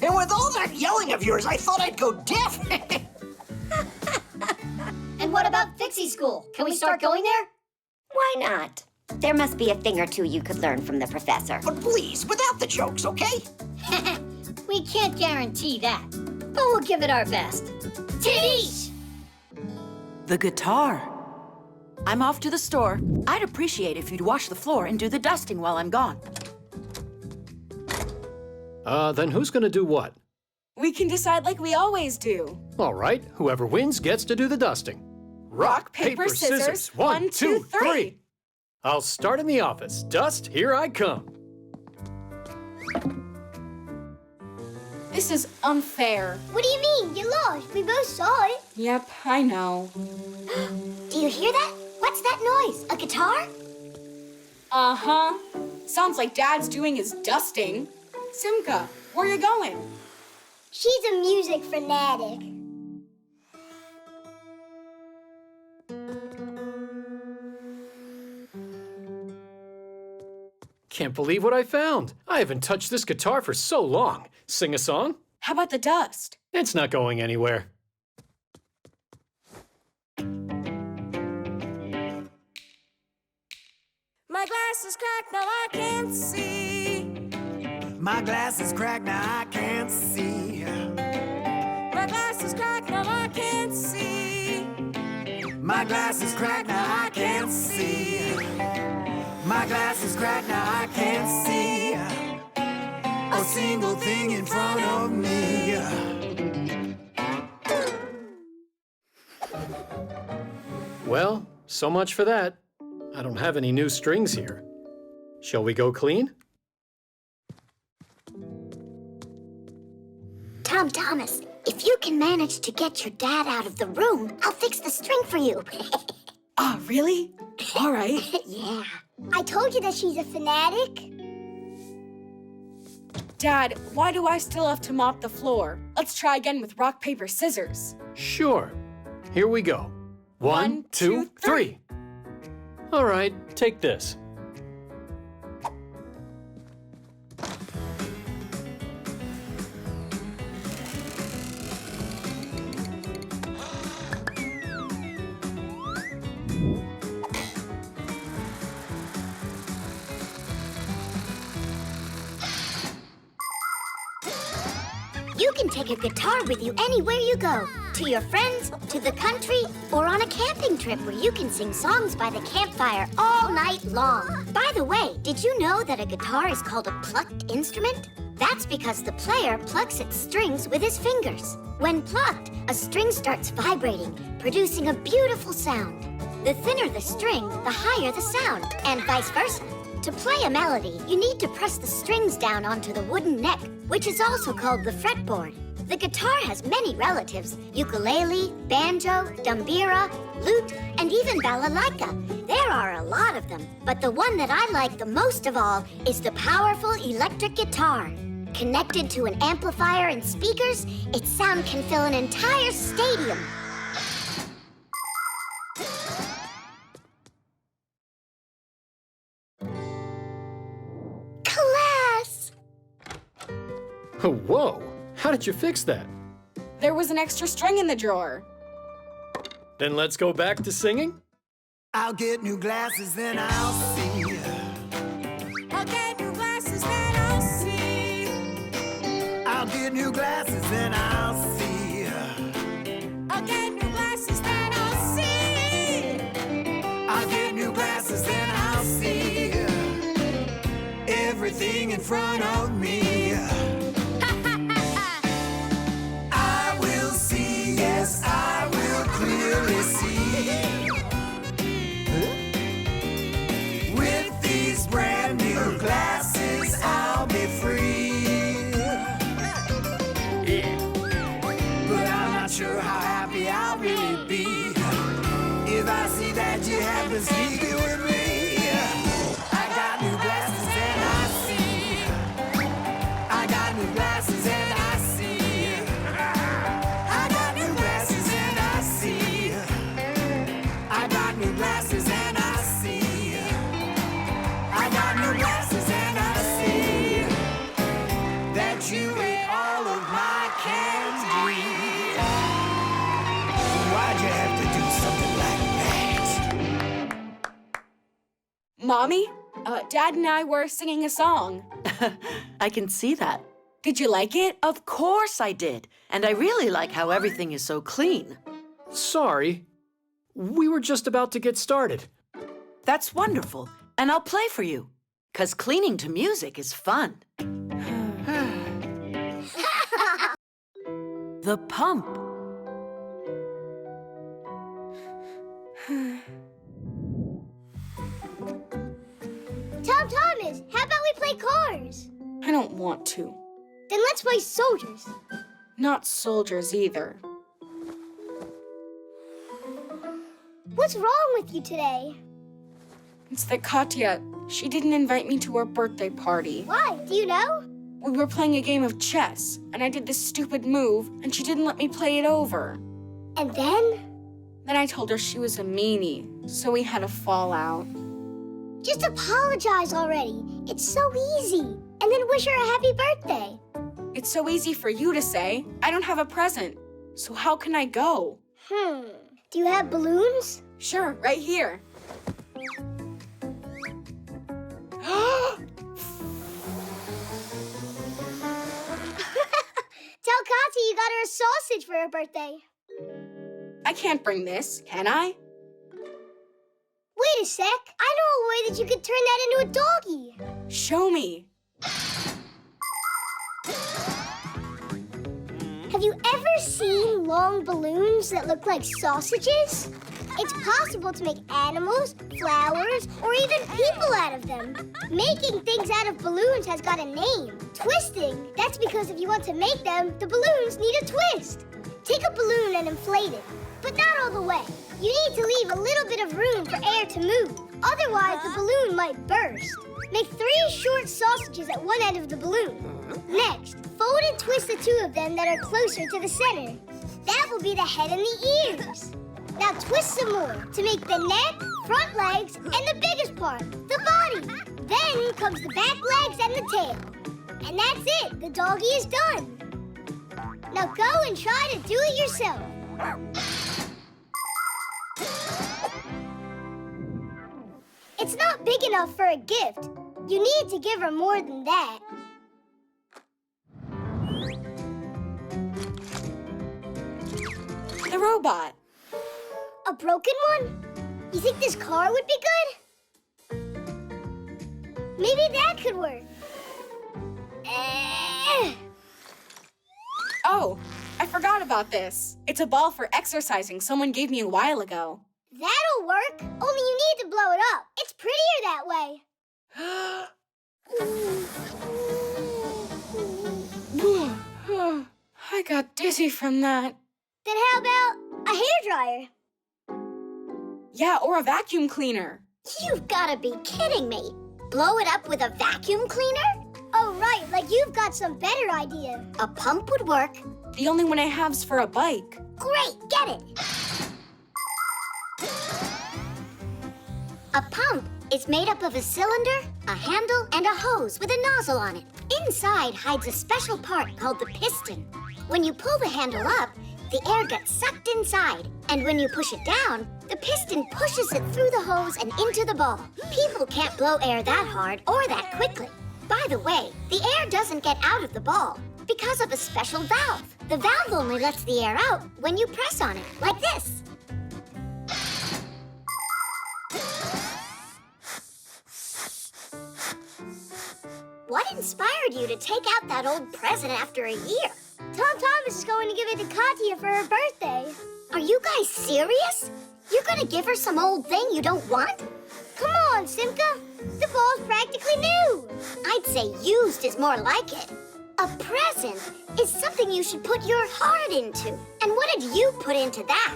[SPEAKER 3] And with all that yelling of yours, I thought I'd go deaf.
[SPEAKER 8] And what about Fixie School? Can we start going there?
[SPEAKER 9] Why not? There must be a thing or two you could learn from the professor.
[SPEAKER 3] But please, without the jokes, okay?
[SPEAKER 8] We can't guarantee that, but we'll give it our best. Teach!
[SPEAKER 12] The guitar. I'm off to the store. I'd appreciate if you'd wash the floor and do the dusting while I'm gone.
[SPEAKER 18] Then who's gonna do what?
[SPEAKER 5] We can decide like we always do.
[SPEAKER 18] All right, whoever wins gets to do the dusting.
[SPEAKER 5] Rock, paper, scissors. 1, 2, 3.
[SPEAKER 18] I'll start in the office. Dust, here I come.
[SPEAKER 5] This is unfair.
[SPEAKER 7] What do you mean? You lost. We both saw it.
[SPEAKER 5] Yep, I know.
[SPEAKER 4] Do you hear that? What's that noise? A guitar?
[SPEAKER 5] Uh-huh. Sounds like Dad's doing his dusting. Simka, where you going?
[SPEAKER 7] She's a music fanatic.
[SPEAKER 18] Can't believe what I found. I haven't touched this guitar for so long. Sing a song?
[SPEAKER 5] How about the dust?
[SPEAKER 18] It's not going anywhere.
[SPEAKER 10] My glass is cracked, now I can't see.
[SPEAKER 14] My glass is cracked, now I can't see.
[SPEAKER 10] My glass is cracked, now I can't see.
[SPEAKER 14] My glass is cracked, now I can't see. My glass is cracked, now I can't see a single thing in front of me.
[SPEAKER 18] Well, so much for that. I don't have any new strings here. Shall we go clean?
[SPEAKER 4] Tom Thomas, if you can manage to get your dad out of the room, I'll fix the string for you.
[SPEAKER 5] Oh, really? All right.
[SPEAKER 4] Yeah.
[SPEAKER 7] I told you that she's a fanatic.
[SPEAKER 5] Dad, why do I still have to mop the floor? Let's try again with rock, paper, scissors.
[SPEAKER 18] Sure. Here we go. 1, 2, 3. All right, take this.
[SPEAKER 4] You can take a guitar with you anywhere you go. To your friends, to the country, or on a camping trip where you can sing songs by the campfire all night long. By the way, did you know that a guitar is called a plucked instrument? That's because the player plucks its strings with his fingers. When plucked, a string starts vibrating, producing a beautiful sound. The thinner the string, the higher the sound, and vice versa. To play a melody, you need to press the strings down onto the wooden neck, which is also called the fretboard. The guitar has many relatives: ukulele, banjo, dumbira, lute, and even balalaika. There are a lot of them, but the one that I like the most of all is the powerful electric guitar. Connected to an amplifier and speakers, its sound can fill an entire stadium. Class!
[SPEAKER 18] Oh, whoa! How did you fix that?
[SPEAKER 5] There was an extra string in the drawer.
[SPEAKER 18] Then let's go back to singing?
[SPEAKER 14] I'll get new glasses, then I'll see.
[SPEAKER 10] I'll get new glasses, then I'll see.
[SPEAKER 14] I'll get new glasses, then I'll see.
[SPEAKER 10] I'll get new glasses, then I'll see.
[SPEAKER 14] I'll get new glasses, then I'll see everything in front of me. I will see, yes, I will clearly see. With these brand new glasses, I'll be free. But I'm not sure how happy I'll really be if I see that you have been sneaking with me. I got new glasses and I see. I got new glasses and I see. I got new glasses and I see. I got new glasses and I see. I got new glasses and I see that you ate all of my candy. Why'd you have to do something like that?
[SPEAKER 5] Mommy, Dad and I were singing a song.
[SPEAKER 12] I can see that.
[SPEAKER 5] Did you like it?
[SPEAKER 12] Of course I did. And I really like how everything is so clean.
[SPEAKER 18] Sorry. We were just about to get started.
[SPEAKER 12] That's wonderful. And I'll play for you. 'Cause cleaning to music is fun. The pump.
[SPEAKER 7] Tom Thomas, how about we play cars?
[SPEAKER 5] I don't want to.
[SPEAKER 7] Then let's play soldiers.
[SPEAKER 5] Not soldiers either.
[SPEAKER 7] What's wrong with you today?
[SPEAKER 5] It's that Katya, she didn't invite me to her birthday party.
[SPEAKER 7] Why? Do you know?
[SPEAKER 5] We were playing a game of chess, and I did this stupid move, and she didn't let me play it over.
[SPEAKER 7] And then?
[SPEAKER 5] Then I told her she was a meanie, so we had a fallout.
[SPEAKER 7] Just apologize already. It's so easy. And then wish her a happy birthday.
[SPEAKER 5] It's so easy for you to say. I don't have a present. So how can I go?
[SPEAKER 7] Do you have balloons?
[SPEAKER 5] Sure, right here.
[SPEAKER 7] Tell Kati you got her a sausage for her birthday.
[SPEAKER 5] I can't bring this, can I?
[SPEAKER 7] Wait a sec. I know a way that you could turn that into a doggy.
[SPEAKER 5] Show me.
[SPEAKER 7] Have you ever seen long balloons that look like sausages? It's possible to make animals, flowers, or even people out of them. Making things out of balloons has got a name. Twisting. That's because if you want to make them, the balloons need a twist. Take a balloon and inflate it, but not all the way. You need to leave a little bit of room for air to move. Otherwise, the balloon might burst. Make 3 short sausages at one end of the balloon. Next, fold and twist the 2 of them that are closer to the center. That will be the head and the ears. Now twist some more to make the neck, front legs, and the biggest part, the body. Then comes the back legs and the tail. And that's it. The doggy is done. Now go and try to do it yourself. It's not big enough for a gift. You need to give her more than that.
[SPEAKER 5] The robot.
[SPEAKER 7] A broken one? You think this car would be good? Maybe that could work.
[SPEAKER 5] Oh, I forgot about this. It's a ball for exercising someone gave me a while ago.
[SPEAKER 7] That'll work. Only you need to blow it up. It's prettier that way.
[SPEAKER 5] I got dizzy from that.
[SPEAKER 7] Then how about a hairdryer?
[SPEAKER 5] Yeah, or a vacuum cleaner.
[SPEAKER 4] You've got to be kidding me. Blow it up with a vacuum cleaner?
[SPEAKER 7] Oh, right, like you've got some better idea.
[SPEAKER 4] A pump would work.
[SPEAKER 5] The only one I have's for a bike.
[SPEAKER 4] Great, get it. A pump is made up of a cylinder, a handle, and a hose with a nozzle on it. Inside hides a special part called the piston. When you pull the handle up, the air gets sucked inside. And when you push it down, the piston pushes it through the hose and into the ball. People can't blow air that hard or that quickly. By the way, the air doesn't get out of the ball because of a special valve. The valve only lets the air out when you press on it, like this. What inspired you to take out that old present after a year?
[SPEAKER 7] Tom Thomas is going to give it to Katya for her birthday.
[SPEAKER 4] Are you guys serious? You're gonna give her some old thing you don't want?
[SPEAKER 7] Come on, Simka. The ball's practically new.
[SPEAKER 4] I'd say used is more like it. A present is something you should put your heart into. And what did you put into that?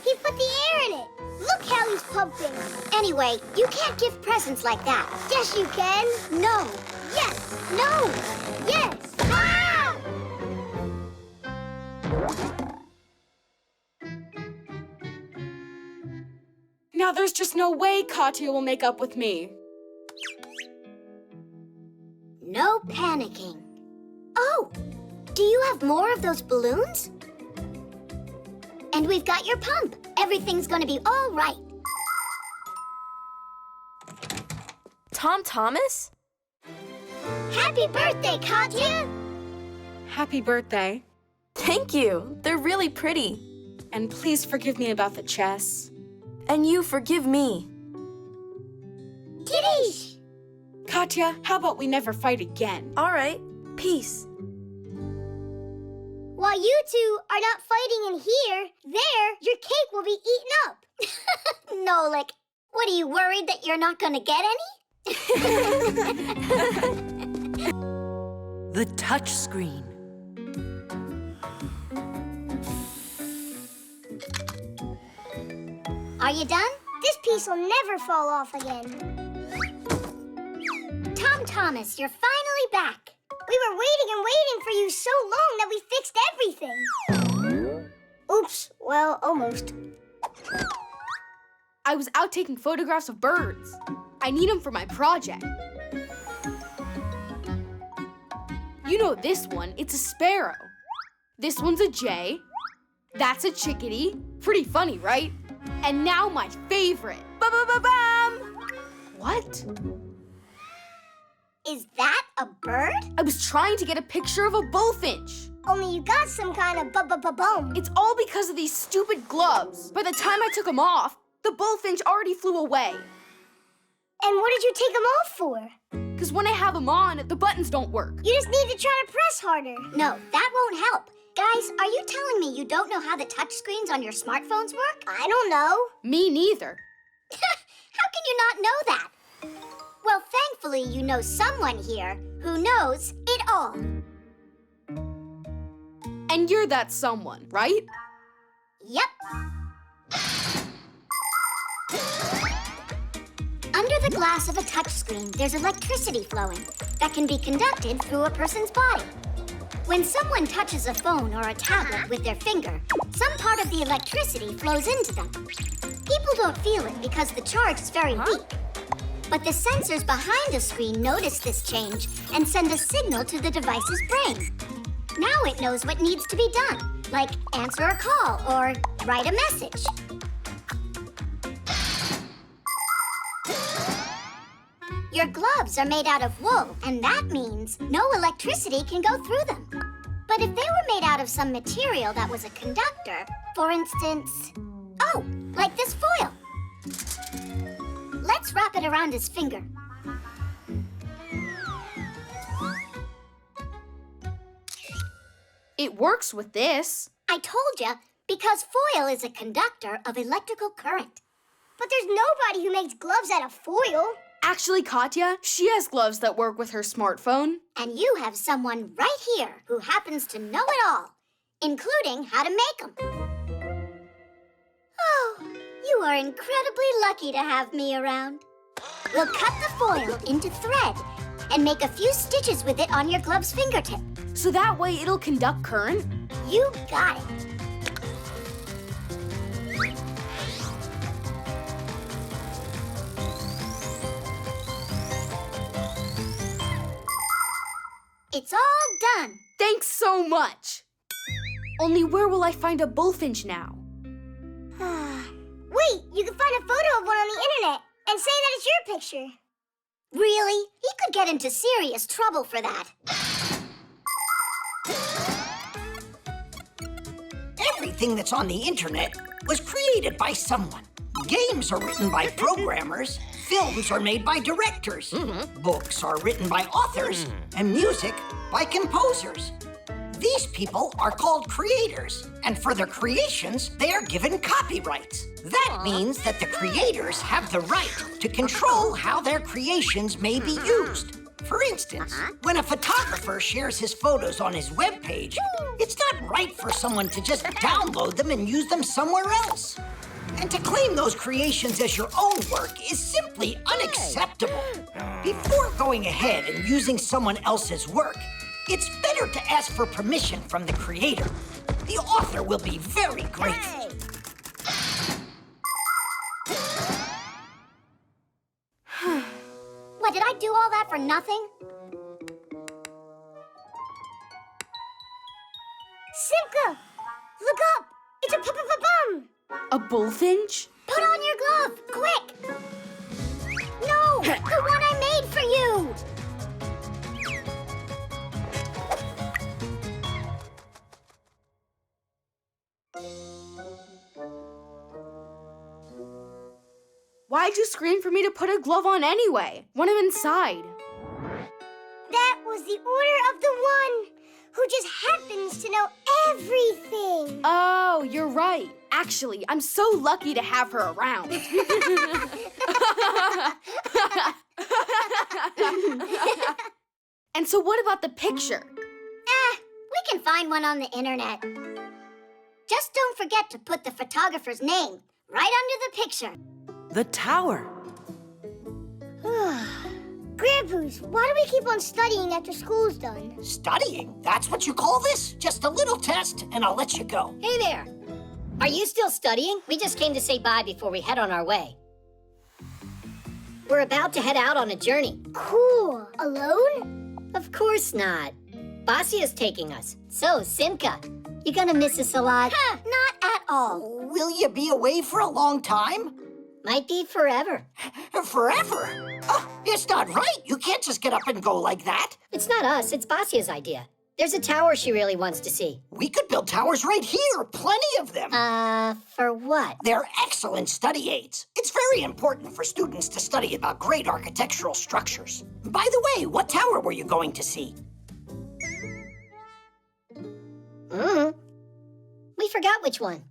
[SPEAKER 7] He put the air in it. Look how he's pumping.
[SPEAKER 4] Anyway, you can't give presents like that.
[SPEAKER 7] Yes, you can.
[SPEAKER 4] No.
[SPEAKER 7] Yes.
[SPEAKER 4] No.
[SPEAKER 7] Yes. Ah!
[SPEAKER 5] Now there's just no way Katya will make up with me.
[SPEAKER 4] No panicking. Oh, do you have more of those balloons? And we've got your pump. Everything's gonna be all right.
[SPEAKER 6] Tom Thomas?
[SPEAKER 7] Happy birthday, Katya!
[SPEAKER 5] Happy birthday.
[SPEAKER 6] Thank you. They're really pretty.
[SPEAKER 5] And please forgive me about the chess.
[SPEAKER 6] And you forgive me.
[SPEAKER 7] Kitties!
[SPEAKER 5] Katya, how about we never fight again?
[SPEAKER 6] All right. Peace.
[SPEAKER 7] While you two are not fighting in here, there, your cake will be eaten up.
[SPEAKER 4] Nolik, what, are you worried that you're not gonna get any?
[SPEAKER 12] The touch screen.
[SPEAKER 4] Are you done?
[SPEAKER 7] This piece will never fall off again.
[SPEAKER 4] Tom Thomas, you're finally back.
[SPEAKER 7] We were waiting and waiting for you so long that we fixed everything. Oops, well, almost.
[SPEAKER 5] I was out taking photographs of birds. I need them for my project. You know this one, it's a sparrow. This one's a jay. That's a chickadee. Pretty funny, right? And now my favorite. Ba-ba-ba-bam! What?
[SPEAKER 7] Is that a bird?
[SPEAKER 5] I was trying to get a picture of a bullfinch.
[SPEAKER 7] Only you got some kind of bu-bu-bu-bum.
[SPEAKER 5] It's all because of these stupid gloves. By the time I took them off, the bullfinch already flew away.
[SPEAKER 7] And what did you take them off for?
[SPEAKER 5] Because when I have them on, the buttons don't work.
[SPEAKER 7] You just need to try to press harder.
[SPEAKER 4] No, that won't help. Guys, are you telling me you don't know how the touchscreens on your smartphones work?
[SPEAKER 7] I don't know.
[SPEAKER 5] Me neither.
[SPEAKER 4] How can you not know that? Well, thankfully, you know someone here who knows it all.
[SPEAKER 5] And you're that someone, right?
[SPEAKER 4] Yep. Under the glass of a touchscreen, there's electricity flowing that can be conducted through a person's body. When someone touches a phone or a tablet with their finger, some part of the electricity flows into them. People don't feel it because the charge is very weak. But the sensors behind the screen notice this change and send a signal to the device's brain. Now it knows what needs to be done, like answer a call or write a message. Your gloves are made out of wool, and that means no electricity can go through them. But if they were made out of some material that was a conductor, for instance, like this foil. Let's wrap it around his finger.
[SPEAKER 5] It works with this.
[SPEAKER 4] I told you, because foil is a conductor of electrical current.
[SPEAKER 7] But there's nobody who makes gloves out of foil.
[SPEAKER 5] Actually, Katya, she has gloves that work with her smartphone.
[SPEAKER 4] And you have someone right here who happens to know it all, including how to make them. Oh, you are incredibly lucky to have me around. We'll cut the foil into thread and make a few stitches with it on your glove's fingertip.
[SPEAKER 5] So that way it'll conduct current?
[SPEAKER 4] You got it. It's all done.
[SPEAKER 5] Thanks so much. Only where will I find a bullfinch now?
[SPEAKER 7] Wait, you can find a photo of one on the internet and say that it's your picture.
[SPEAKER 4] Really? He could get into serious trouble for that.
[SPEAKER 3] Everything that's on the internet was created by someone. Games are written by programmers, films are made by directors, books are written by authors, and music by composers. These people are called creators, and for their creations, they are given copyrights. That means that the creators have the right to control how their creations may be used. For instance, when a photographer shares his photos on his webpage, it's not right for someone to just download them and use them somewhere else. And to claim those creations as your own work is simply unacceptable. Before going ahead and using someone else's work, it's better to ask for permission from the creator. The author will be very grateful.
[SPEAKER 4] What, did I do all that for nothing?
[SPEAKER 7] Simka! Look up! It's a bum!
[SPEAKER 5] A bullfinch?
[SPEAKER 4] Put on your glove, quick! No, the one I made for you!
[SPEAKER 5] Why'd you scream for me to put a glove on anyway, when I'm inside?
[SPEAKER 7] That was the order of the one who just happens to know everything.
[SPEAKER 5] Oh, you're right. Actually, I'm so lucky to have her around. And so what about the picture?
[SPEAKER 4] We can find one on the internet. Just don't forget to put the photographer's name right under the picture.
[SPEAKER 12] The tower.
[SPEAKER 7] Grandpus, why do we keep on studying after school's done?
[SPEAKER 3] Studying? That's what you call this? Just a little test, and I'll let you go.
[SPEAKER 8] Hey there. Are you still studying? We just came to say bye before we head on our way. We're about to head out on a journey.
[SPEAKER 7] Cool. Alone?
[SPEAKER 8] Of course not. Basia's taking us. So, Simka, you gonna miss us a lot?
[SPEAKER 3] Not at all. Will you be away for a long time?
[SPEAKER 8] Might be forever.
[SPEAKER 3] Forever? Oh, it's not right. You can't just get up and go like that.
[SPEAKER 8] It's not us, it's Basia's idea. There's a tower she really wants to see.
[SPEAKER 3] We could build towers right here. Plenty of them.
[SPEAKER 8] For what?
[SPEAKER 3] They're excellent study aids. It's very important for students to study about great architectural structures. By the way, what tower were you going to see?
[SPEAKER 8] We forgot which one.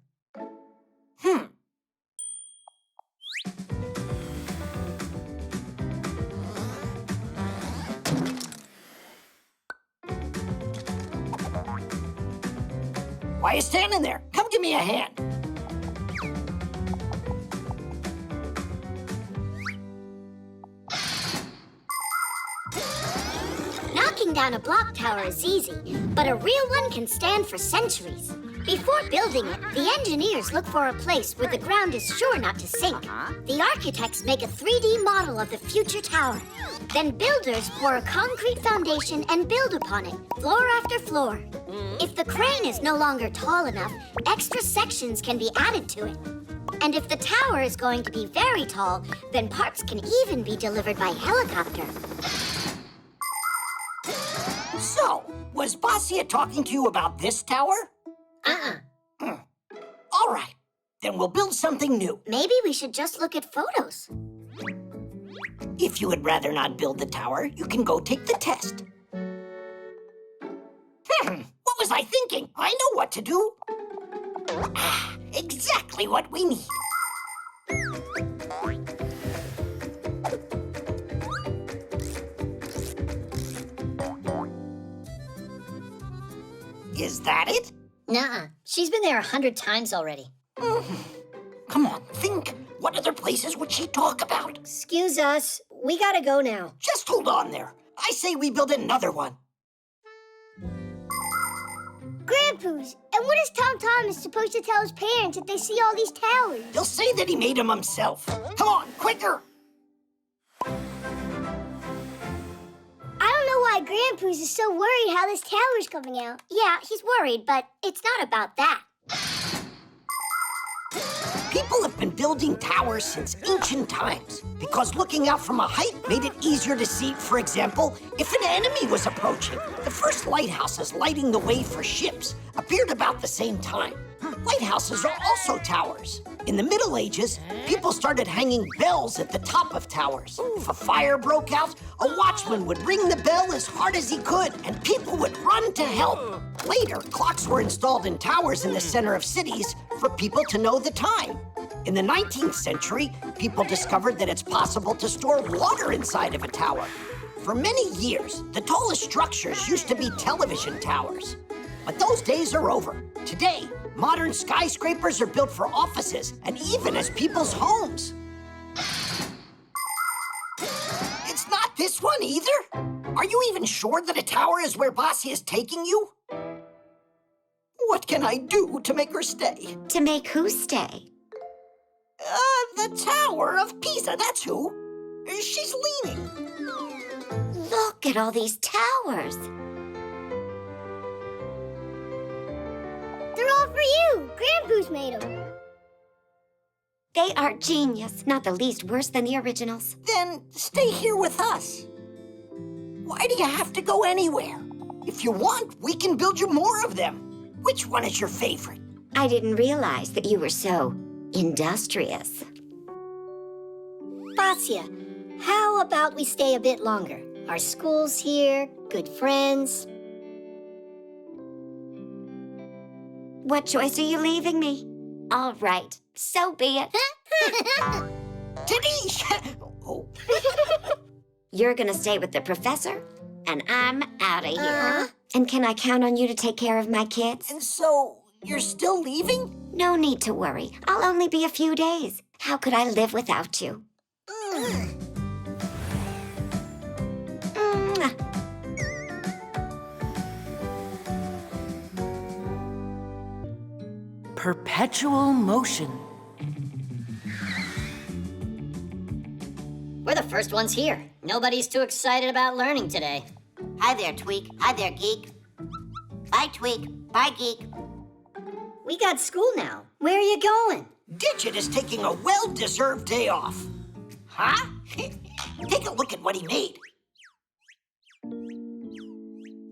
[SPEAKER 3] Why are you standing there? Come give me a hand.
[SPEAKER 4] Knocking down a block tower is easy, but a real one can stand for centuries. Before building it, the engineers look for a place where the ground is sure not to sink. The architects make a 3D model of the future tower. Then builders pour a concrete foundation and build upon it, floor after floor. If the crane is no longer tall enough, extra sections can be added to it. And if the tower is going to be very tall, then parts can even be delivered by helicopter.
[SPEAKER 3] So, was Basia talking to you about this tower? All right, then we'll build something new.
[SPEAKER 4] Maybe we should just look at photos.
[SPEAKER 3] If you would rather not build the tower, you can go take the test. What was I thinking? I know what to do. Exactly what we need. Is that it?
[SPEAKER 8] Nuh-uh. She's been there 100 times already.
[SPEAKER 3] Come on, think. What other places would she talk about?
[SPEAKER 8] Excuse us. We gotta go now.
[SPEAKER 3] Just hold on there. I say we build another one.
[SPEAKER 7] Grandpus, and what is Tom Thomas supposed to tell his parents if they see all these towers?
[SPEAKER 3] He'll say that he made them himself. Come on, quicker!
[SPEAKER 7] I don't know why Grandpus is so worried how this tower's coming out.
[SPEAKER 4] Yeah, he's worried, but it's not about that.
[SPEAKER 3] People have been building towers since ancient times because looking out from a height made it easier to see, for example, if an enemy was approaching. The first lighthouses lighting the way for ships appeared about the same time. Lighthouses are also towers. In the Middle Ages, people started hanging bells at the top of towers. If a fire broke out, a watchman would ring the bell as hard as he could, and people would run to help. Later, clocks were installed in towers in the center of cities for people to know the time. In the 19th century, people discovered that it's possible to store water inside of a tower. For many years, the tallest structures used to be television towers. But those days are over. Today, modern skyscrapers are built for offices and even as people's homes. It's not this one either? Are you even sure that a tower is where Basia is taking you? What can I do to make her stay?
[SPEAKER 9] To make who stay?
[SPEAKER 3] The Tower of Pisa, that's who. She's leaning.
[SPEAKER 9] Look at all these towers.
[SPEAKER 7] They're all for you. Grandpus made them.
[SPEAKER 9] They are genius, not the least worse than the originals.
[SPEAKER 3] Then stay here with us. Why do you have to go anywhere? If you want, we can build you more of them. Which one is your favorite?
[SPEAKER 9] I didn't realize that you were so industrious.
[SPEAKER 8] Basia, how about we stay a bit longer? Our school's here, good friends.
[SPEAKER 9] What choice are you leaving me? All right, so be it.
[SPEAKER 3] Denise! Oh.
[SPEAKER 9] You're gonna stay with the professor, and I'm out of here. And can I count on you to take care of my kids?
[SPEAKER 3] And so, you're still leaving?
[SPEAKER 9] No need to worry. I'll only be a few days. How could I live without you?
[SPEAKER 12] Perpetual motion.
[SPEAKER 8] We're the first ones here. Nobody's too excited about learning today.
[SPEAKER 2] Hi there, Tweak. Hi there, Geek. Bye, Tweak. Bye, Geek.
[SPEAKER 8] We got school now. Where are you going?
[SPEAKER 3] Digit is taking a well-deserved day off. Huh? Take a look at what he made.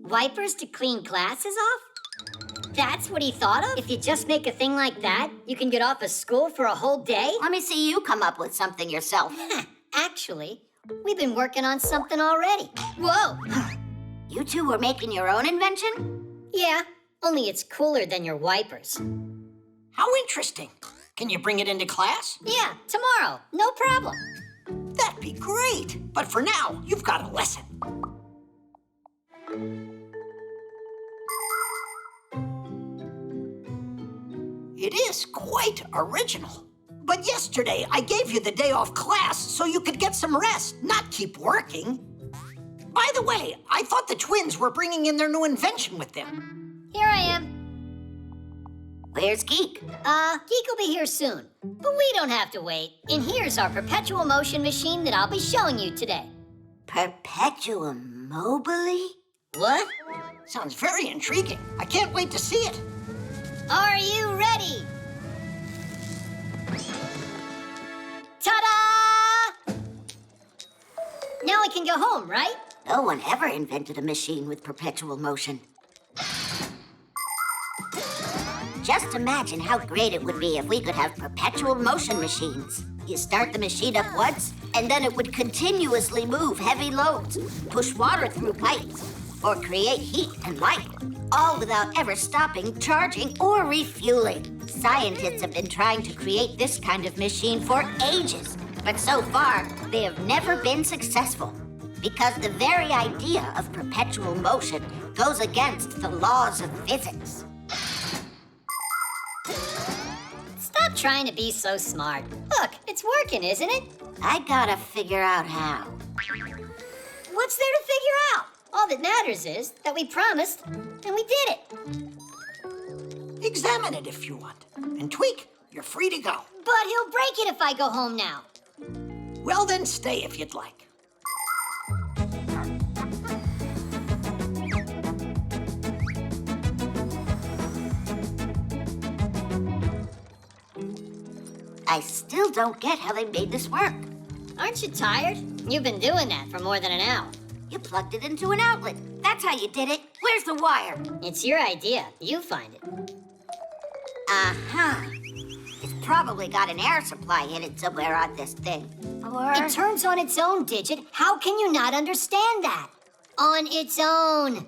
[SPEAKER 8] Wipers to clean glasses off? That's what he thought of? If you just make a thing like that, you can get off of school for a whole day?
[SPEAKER 2] Let me see you come up with something yourself.
[SPEAKER 8] Actually, we've been working on something already. Whoa!
[SPEAKER 2] You two were making your own invention?
[SPEAKER 8] Yeah, only it's cooler than your wipers.
[SPEAKER 3] How interesting. Can you bring it into class?
[SPEAKER 8] Yeah, tomorrow. No problem.
[SPEAKER 3] That'd be great. But for now, you've got a lesson. It is quite original. But yesterday, I gave you the day off class so you could get some rest, not keep working. By the way, I thought the twins were bringing in their new invention with them.
[SPEAKER 8] Here I am.
[SPEAKER 2] Where's Geek?
[SPEAKER 8] Geek will be here soon. But we don't have to wait. And here's our perpetual motion machine that I'll be showing you today.
[SPEAKER 2] Perpetuum mobile?
[SPEAKER 8] What?
[SPEAKER 3] Sounds very intriguing. I can't wait to see it.
[SPEAKER 8] Are you ready? Ta-da! Now we can go home, right?
[SPEAKER 2] No one ever invented a machine with perpetual motion. Just imagine how great it would be if we could have perpetual motion machines. You start the machine up once, and then it would continuously move heavy loads, push water through pipes, or create heat and light, all without ever stopping, charging, or refueling. Scientists have been trying to create this kind of machine for ages, but so far, they have never been successful, because the very idea of perpetual motion goes against the laws of physics.
[SPEAKER 8] Stop trying to be so smart. Look, it's working, isn't it?
[SPEAKER 2] I gotta figure out how.
[SPEAKER 8] What's there to figure out? All that matters is that we promised, and we did it.
[SPEAKER 3] Examine it if you want. And Tweak, you're free to go.
[SPEAKER 8] But he'll break it if I go home now.
[SPEAKER 3] Well, then stay if you'd like.
[SPEAKER 2] I still don't get how they made this work.
[SPEAKER 8] Aren't you tired? You've been doing that for more than an hour.
[SPEAKER 2] You plugged it into an outlet. That's how you did it. Where's the wire?
[SPEAKER 8] It's your idea. You find it.
[SPEAKER 2] Uh-huh. It's probably got an air supply in it somewhere on this thing. Or...
[SPEAKER 8] It turns on its own, Digit. How can you not understand that? On its own.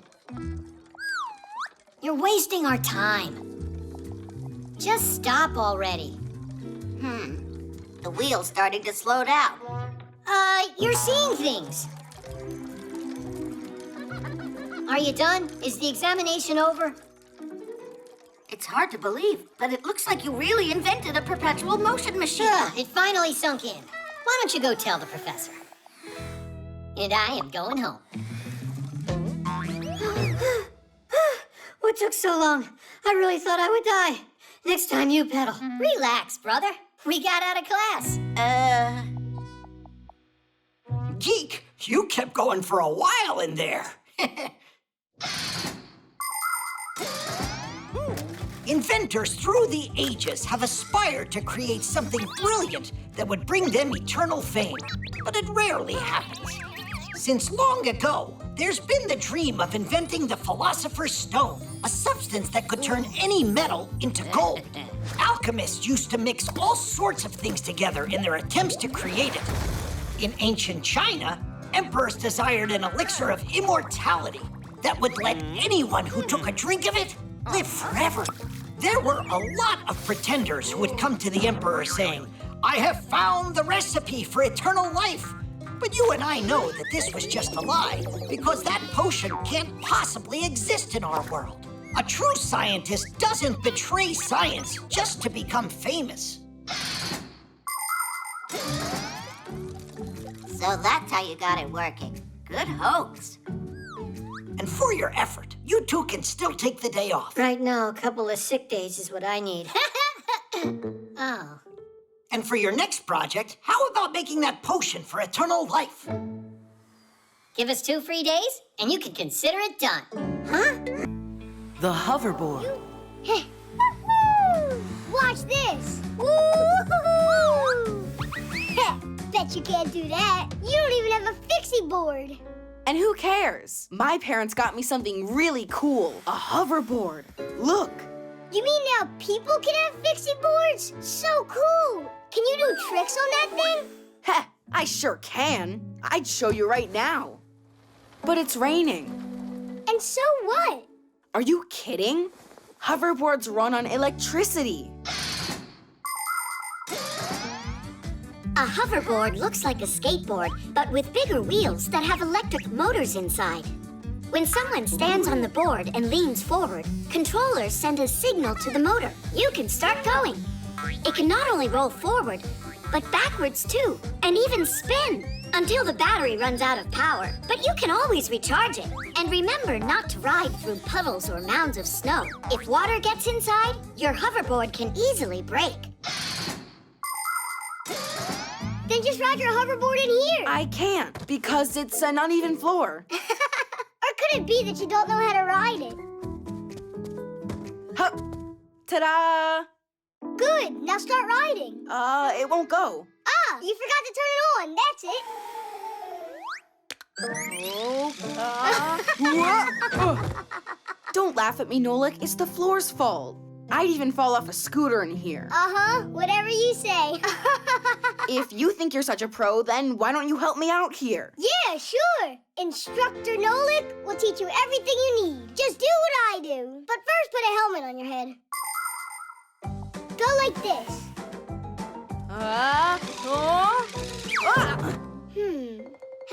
[SPEAKER 8] You're wasting our time. Just stop already.
[SPEAKER 2] The wheel's starting to slow down.
[SPEAKER 8] You're seeing things. Are you done? Is the examination over?
[SPEAKER 2] It's hard to believe, but it looks like you really invented a perpetual motion machine.
[SPEAKER 8] It finally sunk in. Why don't you go tell the professor? And I am going home. What took so long? I really thought I would die. Next time you pedal. Relax, brother. We got out of class.
[SPEAKER 3] Geek, you kept going for a while in there. Inventors through the ages have aspired to create something brilliant that would bring them eternal fame, but it rarely happens. Since long ago, there's been the dream of inventing the Philosopher's Stone, a substance that could turn any metal into gold. Alchemists used to mix all sorts of things together in their attempts to create it. In ancient China, emperors desired an elixir of immortality that would let anyone who took a drink of it live forever. There were a lot of pretenders who would come to the emperor saying, "I have found the recipe for eternal life." But you and I know that this was just a lie, because that potion can't possibly exist in our world. A true scientist doesn't betray science just to become famous.
[SPEAKER 2] So that's how you got it working. Good hoax.
[SPEAKER 3] And for your effort, you two can still take the day off.
[SPEAKER 8] Right now, a couple of sick days is what I need. Oh.
[SPEAKER 3] And for your next project, how about making that potion for eternal life?
[SPEAKER 8] Give us 2 free days, and you can consider it done.
[SPEAKER 3] Huh?
[SPEAKER 12] The hoverboard.
[SPEAKER 7] Watch this! Woo-hoo-hoo! Bet you can't do that. You don't even have a Fixie board.
[SPEAKER 5] And who cares? My parents got me something really cool. A hoverboard. Look.
[SPEAKER 7] You mean now people can have Fixie boards? So cool! Can you do tricks on that thing?
[SPEAKER 5] Heh, I sure can. I'd show you right now. But it's raining.
[SPEAKER 7] And so what?
[SPEAKER 5] Are you kidding? Hoverboards run on electricity.
[SPEAKER 4] A hoverboard looks like a skateboard, but with bigger wheels that have electric motors inside. When someone stands on the board and leans forward, controllers send a signal to the motor. You can start going. It can not only roll forward, but backwards too, and even spin until the battery runs out of power. But you can always recharge it. And remember not to ride through puddles or mounds of snow. If water gets inside, your hoverboard can easily break.
[SPEAKER 7] Then just ride your hoverboard in here.
[SPEAKER 5] I can't because it's an uneven floor.
[SPEAKER 7] Or could it be that you don't know how to ride it?
[SPEAKER 5] Hup! Ta-da!
[SPEAKER 7] Good, now start riding.
[SPEAKER 5] It won't go.
[SPEAKER 7] Ah, you forgot to turn it on, that's it.
[SPEAKER 5] Don't laugh at me, Nolik. It's the floor's fault. I'd even fall off a scooter in here.
[SPEAKER 7] Uh-huh, whatever you say.
[SPEAKER 5] If you think you're such a pro, then why don't you help me out here?
[SPEAKER 7] Yeah, sure. Instructor Nolik will teach you everything you need. Just do what I do. But first put a helmet on your head. Go like this. How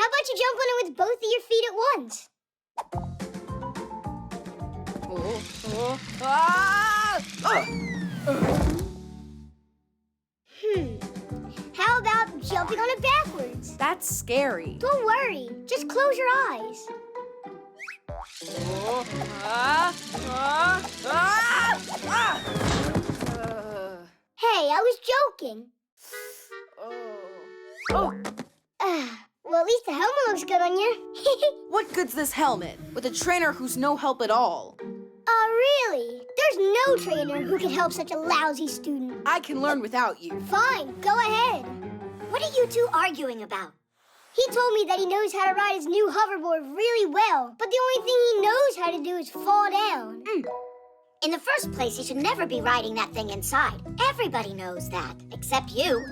[SPEAKER 7] about you jump on it with both of your feet at once? How about jumping on it backwards?
[SPEAKER 5] That's scary.
[SPEAKER 7] Don't worry. Just close your eyes. Hey, I was joking. Well, at least the helmet looks good on you.
[SPEAKER 5] What good's this helmet with a trainer who's no help at all?
[SPEAKER 7] Really? There's no trainer who can help such a lousy student.
[SPEAKER 5] I can learn without you.
[SPEAKER 7] Fine, go ahead.
[SPEAKER 4] What are you two arguing about?
[SPEAKER 7] He told me that he knows how to ride his new hoverboard really well, but the only thing he knows how to do is fall down.
[SPEAKER 4] In the first place, you should never be riding that thing inside. Everybody knows that, except you.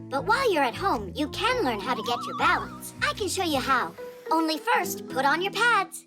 [SPEAKER 4] But while you're at home, you can learn how to get your balance. I can show you how. Only first, put on your pads.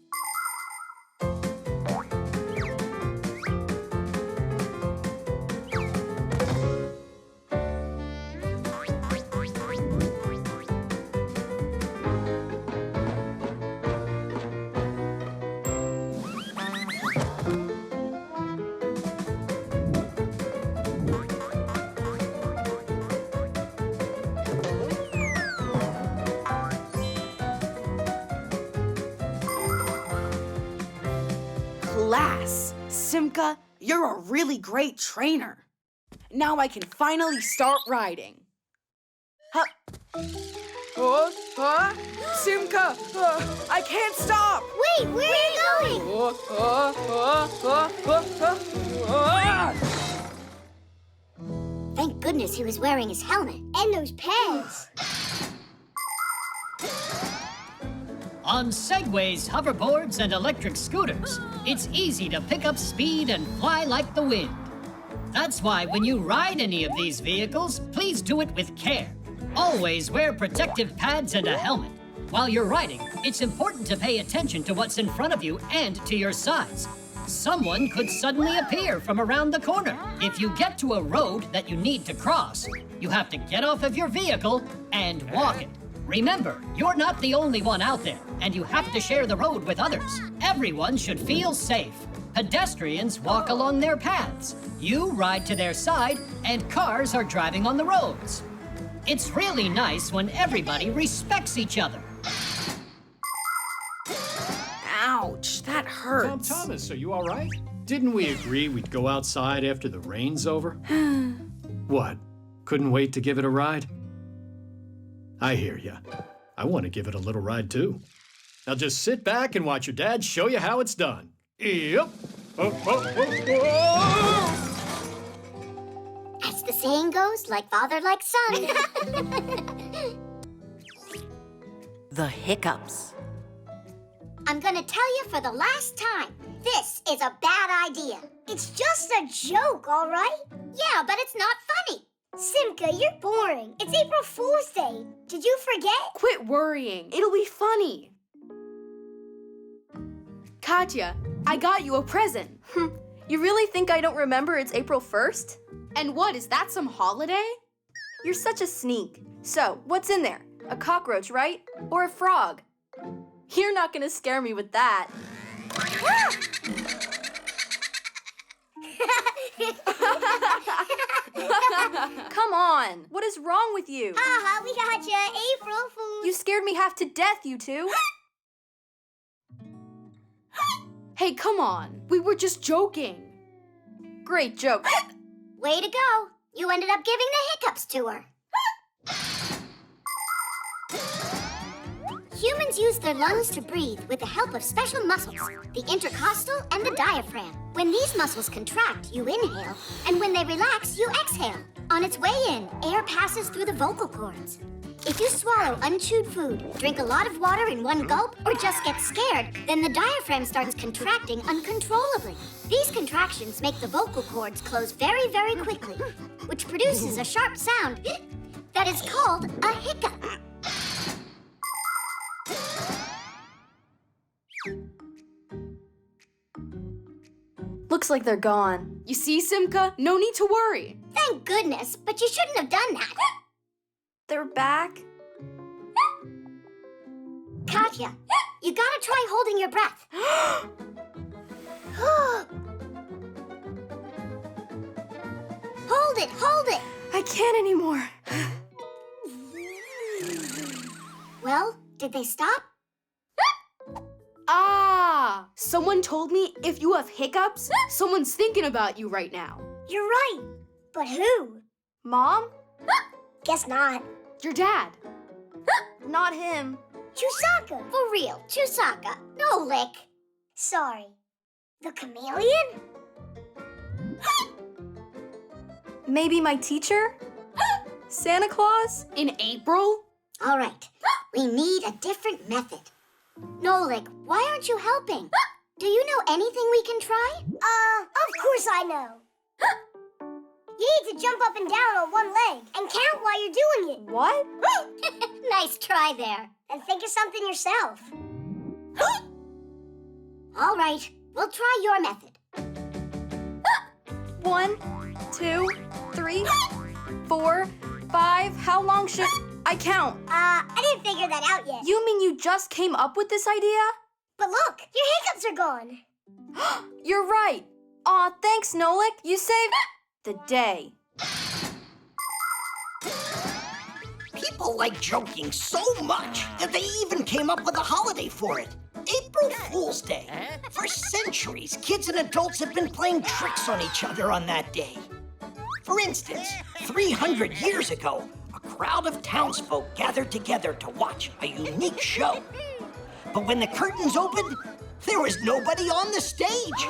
[SPEAKER 5] Class! Simka, you're a really great trainer. Now I can finally start riding. Huh. Simka! I can't stop!
[SPEAKER 7] Wait, where are you
[SPEAKER 4] going? Thank goodness he was wearing his helmet.
[SPEAKER 7] And those pads.
[SPEAKER 13] On segways, hoverboards, and electric scooters, it's easy to pick up speed and fly like the wind. That's why when you ride any of these vehicles, please do it with care. Always wear protective pads and a helmet. While you're riding, it's important to pay attention to what's in front of you and to your sides. Someone could suddenly appear from around the corner. If you get to a road that you need to cross, you have to get off of your vehicle and walk it. Remember, you're not the only one out there, and you have to share the road with others. Everyone should feel safe. Pedestrians walk along their paths. You ride to their side, and cars are driving on the roads. It's really nice when everybody respects each other.
[SPEAKER 5] Ouch, that hurts.
[SPEAKER 18] Tom Thomas, are you all right? Didn't we agree we'd go outside after the rain's over? What? Couldn't wait to give it a ride? I hear ya. I want to give it a little ride too. Now just sit back and watch your dad show you how it's done. Yep.
[SPEAKER 4] As the saying goes, like father, like son.
[SPEAKER 12] The hiccups.
[SPEAKER 4] I'm gonna tell you for the last time, this is a bad idea.
[SPEAKER 7] It's just a joke, all right?
[SPEAKER 4] Yeah, but it's not funny.
[SPEAKER 7] Simka, you're boring. It's April Fool's Day. Did you forget?
[SPEAKER 5] Quit worrying. It'll be funny. Katya, I got you a present.
[SPEAKER 6] You really think I don't remember it's April 1st?
[SPEAKER 5] And what, is that some holiday?
[SPEAKER 6] You're such a sneak. So, what's in there? A cockroach, right? Or a frog? You're not gonna scare me with that. Come on, what is wrong with you?
[SPEAKER 7] Haha, we got you, April Fool.
[SPEAKER 6] You scared me half to death, you two.
[SPEAKER 5] Hey, come on. We were just joking.
[SPEAKER 6] Great joke.
[SPEAKER 4] Way to go. You ended up giving the hiccups to her. Humans use their lungs to breathe with the help of special muscles, the intercostal and the diaphragm. When these muscles contract, you inhale, and when they relax, you exhale. On its way in, air passes through the vocal cords. If you swallow unchewed food, drink a lot of water in one gulp, or just get scared, then the diaphragm starts contracting uncontrollably. These contractions make the vocal cords close very, very quickly, which produces a sharp sound that is called a hiccup.
[SPEAKER 6] Looks like they're gone.
[SPEAKER 5] You see, Simka? No need to worry.
[SPEAKER 4] Thank goodness, but you shouldn't have done that.
[SPEAKER 6] They're back?
[SPEAKER 4] Katya, you gotta try holding your breath. Hold it, hold it.
[SPEAKER 6] I can't anymore.
[SPEAKER 4] Well, did they stop?
[SPEAKER 5] Ah! Someone told me if you have hiccups, someone's thinking about you right now.
[SPEAKER 7] You're right. But who?
[SPEAKER 6] Mom?
[SPEAKER 7] Guess not.
[SPEAKER 5] Your dad.
[SPEAKER 6] Not him.
[SPEAKER 7] Chusaka.
[SPEAKER 4] For real, Chusaka. Nolik.
[SPEAKER 7] Sorry. The chameleon?
[SPEAKER 6] Maybe my teacher? Santa Claus?
[SPEAKER 5] In April?
[SPEAKER 4] All right. We need a different method. Nolik, why aren't you helping? Do you know anything we can try?
[SPEAKER 7] Of course I know. You need to jump up and down on one leg and count while you're doing it.
[SPEAKER 6] What?
[SPEAKER 4] Nice try there.
[SPEAKER 7] And think of something yourself.
[SPEAKER 4] All right, we'll try your method.
[SPEAKER 6] 1, 2, 3, 4, 5. How long should I count?
[SPEAKER 7] I didn't figure that out yet.
[SPEAKER 6] You mean you just came up with this idea?
[SPEAKER 7] But look, your hiccups are gone.
[SPEAKER 6] You're right. Aw, thanks, Nolik. You saved the day.
[SPEAKER 3] People like joking so much that they even came up with a holiday for it. April Fool's Day. For centuries, kids and adults have been playing tricks on each other on that day. For instance, 300 years ago, a crowd of townsfolk gathered together to watch a unique show. But when the curtains opened, there was nobody on the stage.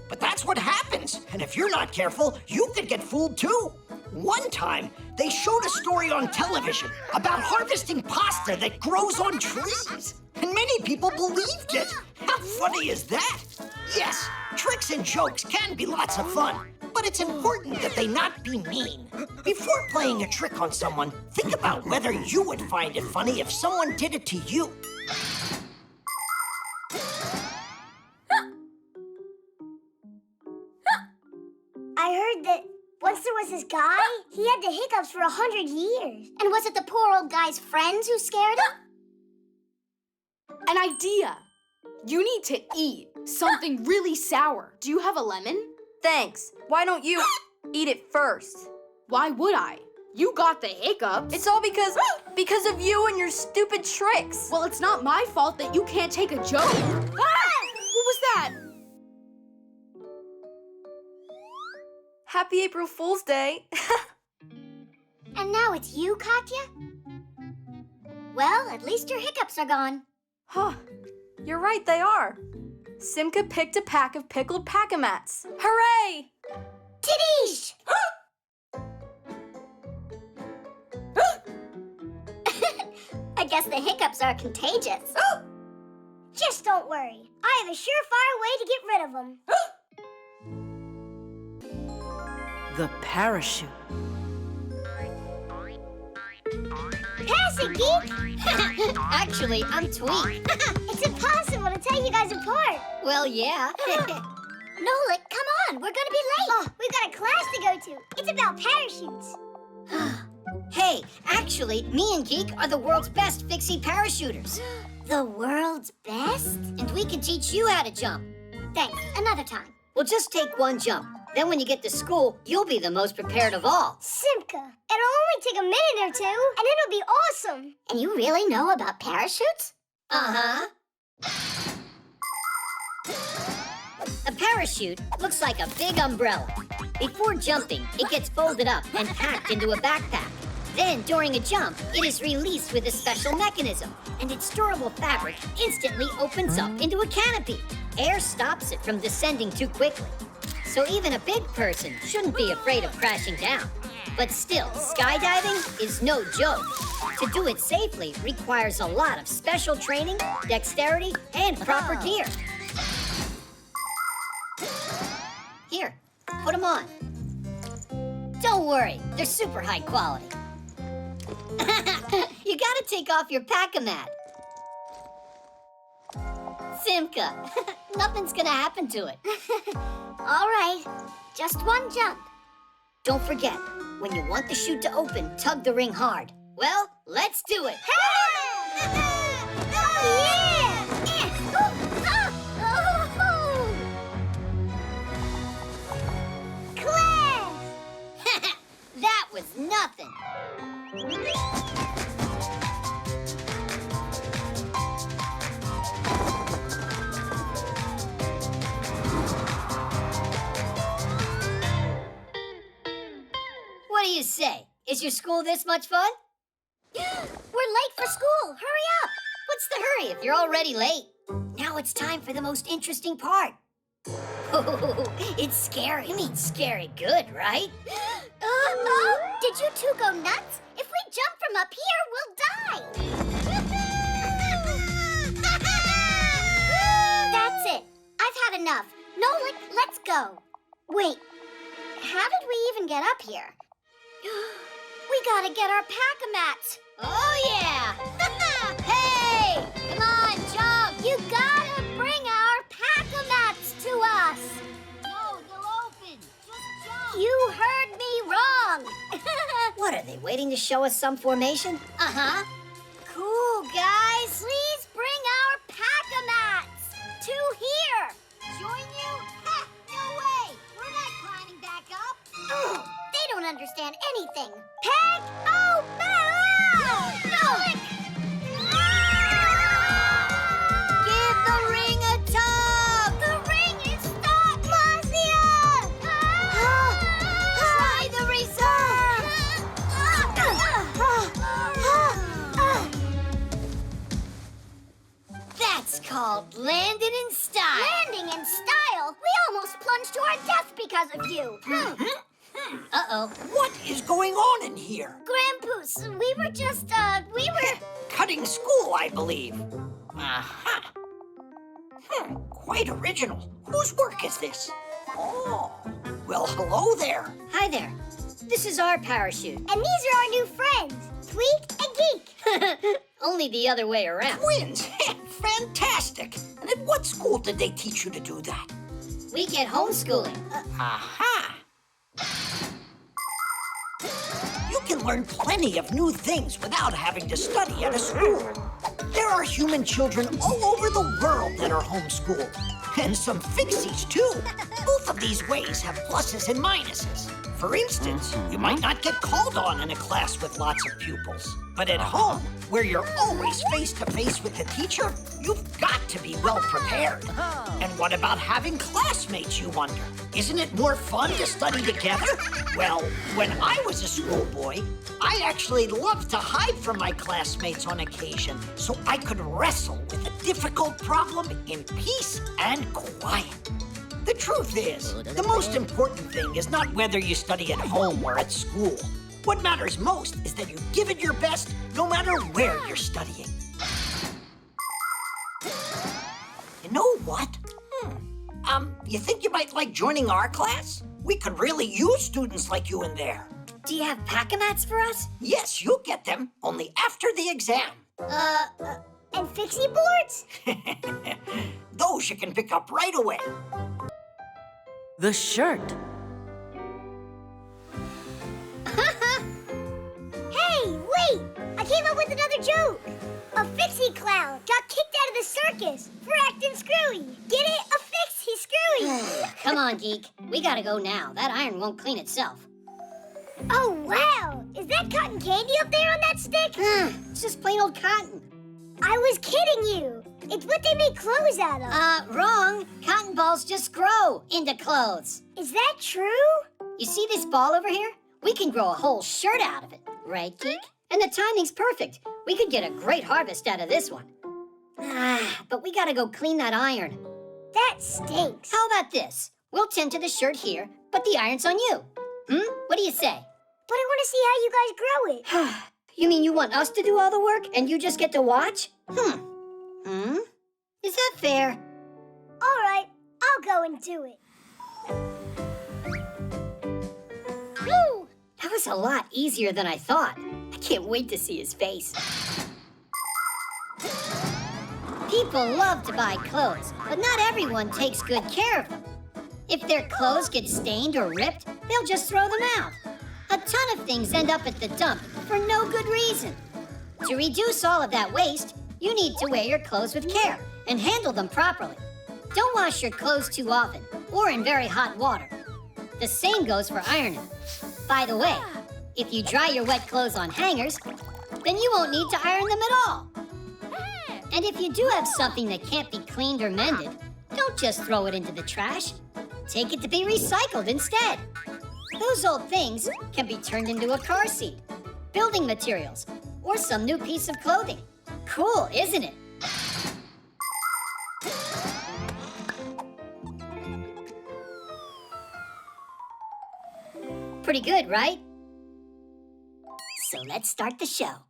[SPEAKER 3] But that's what happens, and if you're not careful, you could get fooled too. One time, they showed a story on television about harvesting pasta that grows on trees. And many people believed it. How funny is that? Yes, tricks and jokes can be lots of fun, but it's important that they not be mean. Before playing a trick on someone, think about whether you would find it funny if someone did it to you.
[SPEAKER 7] I heard that once there was this guy, he had the hiccups for 100 years.
[SPEAKER 4] And was it the poor old guy's friends who scared him?
[SPEAKER 5] An idea. You need to eat something really sour. Do you have a lemon?
[SPEAKER 6] Thanks. Why don't you eat it first?
[SPEAKER 5] Why would I? You got the hiccups.
[SPEAKER 6] It's all because of you and your stupid tricks.
[SPEAKER 5] Well, it's not my fault that you can't take a joke. Ah! What was that?
[SPEAKER 6] Happy April Fool's Day.
[SPEAKER 4] And now it's you, Katya? Well, at least your hiccups are gone.
[SPEAKER 6] Huh. You're right, they are. Simka picked a pack of pickled pack-a-mats. Hooray!
[SPEAKER 7] Tidish!
[SPEAKER 4] I guess the hiccups are contagious.
[SPEAKER 7] Just don't worry. I have a surefire way to get rid of them.
[SPEAKER 12] The parachute.
[SPEAKER 7] Pass it, Geek!
[SPEAKER 8] Actually, I'm Tweak.
[SPEAKER 7] It's impossible to tell you guys apart.
[SPEAKER 8] Well, yeah.
[SPEAKER 4] Nolik, come on. We're gonna be late.
[SPEAKER 7] Oh, we've got a class to go to. It's about parachutes.
[SPEAKER 8] Hey, actually, me and Geek are the world's best Fixie parachuters.
[SPEAKER 4] The world's best?
[SPEAKER 8] And we can teach you how to jump.
[SPEAKER 4] Thanks. Another time.
[SPEAKER 8] We'll just take one jump. Then when you get to school, you'll be the most prepared of all.
[SPEAKER 7] Simka, it'll only take a minute or two, and it'll be awesome.
[SPEAKER 4] And you really know about parachutes?
[SPEAKER 8] Uh-huh. A parachute looks like a big umbrella. Before jumping, it gets folded up and packed into a backpack. Then, during a jump, it is released with a special mechanism, and its durable fabric instantly opens up into a canopy. Air stops it from descending too quickly. So even a big person shouldn't be afraid of crashing down. But still, skydiving is no joke. To do it safely requires a lot of special training, dexterity, and proper gear. Here, put them on. Don't worry, they're super high quality. You gotta take off your pack-a-mat. Simka, nothing's gonna happen to it.
[SPEAKER 4] All right, just one jump.
[SPEAKER 8] Don't forget, when you want the chute to open, tug the ring hard. Well, let's do it.
[SPEAKER 7] Class!
[SPEAKER 8] That was nothing. What do you say? Is your school this much fun?
[SPEAKER 4] We're late for school. Hurry up.
[SPEAKER 8] What's the hurry if you're already late? Now it's time for the most interesting part. Oh, it's scary. You mean scary good, right?
[SPEAKER 4] Did you two go nuts? If we jump from up here, we'll die. That's it. I've had enough. Nolik, let's go. Wait, how did we even get up here? We gotta get our pack-a-mats.
[SPEAKER 8] Oh, yeah! Hey! Come on, jump!
[SPEAKER 4] You gotta bring our pack-a-mats to us.
[SPEAKER 8] No, they'll open. Just jump.
[SPEAKER 4] You heard me wrong.
[SPEAKER 8] What, are they waiting to show us some formation? Uh-huh. Cool, guys.
[SPEAKER 4] Please bring our pack-a-mats to here.
[SPEAKER 8] Join you? Ha! No way! We're not climbing back up.
[SPEAKER 4] They don't understand anything.
[SPEAKER 7] Nolik!
[SPEAKER 8] Give the ring a tug!
[SPEAKER 7] The ring is stuck! Marcia!
[SPEAKER 8] Try the reserve! That's called landing in style.
[SPEAKER 4] Landing in style? We almost plunged to our death because of you.
[SPEAKER 8] Uh-oh.
[SPEAKER 3] What is going on in here?
[SPEAKER 4] Grandpus, we were just,
[SPEAKER 3] Cutting school, I believe. Aha. Quite original. Whose work is this? Oh, well, hello there.
[SPEAKER 8] Hi there. This is our parachute.
[SPEAKER 7] And these are our new friends, Tweak and Geek.
[SPEAKER 8] Only the other way around.
[SPEAKER 3] Twins! Fantastic! And at what school did they teach you to do that?
[SPEAKER 8] We get homeschooling.
[SPEAKER 3] Aha! You can learn plenty of new things without having to study at a school. There are human children all over the world that are homeschooled. And some Fixies, too. Both of these ways have pluses and minuses. For instance, you might not get called on in a class with lots of pupils. But at home, where you're always face-to-face with the teacher, you've got to be well prepared. And what about having classmates, you wonder? Isn't it more fun to study together? Well, when I was a schoolboy, I actually loved to hide from my classmates on occasion so I could wrestle with a difficult problem in peace and quiet. The truth is, the most important thing is not whether you study at home or at school. What matters most is that you give it your best no matter where you're studying. You know what? You think you might like joining our class? We could really use students like you in there.
[SPEAKER 8] Do you have pack-a-mats for us?
[SPEAKER 3] Yes, you'll get them, only after the exam.
[SPEAKER 7] And Fixie boards?
[SPEAKER 3] Those you can pick up right away.
[SPEAKER 12] The shirt.
[SPEAKER 7] Hey, wait! I came up with another joke. A Fixie clown got kicked out of the circus for acting screwy. Get it? A Fixie screwy.
[SPEAKER 8] Come on, Geek. We gotta go now. That iron won't clean itself.
[SPEAKER 7] Oh, wow! Is that cotton candy up there on that stick?
[SPEAKER 8] It's just plain old cotton.
[SPEAKER 7] I was kidding you. It's what they make clothes out of.
[SPEAKER 8] Wrong. Cotton balls just grow into clothes.
[SPEAKER 7] Is that true?
[SPEAKER 8] You see this ball over here? We can grow a whole shirt out of it. Right, Geek? And the timing's perfect. We could get a great harvest out of this one. But we gotta go clean that iron.
[SPEAKER 7] That stinks.
[SPEAKER 8] How about this? We'll tend to the shirt here, but the iron's on you. What do you say?
[SPEAKER 7] But I want to see how you guys grow it.
[SPEAKER 8] You mean you want us to do all the work and you just get to watch? Is that fair?
[SPEAKER 7] All right, I'll go and do it.
[SPEAKER 8] Woo! That was a lot easier than I thought. I can't wait to see his face. People love to buy clothes, but not everyone takes good care of them. If their clothes get stained or ripped, they'll just throw them out. A ton of things end up at the dump for no good reason. To reduce all of that waste, you need to wear your clothes with care and handle them properly. Don't wash your clothes too often or in very hot water. The same goes for ironing. By the way, if you dry your wet clothes on hangers, then you won't need to iron them at all. And if you do have something that can't be cleaned or mended, don't just throw it into the trash. Take it to be recycled instead. Those old things can be turned into a car seat, building materials, or some new piece of clothing. Cool, isn't it? Pretty good, right? So let's start the show.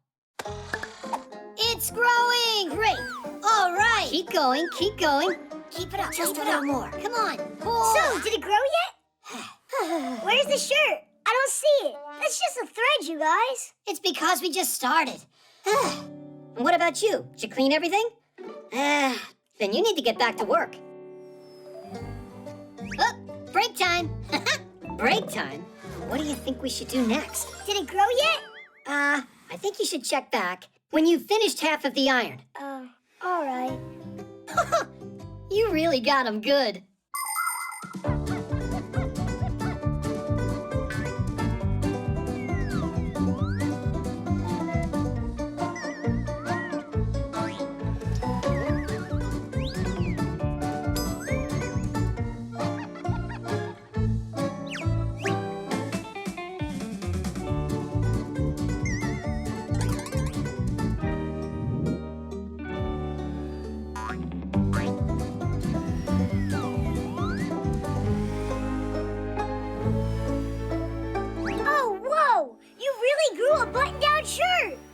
[SPEAKER 8] It's growing! Great! All right! Keep going, keep going. Keep it up, just a little more. Come on, pull.
[SPEAKER 7] So, did it grow yet? Where's the shirt? I don't see it. That's just a thread, you guys.
[SPEAKER 8] It's because we just started. And what about you? Did you clean everything? Then you need to get back to work. Oh, break time. Break time? What do you think we should do next?
[SPEAKER 7] Did it grow yet?
[SPEAKER 8] I think you should check back when you've finished half of the iron.
[SPEAKER 7] All right.
[SPEAKER 8] You really got him good.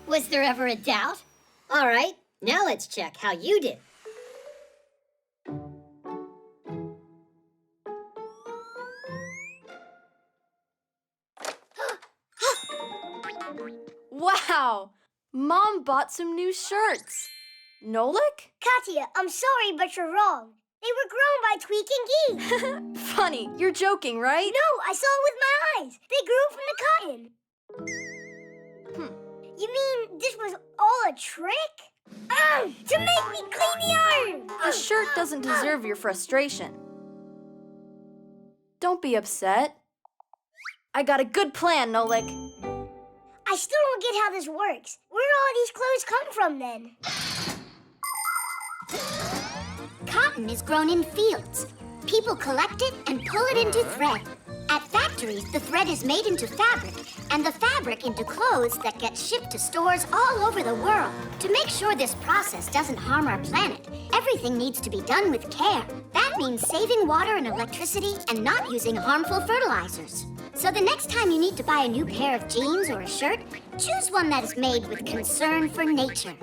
[SPEAKER 8] Was there ever a doubt? All right, now let's check how you did.
[SPEAKER 6] Wow! Mom bought some new shirts. Nolik?
[SPEAKER 7] Katya, I'm sorry, but you're wrong. They were grown by Tweak and Geek.
[SPEAKER 6] Funny, you're joking, right?
[SPEAKER 7] No, I saw it with my eyes. They grew from the cotton. You mean this was all a trick? To make me clean the iron!
[SPEAKER 6] The shirt doesn't deserve your frustration. Don't be upset. I got a good plan, Nolik.
[SPEAKER 7] I still don't get how this works. Where do all these clothes come from then?
[SPEAKER 4] Cotton is grown in fields. People collect it and pull it into thread. At factories, the thread is made into fabric, and the fabric into clothes that get shipped to stores all over the world. To make sure this process doesn't harm our planet, everything needs to be done with care. That means saving water and electricity and not using harmful fertilizers. So the next time you need to buy a new pair of jeans or a shirt, choose one that is made with concern for nature.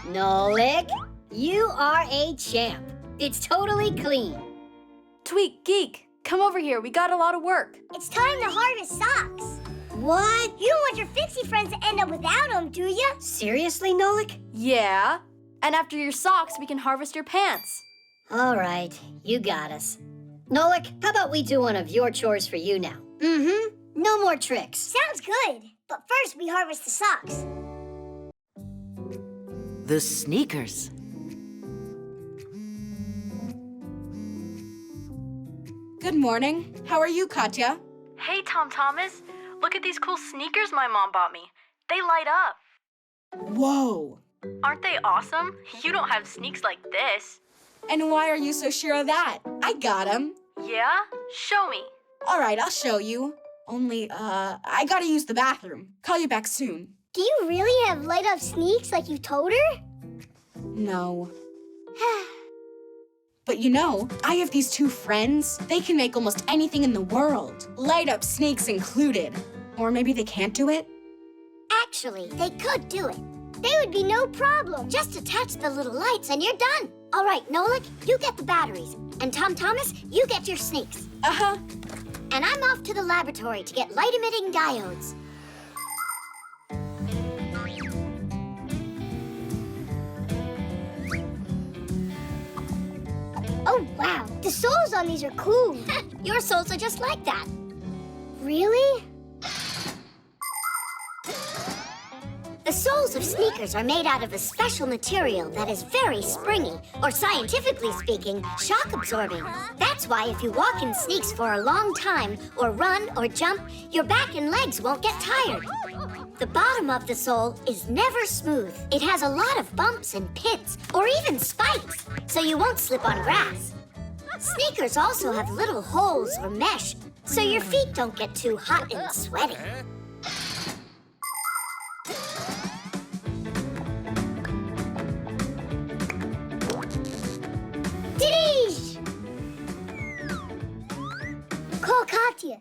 [SPEAKER 8] Nolik, you are a champ. It's totally clean.
[SPEAKER 6] Tweak, Geek, come over here. We got a lot of work.
[SPEAKER 7] It's time to harvest socks.
[SPEAKER 8] What?
[SPEAKER 7] You don't want your Fixie friends to end up without them, do you?
[SPEAKER 8] Seriously, Nolik?
[SPEAKER 6] Yeah. And after your socks, we can harvest your pants.
[SPEAKER 8] All right, you got us. Nolik, how about we do one of your chores for you now? Mm-hmm. No more tricks.
[SPEAKER 7] Sounds good. But first, we harvest the socks.
[SPEAKER 12] The sneakers.
[SPEAKER 5] Good morning. How are you, Katya?
[SPEAKER 6] Hey, Tom Thomas. Look at these cool sneakers my mom bought me. They light up.
[SPEAKER 5] Whoa.
[SPEAKER 6] Aren't they awesome? You don't have sneaks like this.
[SPEAKER 5] And why are you so sure of that? I got them.
[SPEAKER 6] Yeah? Show me.
[SPEAKER 5] All right, I'll show you. Only, I gotta use the bathroom. Call you back soon.
[SPEAKER 7] Do you really have light-up sneaks like you told her?
[SPEAKER 5] No. But you know, I have these two friends. They can make almost anything in the world. Light-up sneaks included. Or maybe they can't do it?
[SPEAKER 4] Actually, they could do it.
[SPEAKER 7] They would be no problem.
[SPEAKER 4] Just attach the little lights and you're done. All right, Nolik, you get the batteries. And Tom Thomas, you get your sneaks.
[SPEAKER 5] Uh-huh.
[SPEAKER 4] And I'm off to the laboratory to get light-emitting diodes.
[SPEAKER 7] Oh, wow. The soles on these are cool.
[SPEAKER 4] Your soles are just like that.
[SPEAKER 7] Really?
[SPEAKER 4] The soles of sneakers are made out of a special material that is very springy, or scientifically speaking, shock absorbing. That's why if you walk in sneaks for a long time, or run or jump, your back and legs won't get tired. The bottom of the sole is never smooth. It has a lot of bumps and pits, or even spikes, so you won't slip on grass. Sneakers also have little holes or mesh, so your feet don't get too hot and sweaty.
[SPEAKER 7] Diddish! Call Katya.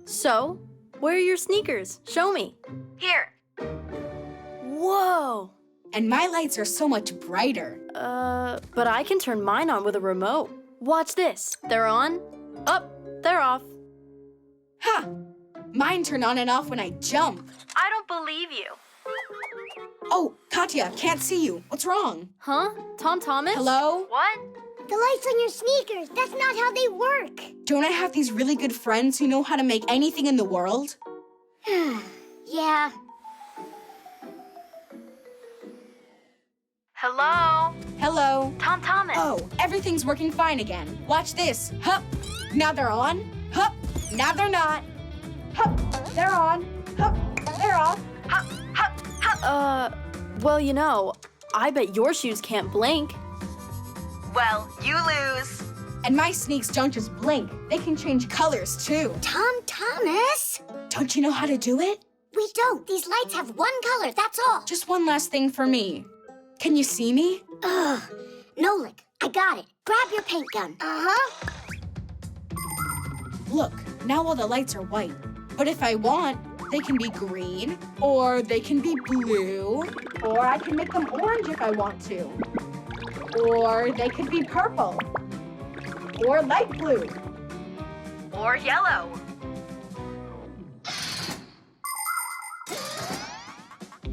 [SPEAKER 6] So, where are your sneakers? Show me. Here. Whoa.
[SPEAKER 5] And my lights are so much brighter.
[SPEAKER 6] But I can turn mine on with a remote. Watch this. They're on. Up. They're off.
[SPEAKER 5] Ha! Mine turn on and off when I jump.
[SPEAKER 6] I don't believe you.
[SPEAKER 5] Oh, Katya, can't see you. What's wrong?
[SPEAKER 6] Huh? Tom Thomas?
[SPEAKER 5] Hello?
[SPEAKER 6] What?
[SPEAKER 7] The lights on your sneakers. That's not how they work.
[SPEAKER 5] Don't I have these really good friends who know how to make anything in the world?
[SPEAKER 4] Yeah.
[SPEAKER 6] Hello?
[SPEAKER 5] Hello?
[SPEAKER 6] Tom Thomas.
[SPEAKER 5] Oh, everything's working fine again. Watch this. Hup. Now they're on. Hup. Now they're not. Hup. They're on. Hup. They're off.
[SPEAKER 6] Hup, hup, hup. Well, you know, I bet your shoes can't blink. Well, you lose.
[SPEAKER 5] And my sneaks don't just blink. They can change colors, too.
[SPEAKER 4] Tom Thomas?
[SPEAKER 5] Don't you know how to do it?
[SPEAKER 4] We don't. These lights have one color, that's all.
[SPEAKER 5] Just one last thing for me. Can you see me?
[SPEAKER 4] Ugh. Nolik, I got it. Grab your paint gun.
[SPEAKER 7] Uh-huh.
[SPEAKER 5] Look, now all the lights are white. But if I want, they can be green, or they can be blue, or I can make them orange if I want to. Or they could be purple, or light blue.
[SPEAKER 6] Or yellow.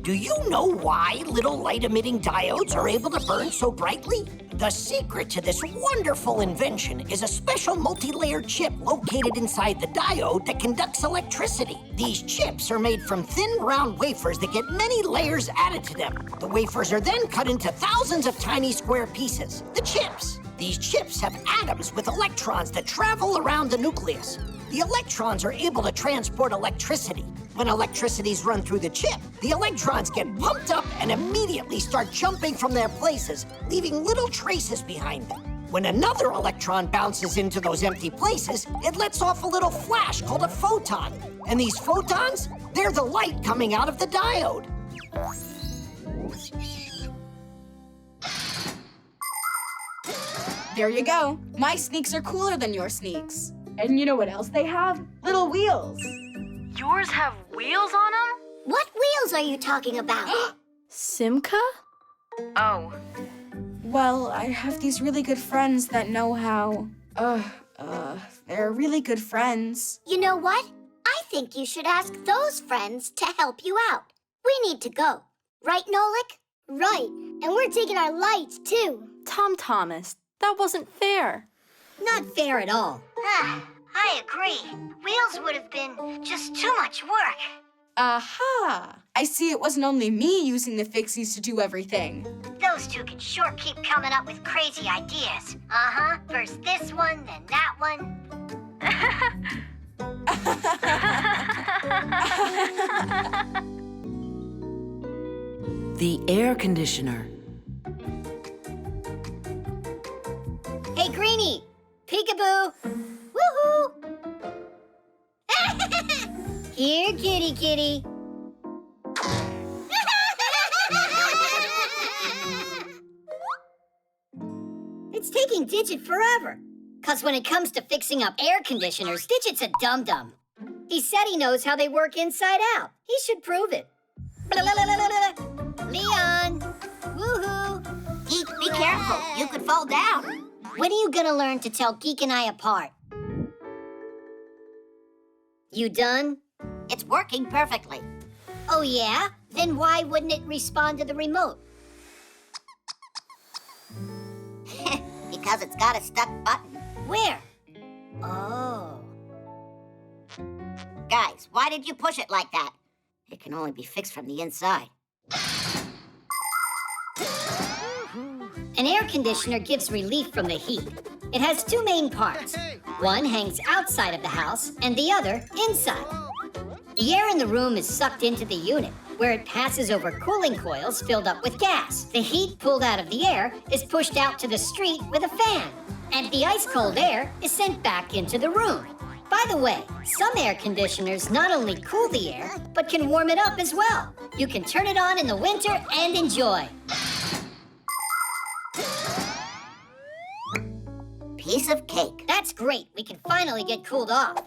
[SPEAKER 3] Do you know why little light-emitting diodes are able to burn so brightly? The secret to this wonderful invention is a special multi-layered chip located inside the diode that conducts electricity. These chips are made from thin, round wafers that get many layers added to them. The wafers are then cut into thousands of tiny square pieces, the chips. These chips have atoms with electrons that travel around the nucleus. The electrons are able to transport electricity. When electricity's run through the chip, the electrons get pumped up and immediately start jumping from their places, leaving little traces behind them. When another electron bounces into those empty places, it lets off a little flash called a photon. And these photons, they're the light coming out of the diode.
[SPEAKER 5] There you go. My sneaks are cooler than your sneaks. And you know what else they have? Little wheels.
[SPEAKER 6] Yours have wheels on them?
[SPEAKER 4] What wheels are you talking about?
[SPEAKER 6] Simka? Oh.
[SPEAKER 5] Well, I have these really good friends that know how. They're really good friends.
[SPEAKER 4] You know what? I think you should ask those friends to help you out. We need to go. Right, Nolik?
[SPEAKER 7] Right. And we're taking our lights, too.
[SPEAKER 6] Tom Thomas, that wasn't fair.
[SPEAKER 8] Not fair at all.
[SPEAKER 11] I agree. Wheels would have been just too much work.
[SPEAKER 5] Aha! I see it wasn't only me using the Fixies to do everything.
[SPEAKER 11] Those two can sure keep coming up with crazy ideas. First this one, then that one.
[SPEAKER 12] The air conditioner.
[SPEAKER 8] Hey, Greenie! Peekaboo! Woohoo! Here, kitty, kitty. It's taking Digit forever. 'Cause when it comes to fixing up air conditioners, Digit's a dum-dum. He said he knows how they work inside out. He should prove it. Leon! Woohoo!
[SPEAKER 2] Geek, be careful. You could fall down.
[SPEAKER 8] When are you gonna learn to tell Geek and I apart? You done?
[SPEAKER 2] It's working perfectly.
[SPEAKER 8] Oh, yeah? Then why wouldn't it respond to the remote?
[SPEAKER 2] Because it's got a stuck button.
[SPEAKER 8] Where? Oh.
[SPEAKER 2] Guys, why did you push it like that? It can only be fixed from the inside.
[SPEAKER 8] An air conditioner gives relief from the heat. It has two main parts. One hangs outside of the house and the other inside. The air in the room is sucked into the unit, where it passes over cooling coils filled up with gas. The heat pulled out of the air is pushed out to the street with a fan, and the ice-cold air is sent back into the room. By the way, some air conditioners not only cool the air, but can warm it up as well. You can turn it on in the winter and enjoy.
[SPEAKER 2] Piece of cake.
[SPEAKER 8] That's great. We can finally get cooled off.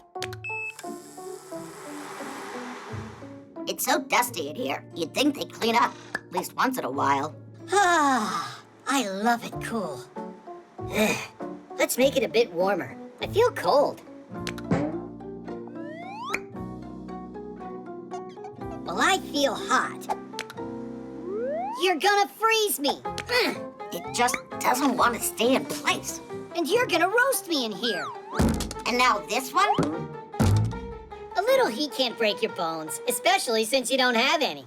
[SPEAKER 2] It's so dusty in here. You'd think they'd clean up, at least once in a while.
[SPEAKER 8] Ah, I love it cool. Let's make it a bit warmer. I feel cold. Well, I feel hot. You're gonna freeze me.
[SPEAKER 2] It just doesn't want to stay in place.
[SPEAKER 8] And you're gonna roast me in here.
[SPEAKER 2] And now this one?
[SPEAKER 8] A little heat can't break your bones, especially since you don't have any.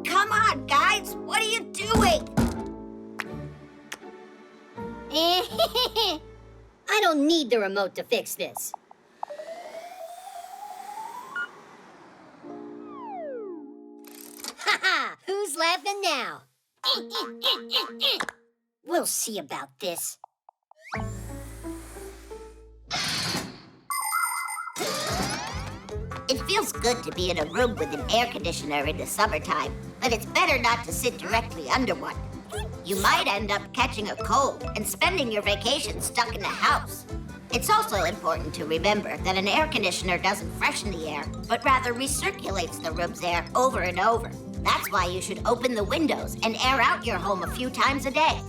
[SPEAKER 2] Come on, guys! What are you doing?
[SPEAKER 8] I don't need the remote to fix this. Ha-ha! Who's laughing now? We'll see about this.
[SPEAKER 2] It feels good to be in a room with an air conditioner in the summertime, but it's better not to sit directly under one. You might end up catching a cold and spending your vacation stuck in the house. It's also important to remember that an air conditioner doesn't freshen the air, but rather recirculates the room's air over and over. That's why you should open the windows and air out your home a few times a day.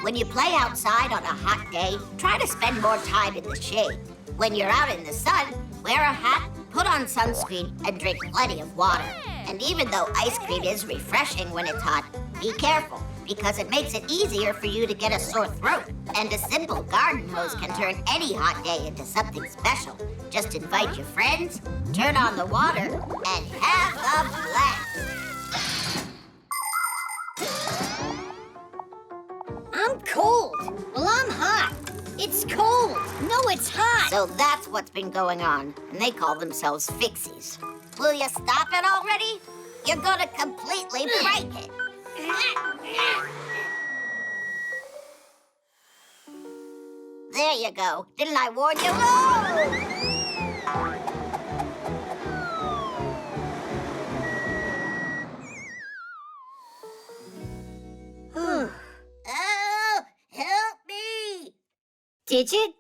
[SPEAKER 2] When you play outside on a hot day, try to spend more time in the shade. When you're out in the sun, wear a hat, put on sunscreen, and drink plenty of water. And even though ice cream is refreshing when it's hot, be careful, because it makes it easier for you to get a sore throat. And a simple garden hose can turn any hot day into something special. Just invite your friends, turn on the water, and have a blast.
[SPEAKER 8] It's cold. No, it's hot.
[SPEAKER 2] So that's what's been going on. And they call themselves Fixies. Will you stop it already? You're gonna completely break it. There you go. Didn't I warn you?
[SPEAKER 8] Oh,
[SPEAKER 2] Oh, help me!
[SPEAKER 8] Digit?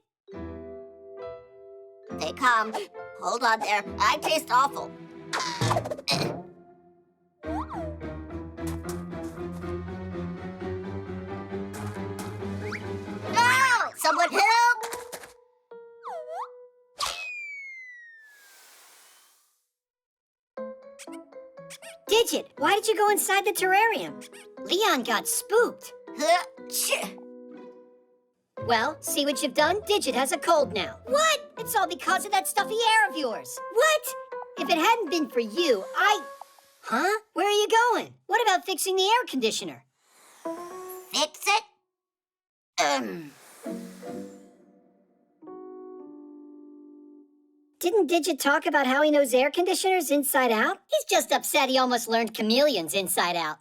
[SPEAKER 2] They come. Hold on there. I taste awful. No! Someone help!
[SPEAKER 8] Digit, why did you go inside the terrarium? Leon got spooked. Well, see what you've done? Digit has a cold now. What? It's all because of that stuffy hair of yours. What? If it hadn't been for you, Huh? Where are you going? What about fixing the air conditioner?
[SPEAKER 2] Fix it?
[SPEAKER 8] Didn't Digit talk about how he knows air conditioners inside out? He's just upset he almost learned chameleons inside out.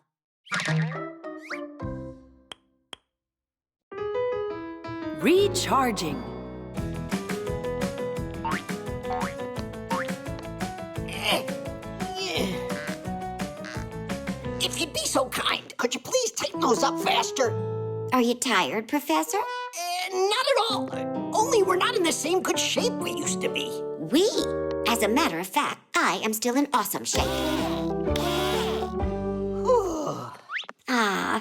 [SPEAKER 12] Recharging.
[SPEAKER 3] If you'd be so kind, could you please tighten those up faster?
[SPEAKER 9] Are you tired, Professor?
[SPEAKER 3] Not at all. Only we're not in the same good shape we used to be.
[SPEAKER 9] We? As a matter of fact, I am still in awesome shape.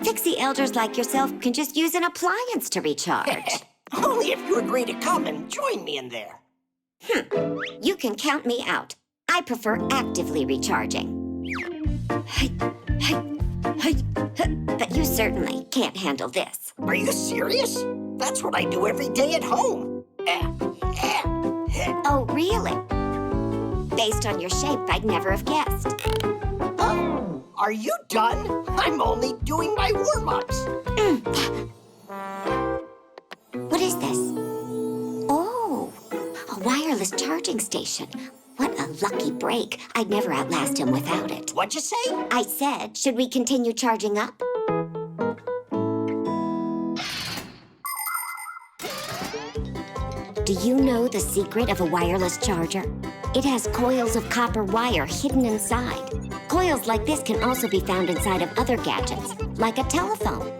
[SPEAKER 9] Fixie elders like yourself can just use an appliance to recharge.
[SPEAKER 3] Only if you agree to come and join me in there.
[SPEAKER 9] You can count me out. I prefer actively recharging. But you certainly can't handle this.
[SPEAKER 3] Are you serious? That's what I do every day at home.
[SPEAKER 9] Oh, really? Based on your shape, I'd never have guessed.
[SPEAKER 3] Oh, are you done? I'm only doing my warm-ups.
[SPEAKER 9] What is this? Oh, a wireless charging station. What a lucky break. I'd never outlast him without it.
[SPEAKER 3] What'd you say?
[SPEAKER 9] I said, should we continue charging up? Do you know the secret of a wireless charger? It has coils of copper wire hidden inside. Coils like this can also be found inside of other gadgets, like a telephone.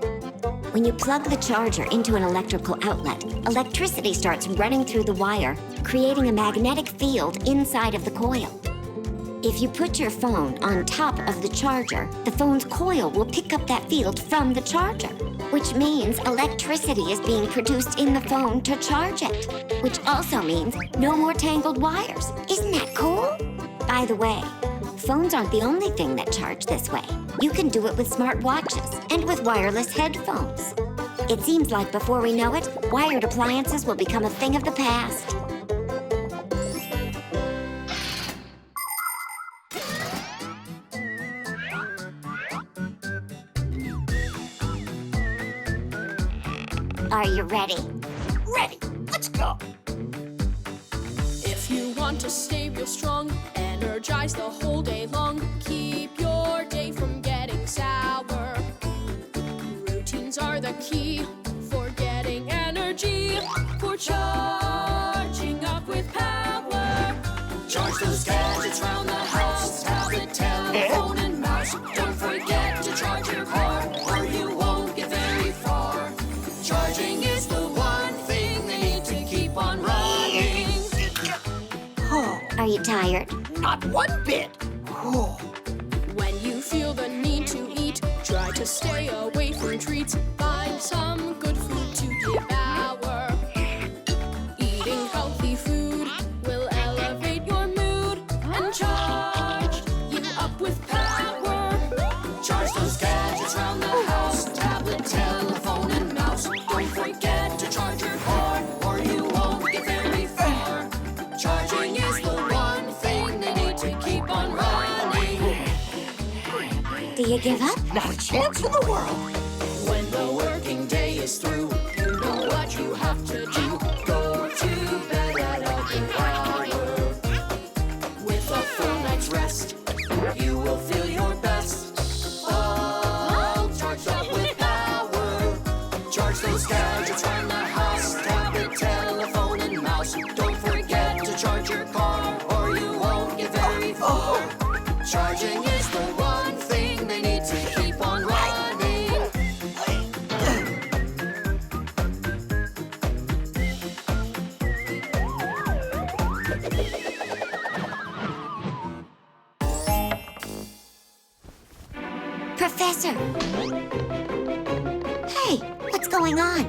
[SPEAKER 9] When you plug the charger into an electrical outlet, electricity starts running through the wire, creating a magnetic field inside of the coil. If you put your phone on top of the charger, the phone's coil will pick up that field from the charger, which means electricity is being produced in the phone to charge it, which also means no more tangled wires. Isn't that cool? By the way, phones aren't the only thing that charge this way. You can do it with smart watches and with wireless headphones. It seems like before we know it, wired appliances will become a thing of the past. Are you ready?
[SPEAKER 3] Ready. Let's go.
[SPEAKER 10] If you want to stay real strong, energize the whole day long, keep your day from getting sour. Routines are the key for getting energy, for charging up with power. Charge those gadgets round the house, tablet, telephone, and mouse. Don't forget to charge your car, or you won't get very far. Charging is the one thing they need to keep on running.
[SPEAKER 9] Are you tired?
[SPEAKER 3] Not one bit.
[SPEAKER 10] When you feel the need to eat, try to stay away from treats. Find some good food to devour. Eating healthy food will elevate your mood and charge you up with power. Charge those gadgets round the house, tablet, telephone, and mouse. Don't forget to charge your car, or you won't get very far. Charging is the one thing they need to keep on running.
[SPEAKER 9] Do you give up?
[SPEAKER 3] Not a chance in the world.
[SPEAKER 10] When the working day is through, you know what you have to do.
[SPEAKER 14] those gadgets around the house. Tablet, telephone, and mouse. Don't forget to charge your car, or you won't get very far. Charging is the one thing they need to keep on running.
[SPEAKER 9] Professor! Hey, what's going on?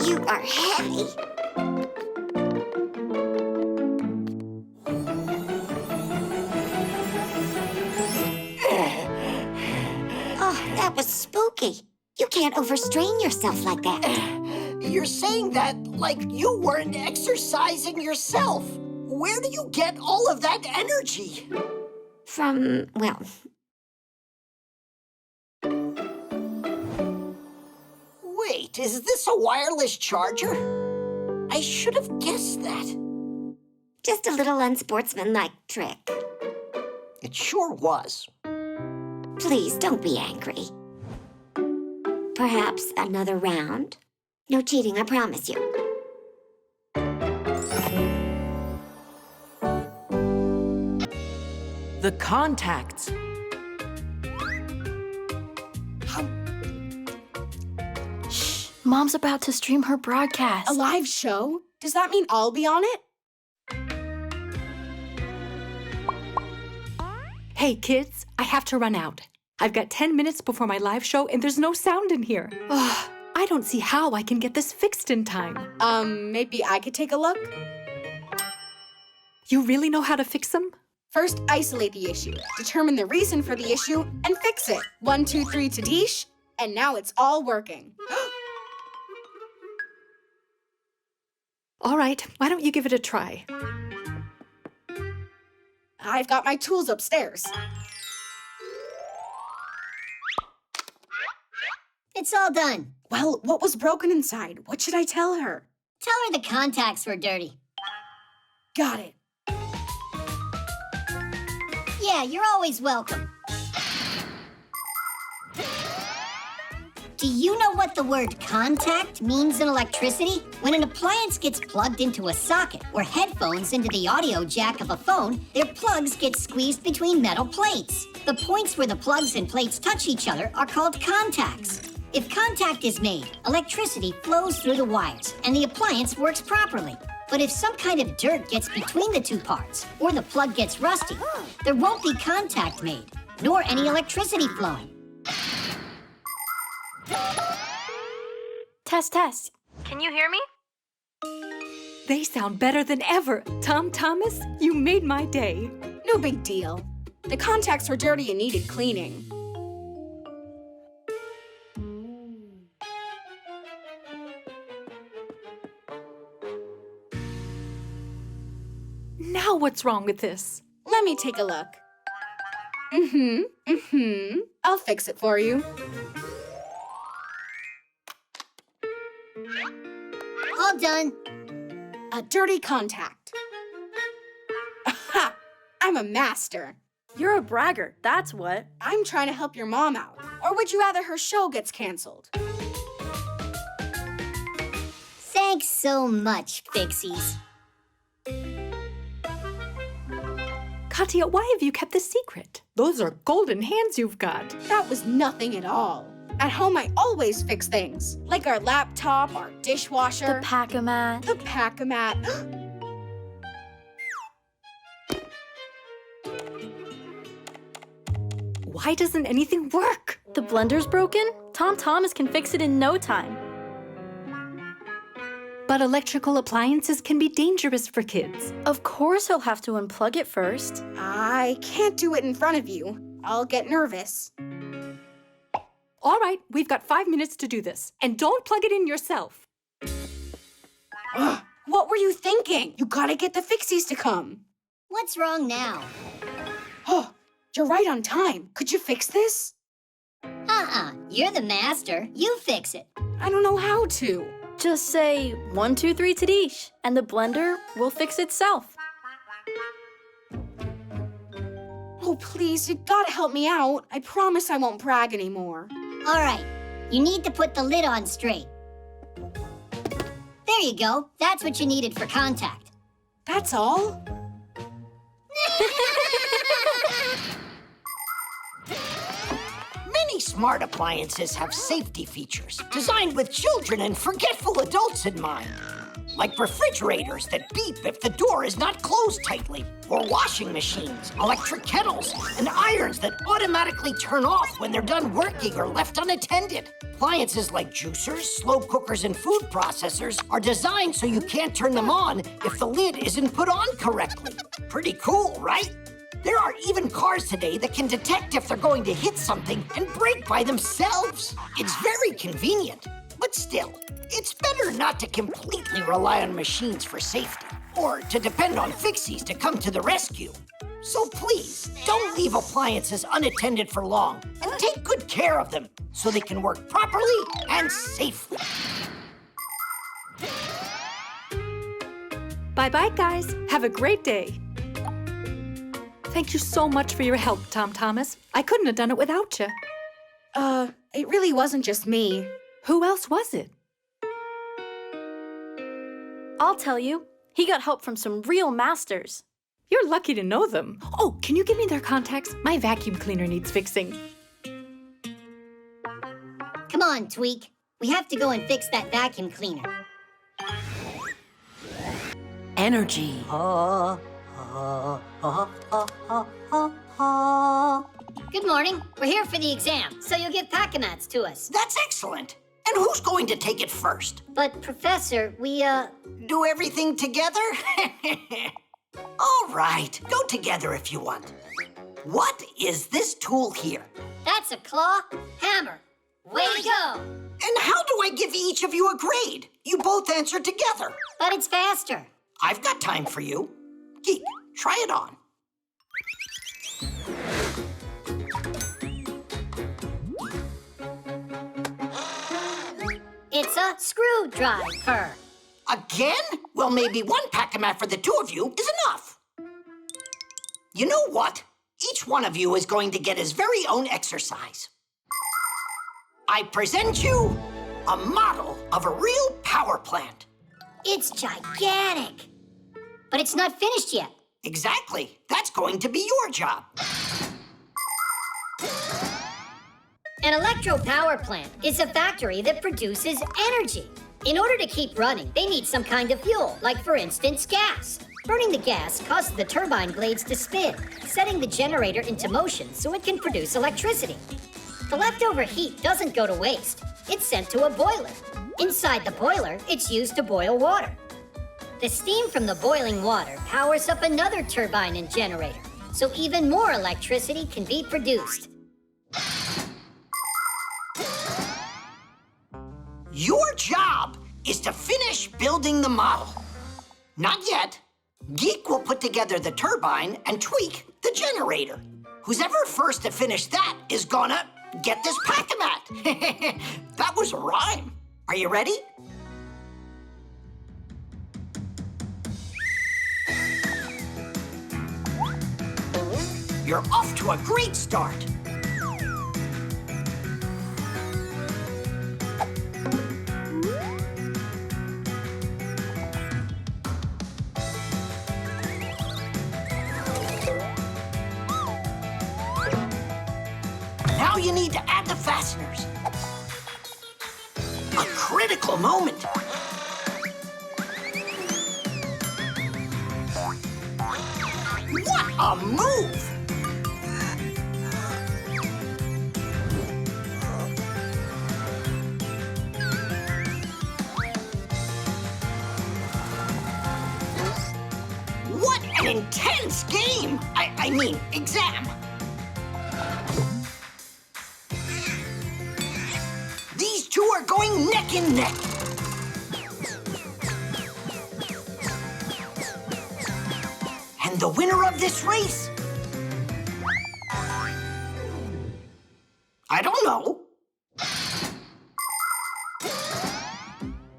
[SPEAKER 9] You are heavy. Oh, that was spooky. You can't overstrain yourself like that.
[SPEAKER 3] You're saying that like you weren't exercising yourself. Where do you get all of that energy?
[SPEAKER 9] From, well...
[SPEAKER 3] Wait, is this a wireless charger? I should have guessed that.
[SPEAKER 9] Just a little unsportsmanlike trick.
[SPEAKER 3] It sure was.
[SPEAKER 9] Please, don't be angry. Perhaps another round? No cheating, I promise you.
[SPEAKER 12] The contacts.
[SPEAKER 6] Shh, Mom's about to stream her broadcast.
[SPEAKER 5] A live show? Does that mean I'll be on it?
[SPEAKER 1] Hey, kids, I have to run out. I've got 10 minutes before my live show, and there's no sound in here. Ugh, I don't see how I can get this fixed in time.
[SPEAKER 5] Maybe I could take a look?
[SPEAKER 1] You really know how to fix them?
[SPEAKER 5] First, isolate the issue, determine the reason for the issue, and fix it. 1, 2, 3 to Deesh, and now it's all working.
[SPEAKER 1] All right, why don't you give it a try?
[SPEAKER 5] I've got my tools upstairs.
[SPEAKER 8] It's all done.
[SPEAKER 5] Well, what was broken inside? What should I tell her?
[SPEAKER 8] Tell her the contacts were dirty.
[SPEAKER 5] Got it.
[SPEAKER 8] Yeah, you're always welcome. Do you know what the word contact means in electricity? When an appliance gets plugged into a socket or headphones into the audio jack of a phone, their plugs get squeezed between metal plates. The points where the plugs and plates touch each other are called contacts. If contact is made, electricity flows through the wires and the appliance works properly. But if some kind of dirt gets between the two parts or the plug gets rusty, there won't be contact made, nor any electricity flowing.
[SPEAKER 6] Test, test. Can you hear me?
[SPEAKER 1] They sound better than ever. Tom Thomas, you made my day.
[SPEAKER 5] No big deal. The contacts were dirty and needed cleaning.
[SPEAKER 1] Now what's wrong with this?
[SPEAKER 5] Let me take a look. I'll fix it for you.
[SPEAKER 8] All done.
[SPEAKER 5] A dirty contact. Aha! I'm a master.
[SPEAKER 6] You're a braggart, that's what.
[SPEAKER 5] I'm trying to help your mom out. Or would you rather her show gets canceled?
[SPEAKER 8] Thanks so much, Fixies.
[SPEAKER 1] Katya, why have you kept this secret? Those are golden hands you've got.
[SPEAKER 5] That was nothing at all. At home, I always fix things. Like our laptop, our dishwasher.
[SPEAKER 6] The pack-a-mat.
[SPEAKER 5] The pack-a-mat.
[SPEAKER 1] Why doesn't anything work?
[SPEAKER 6] The blender's broken? Tom Thomas can fix it in no time.
[SPEAKER 1] But electrical appliances can be dangerous for kids.
[SPEAKER 6] Of course he'll have to unplug it first.
[SPEAKER 5] I can't do it in front of you. I'll get nervous.
[SPEAKER 1] All right, we've got 5 minutes to do this. And don't plug it in yourself.
[SPEAKER 5] Ugh, what were you thinking? You gotta get the Fixies to come.
[SPEAKER 8] What's wrong now?
[SPEAKER 5] Oh, you're right on time. Could you fix this?
[SPEAKER 8] You're the master. You fix it.
[SPEAKER 5] I don't know how to.
[SPEAKER 6] Just say 1, 2, 3 Tadish, and the blender will fix itself.
[SPEAKER 5] Oh, please, you gotta help me out. I promise I won't brag anymore.
[SPEAKER 8] All right, you need to put the lid on straight. There you go. That's what you needed for contact.
[SPEAKER 5] That's all?
[SPEAKER 3] Many smart appliances have safety features designed with children and forgetful adults in mind. Like refrigerators that beep if the door is not closed tightly, or washing machines, electric kettles, and irons that automatically turn off when they're done working or left unattended. Appliances like juicers, slow cookers, and food processors are designed so you can't turn them on if the lid isn't put on correctly. Pretty cool, right? There are even cars today that can detect if they're going to hit something and brake by themselves. It's very convenient, but still, it's better not to completely rely on machines for safety, or to depend on Fixies to come to the rescue. So please, don't leave appliances unattended for long, and take good care of them so they can work properly and safely.
[SPEAKER 1] Bye-bye, guys. Have a great day. Thank you so much for your help, Tom Thomas. I couldn't have done it without you.
[SPEAKER 5] It really wasn't just me.
[SPEAKER 1] Who else was it?
[SPEAKER 6] I'll tell you. He got help from some real masters.
[SPEAKER 1] You're lucky to know them. Oh, can you give me their contacts? My vacuum cleaner needs fixing.
[SPEAKER 8] Come on, Tweak. We have to go and fix that vacuum cleaner.
[SPEAKER 12] Energy.
[SPEAKER 8] Good morning. We're here for the exam, so you'll give Pack-a-mats to us.
[SPEAKER 3] That's excellent. And who's going to take it first?
[SPEAKER 8] But, Professor, we,
[SPEAKER 3] Do everything together? All right, go together if you want. What is this tool here?
[SPEAKER 8] That's a claw hammer. Way to go!
[SPEAKER 3] And how do I give each of you a grade? You both answered together.
[SPEAKER 8] But it's faster.
[SPEAKER 3] I've got time for you. Geek, try it on.
[SPEAKER 8] It's a screwdriver.
[SPEAKER 3] Again? Well, maybe one pack-a-mat for the two of you is enough. You know what? Each one of you is going to get his very own exercise. I present you a model of a real power plant.
[SPEAKER 8] It's gigantic. But it's not finished yet.
[SPEAKER 3] Exactly. That's going to be your job.
[SPEAKER 8] An electro power plant is a factory that produces energy. In order to keep running, they need some kind of fuel, like, for instance, gas. Burning the gas causes the turbine blades to spin, setting the generator into motion so it can produce electricity. The leftover heat doesn't go to waste. It's sent to a boiler. Inside the boiler, it's used to boil water. The steam from the boiling water powers up another turbine and generator, so even more electricity can be produced.
[SPEAKER 3] Your job is to finish building the model. Not yet. Geek will put together the turbine and Tweak the generator. Who's ever first to finish that is gonna get this pack-a-mat. That was a rhyme. Are you ready? You're off to a great start. Now you need to add the fasteners. A critical moment. What a move! What an intense game! I mean, exam. These two are going neck and neck. And the winner of this race? I don't know.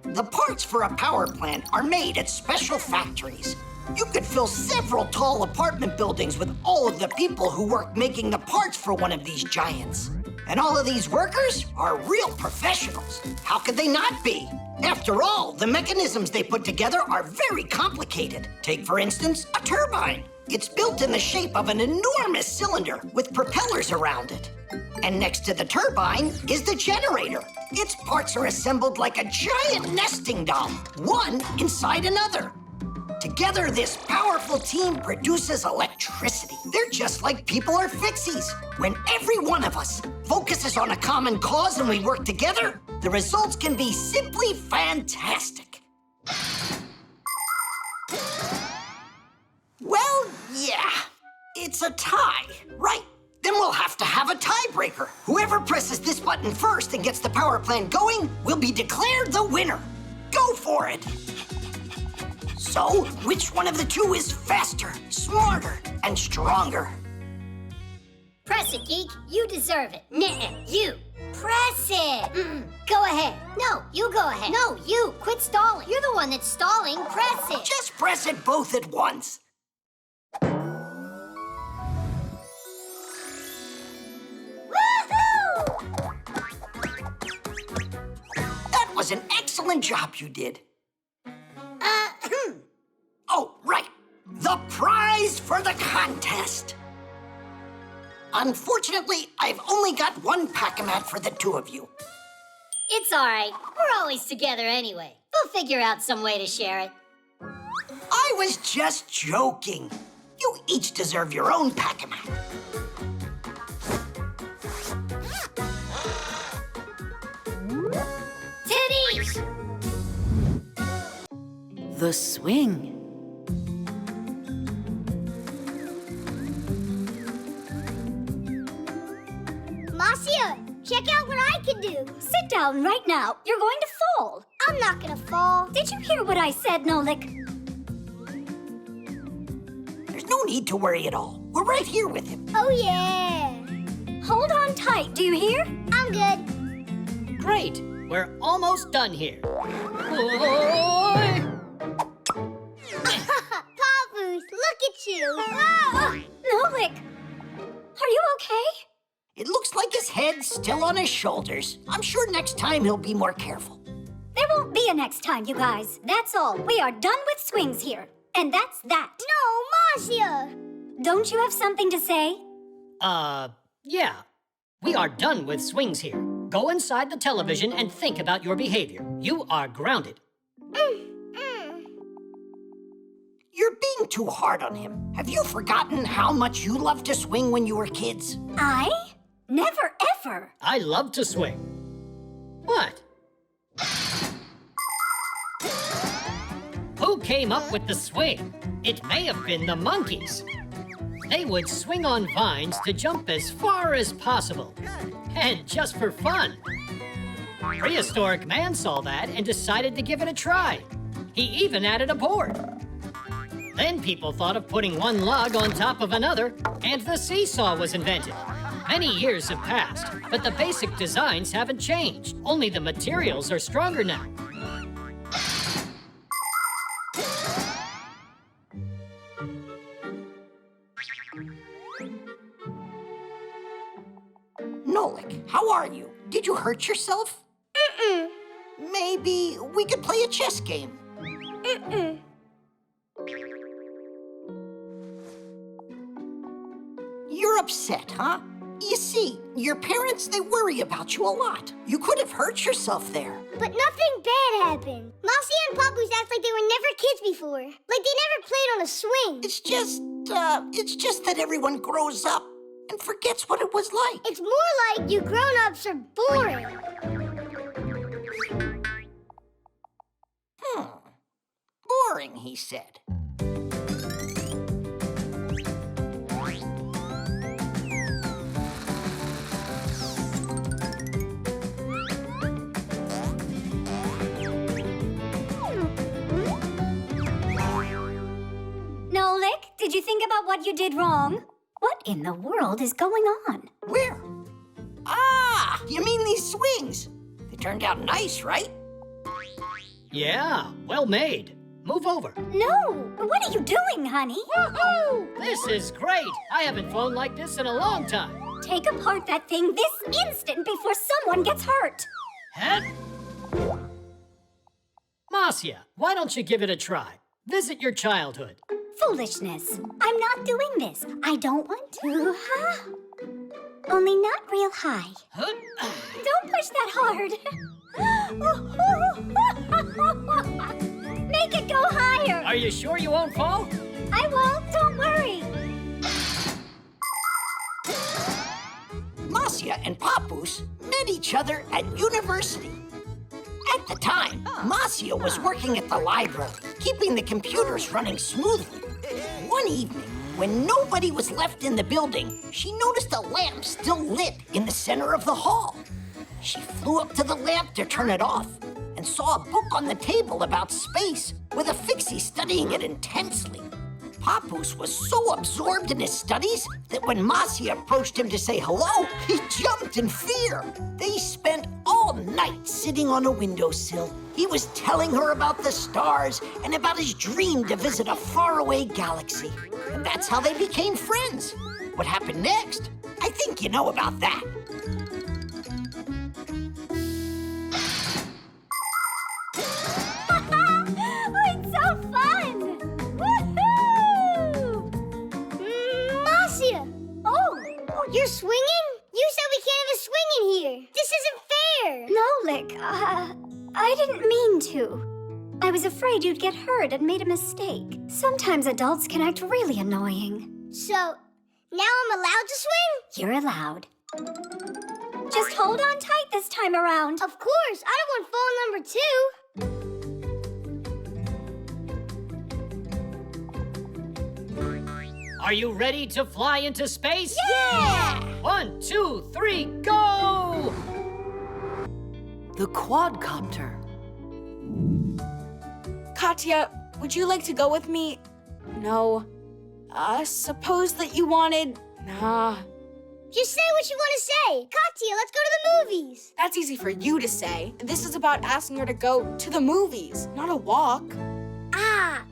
[SPEAKER 3] The parts for a power plant are made at special factories. You could fill several tall apartment buildings with all of the people who work making the parts for one of these giants. And all of these workers are real professionals. How could they not be? After all, the mechanisms they put together are very complicated. Take, for instance, a turbine. It's built in the shape of an enormous cylinder with propellers around it. And next to the turbine is the generator. Its parts are assembled like a giant nesting doll, one inside another. Together, this powerful team produces electricity. They're just like people are Fixies. When every one of us focuses on a common cause and we work together, the results can be simply fantastic. Well, yeah, it's a tie, right? Then we'll have to have a tiebreaker. Whoever presses this button first and gets the power plant going will be declared the winner. Go for it. So, which one of the two is faster, smarter, and stronger?
[SPEAKER 8] Press it, Geek. You deserve it. Nah, you. Press it. Go ahead. No, you go ahead. No, you. Quit stalling. You're the one that's stalling. Press it.
[SPEAKER 3] Just press it both at once. That was an excellent job you did. Oh, right. The prize for the contest. Unfortunately, I've only got one Pac-A-Mat for the two of you.
[SPEAKER 8] It's all right. We're always together anyway. We'll figure out some way to share it.
[SPEAKER 3] I was just joking. You each deserve your own Pac-A-Mat.
[SPEAKER 8] Titties!
[SPEAKER 12] The swing.
[SPEAKER 7] Marcia, check out what I can do.
[SPEAKER 11] Sit down right now. You're going to fall.
[SPEAKER 7] I'm not gonna fall.
[SPEAKER 11] Did you hear what I said, Nolik?
[SPEAKER 3] There's no need to worry at all. We're right here with him.
[SPEAKER 7] Oh, yeah.
[SPEAKER 11] Hold on tight, do you hear?
[SPEAKER 7] I'm good.
[SPEAKER 13] Great. We're almost done here.
[SPEAKER 7] Papoose, look at you.
[SPEAKER 11] Nolik, are you okay?
[SPEAKER 3] It looks like his head's still on his shoulders. I'm sure next time he'll be more careful.
[SPEAKER 11] There won't be a next time, you guys. That's all. We are done with swings here. And that's that.
[SPEAKER 7] No, Marcia!
[SPEAKER 11] Don't you have something to say?
[SPEAKER 13] Yeah. We are done with swings here. Go inside the television and think about your behavior. You are grounded.
[SPEAKER 3] You're being too hard on him. Have you forgotten how much you loved to swing when you were kids?
[SPEAKER 11] I? Never ever.
[SPEAKER 13] I love to swing. What? Who came up with the swing? It may have been the monkeys. They would swing on vines to jump as far as possible. And just for fun. Prehistoric man saw that and decided to give it a try. He even added a board. Then people thought of putting one log on top of another, and the seesaw was invented. Many years have passed, but the basic designs haven't changed. Only the materials are stronger now.
[SPEAKER 3] Nolik, how are you? Did you hurt yourself? Maybe we could play a chess game. You're upset, huh? You see, your parents, they worry about you a lot. You could have hurt yourself there.
[SPEAKER 7] But nothing bad happened. Marcia and Papoose act like they were never kids before. Like they never played on a swing.
[SPEAKER 3] It's just that everyone grows up and forgets what it was like.
[SPEAKER 7] It's more like you grown-ups are boring.
[SPEAKER 3] Boring, he said.
[SPEAKER 11] Nolik, did you think about what you did wrong? What in the world is going on?
[SPEAKER 3] Where? Ah, you mean these swings? They turned out nice, right?
[SPEAKER 13] Yeah, well made. Move over.
[SPEAKER 11] No! What are you doing, honey?
[SPEAKER 8] Woohoo!
[SPEAKER 13] This is great. I haven't flown like this in a long time.
[SPEAKER 11] Take apart that thing this instant before someone gets hurt.
[SPEAKER 13] Head. Marcia, why don't you give it a try? Visit your childhood.
[SPEAKER 11] Foolishness. I'm not doing this. I don't want to. Only not real high. Don't push that hard. Make it go higher.
[SPEAKER 13] Are you sure you won't fall?
[SPEAKER 11] I won't. Don't worry.
[SPEAKER 3] Marcia and Papoose met each other at university. At the time, Marcia was working at the library, keeping the computers running smoothly. One evening, when nobody was left in the building, she noticed a lamp still lit in the center of the hall. She flew up to the lamp to turn it off and saw a book on the table about space with a Fixie studying it intensely. Papoose was so absorbed in his studies that when Marcia approached him to say hello, he jumped in fear. They spent all night sitting on a windowsill. He was telling her about the stars and about his dream to visit a faraway galaxy. And that's how they became friends. What happened next? I think you know about that.
[SPEAKER 11] It's so fun! Woohoo!
[SPEAKER 7] Marcia! Oh, you're swinging? You said we can't have a swing in here. This isn't fair.
[SPEAKER 11] Nolik, I didn't mean to. I was afraid you'd get hurt and made a mistake. Sometimes adults can act really annoying.
[SPEAKER 7] So, now I'm allowed to swing?
[SPEAKER 11] You're allowed. Just hold on tight this time around.
[SPEAKER 7] Of course. I don't want fall number 2.
[SPEAKER 13] Are you ready to fly into space?
[SPEAKER 7] Yeah!
[SPEAKER 13] 1, 2, 3, go!
[SPEAKER 12] The quadcopter.
[SPEAKER 5] Katya, would you like to go with me? No. Suppose that you wanted... Nah.
[SPEAKER 7] Just say what you want to say. Katya, let's go to the movies.
[SPEAKER 5] That's easy for you to say. This is about asking her to go to the movies, not a walk.
[SPEAKER 7] Ah.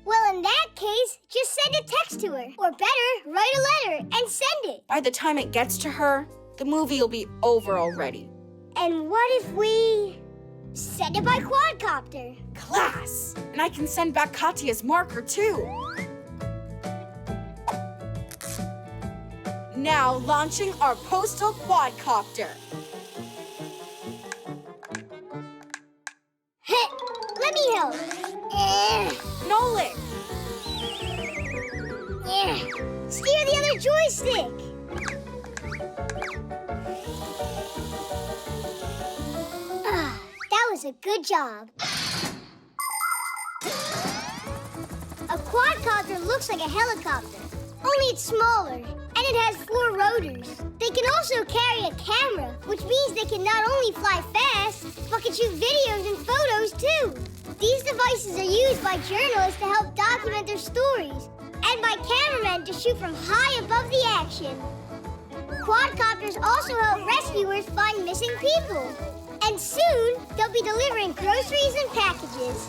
[SPEAKER 7] Well, in that case, just send a text to her. Or better, write a letter and send it.
[SPEAKER 5] By the time it gets to her, the movie will be over already.
[SPEAKER 7] And what if we send it by quadcopter?
[SPEAKER 5] Class! And I can send back Katya's marker, too. Now launching our postal quadcopter.
[SPEAKER 7] Let me help.
[SPEAKER 5] Nolik!
[SPEAKER 7] Steer the other joystick. That was a good job. A quadcopter looks like a helicopter, only it's smaller, and it has 4 rotors. They can also carry a camera, which means they can not only fly fast, but can shoot videos and photos too. These devices are used by journalists to help document their stories, and by cameramen to shoot from high above the action. Quadcopters also help rescuers find missing people. And soon, they'll be delivering groceries and packages.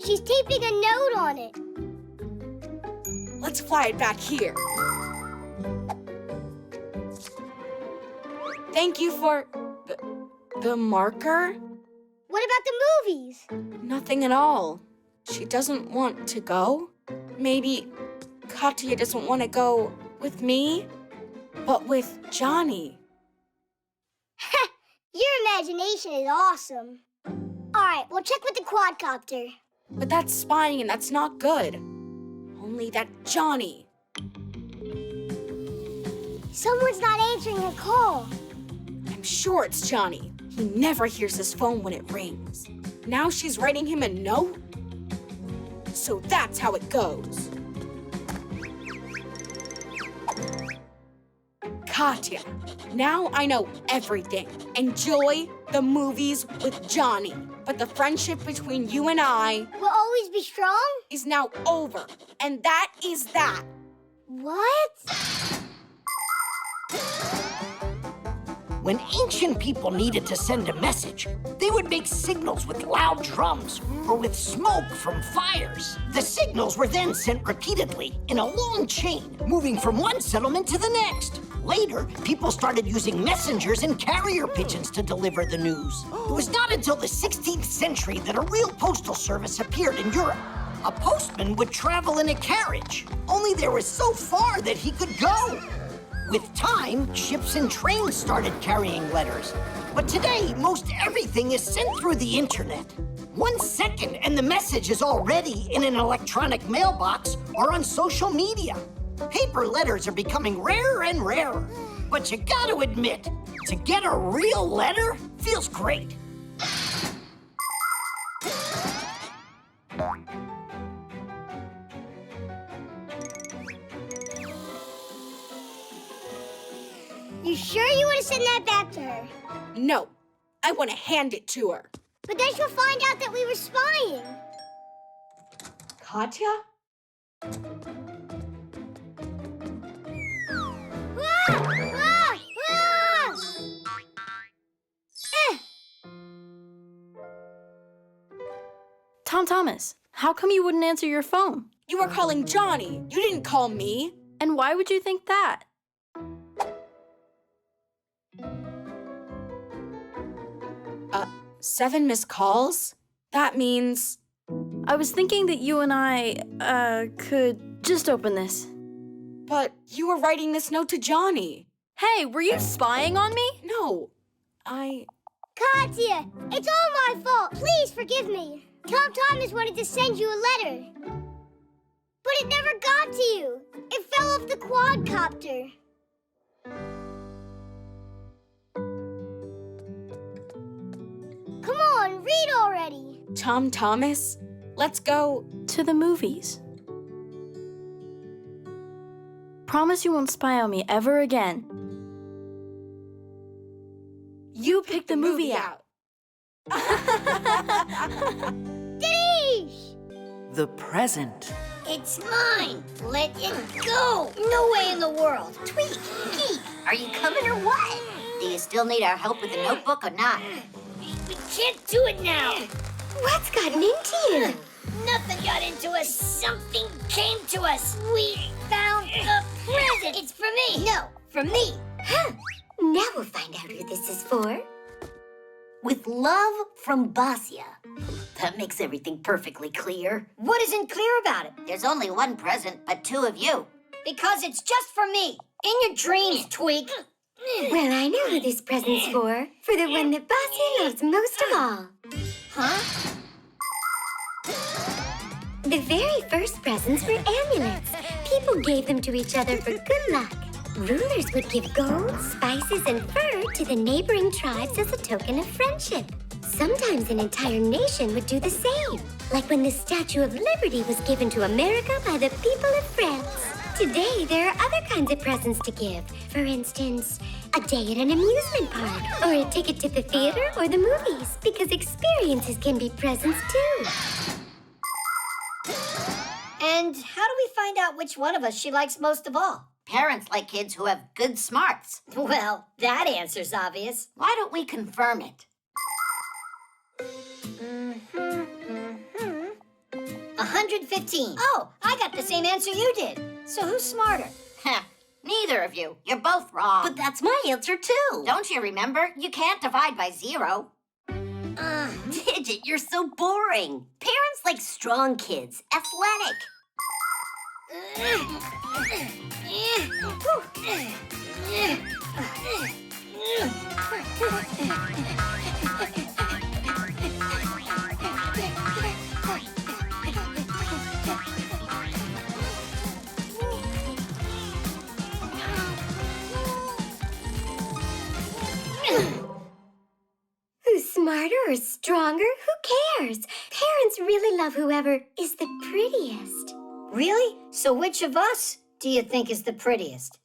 [SPEAKER 7] She's taping a note on it.
[SPEAKER 5] Let's fly it back here. Thank you for the marker?
[SPEAKER 7] What about the movies?
[SPEAKER 5] Nothing at all. She doesn't want to go. Maybe Katya doesn't want to go with me, but with Johnny.
[SPEAKER 7] Your imagination is awesome. All right, we'll check with the quadcopter.
[SPEAKER 5] But that's spying and that's not good. Only that Johnny.
[SPEAKER 7] Someone's not answering her call.
[SPEAKER 5] I'm sure it's Johnny. He never hears his phone when it rings. Now she's writing him a note? So that's how it goes. Katya, now I know everything. Enjoy the movies with Johnny. But the friendship between you and I
[SPEAKER 7] will always be strong?
[SPEAKER 5] Is now over. And that is that.
[SPEAKER 7] What?
[SPEAKER 3] When ancient people needed to send a message, they would make signals with loud drums or with smoke from fires. The signals were then sent repeatedly in a long chain, moving from one settlement to the next. Later, people started using messengers and carrier pigeons to deliver the news. It was not until the 16th century that a real postal service appeared in Europe. A postman would travel in a carriage, only there was so far that he could go. With time, ships and trains started carrying letters. But today, most everything is sent through the internet. 1 second and the message is already in an electronic mailbox or on social media. Paper letters are becoming rarer and rarer. But you gotta admit, to get a real letter feels great.
[SPEAKER 7] You sure you want to send that back to her?
[SPEAKER 5] No, I want to hand it to her.
[SPEAKER 7] But then she'll find out that we were spying.
[SPEAKER 1] Katya?
[SPEAKER 6] Tom Thomas, how come you wouldn't answer your phone?
[SPEAKER 5] You were calling Johnny. You didn't call me.
[SPEAKER 6] And why would you think that?
[SPEAKER 5] 7 missed calls? That means...
[SPEAKER 6] I was thinking that you and I, could just open this.
[SPEAKER 5] But you were writing this note to Johnny.
[SPEAKER 6] Hey, were you spying on me?
[SPEAKER 5] No,
[SPEAKER 7] Katya, it's all my fault. Please forgive me. Tom Thomas wanted to send you a letter. But it never got to you. It fell off the quadcopter. Come on, read already.
[SPEAKER 5] Tom Thomas, let's go
[SPEAKER 6] to the movies. Promise you won't spy on me ever again. You picked the movie out.
[SPEAKER 7] Denise!
[SPEAKER 12] The present.
[SPEAKER 8] It's mine. Let it go. No way in the world.
[SPEAKER 2] Tweak, Geek, are you coming or what? Do you still need our help with the notebook or not?
[SPEAKER 8] We can't do it now.
[SPEAKER 4] What's gotten into you?
[SPEAKER 8] Nothing got into us. Something came to us. We found the present. It's for me. No, for me.
[SPEAKER 4] Huh. Now we'll find out who this is for.
[SPEAKER 2] With love from Basia. That makes everything perfectly clear.
[SPEAKER 8] What isn't clear about it?
[SPEAKER 2] There's only one present, but 2 of you.
[SPEAKER 8] Because it's just for me. In your dreams, Tweak.
[SPEAKER 4] Well, I know who this present's for. For the one that Basia loves most of all.
[SPEAKER 8] Huh?
[SPEAKER 4] The very first presents were amulets. People gave them to each other for good luck. Rulers would give gold, spices, and fur to the neighboring tribes as a token of friendship. Sometimes an entire nation would do the same, like when the Statue of Liberty was given to America by the people of France. Today, there are other kinds of presents to give. For instance, a day at an amusement park, or a ticket to the theater or the movies, because experiences can be presents too.
[SPEAKER 8] And how do we find out which one of us she likes most of all?
[SPEAKER 2] Parents like kids who have good smarts.
[SPEAKER 8] Well, that answer's obvious.
[SPEAKER 2] Why don't we confirm it?
[SPEAKER 8] 115. Oh, I got the same answer you did. So who's smarter?
[SPEAKER 2] Neither of you. You're both wrong. But that's my answer, too. Don't you remember? You can't divide by 0. Digit, you're so boring. Parents like strong kids, athletic.
[SPEAKER 4] Who's smarter or stronger? Who cares? Parents really love whoever is the prettiest.
[SPEAKER 8] Really? So which of us do you think is the prettiest?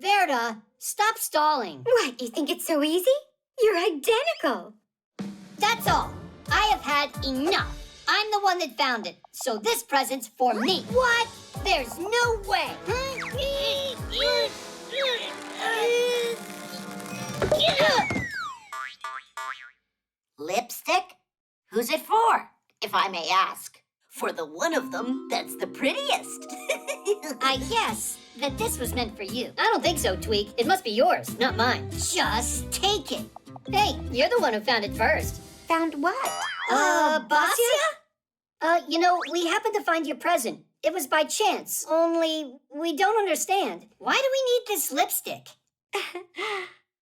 [SPEAKER 8] Verda, stop stalling.
[SPEAKER 4] What, you think it's so easy? You're identical.
[SPEAKER 8] That's all. I have had enough. I'm the one that found it, so this present's for me. What? There's no way.
[SPEAKER 2] Lipstick? Who's it for, if I may ask? For the one of them that's the prettiest.
[SPEAKER 8] I guess that this was meant for you. I don't think so, Tweak. It must be yours, not mine.
[SPEAKER 2] Just take it.
[SPEAKER 8] Hey, you're the one who found it first.
[SPEAKER 9] Found what?
[SPEAKER 8] Basia? You know, we happened to find your present. It was by chance, only we don't understand. Why do we need this lipstick?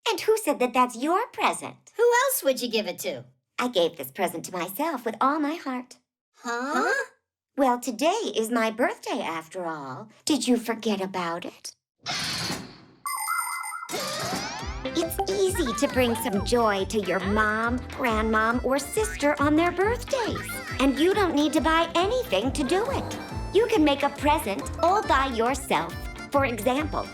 [SPEAKER 9] And who said that that's your present?
[SPEAKER 8] Who else would you give it to?
[SPEAKER 9] I gave this present to myself with all my heart.
[SPEAKER 8] Huh?
[SPEAKER 9] Well, today is my birthday after all. Did you forget about it? It's easy to bring some joy to your mom, grandmom, or sister on their birthdays. And you don't need to buy anything to do it. You can make a present all by yourself. For example,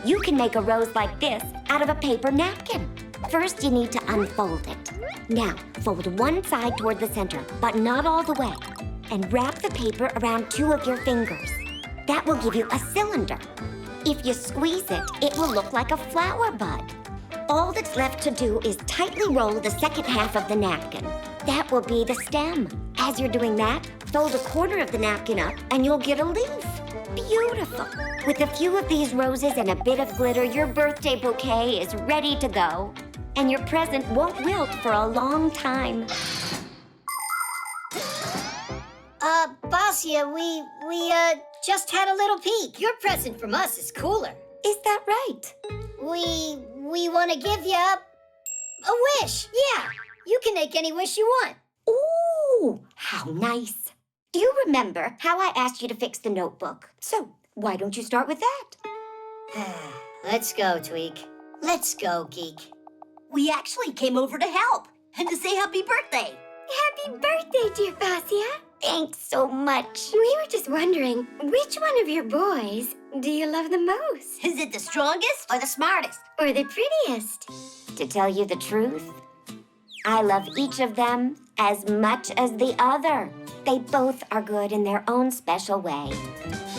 [SPEAKER 9] you can make a rose like this out of a paper napkin. First, you need to unfold it. Now, fold one side toward the center, but not all the way. And wrap the paper around 2 of your fingers. That will give you a cylinder. If you squeeze it, it will look like a flower bud. All that's left to do is tightly roll the second half of the napkin. That will be the stem. As you're doing that, fold a corner of the napkin up and you'll get a leaf. Beautiful. With a few of these roses and a bit of glitter, your birthday bouquet is ready to go. And your present won't wilt for a long time.
[SPEAKER 8] Basia, we just had a little peek. Your present from us is cooler.
[SPEAKER 9] Is that right?
[SPEAKER 8] We want to give you a wish. Yeah, you can make any wish you want.
[SPEAKER 9] Ooh, how nice. Do you remember how I asked you to fix the notebook? So, why don't you start with that?
[SPEAKER 8] Let's go, Tweak. Let's go, Geek.
[SPEAKER 2] We actually came over to help and to say happy birthday.
[SPEAKER 9] Happy birthday, dear Basia. Thanks so much. We were just wondering, which one of your boys do you love the most?
[SPEAKER 2] Is it the strongest or the smartest?
[SPEAKER 9] Or the prettiest? To tell you the truth, I love each of them as much as the other. They both are good in their own special way.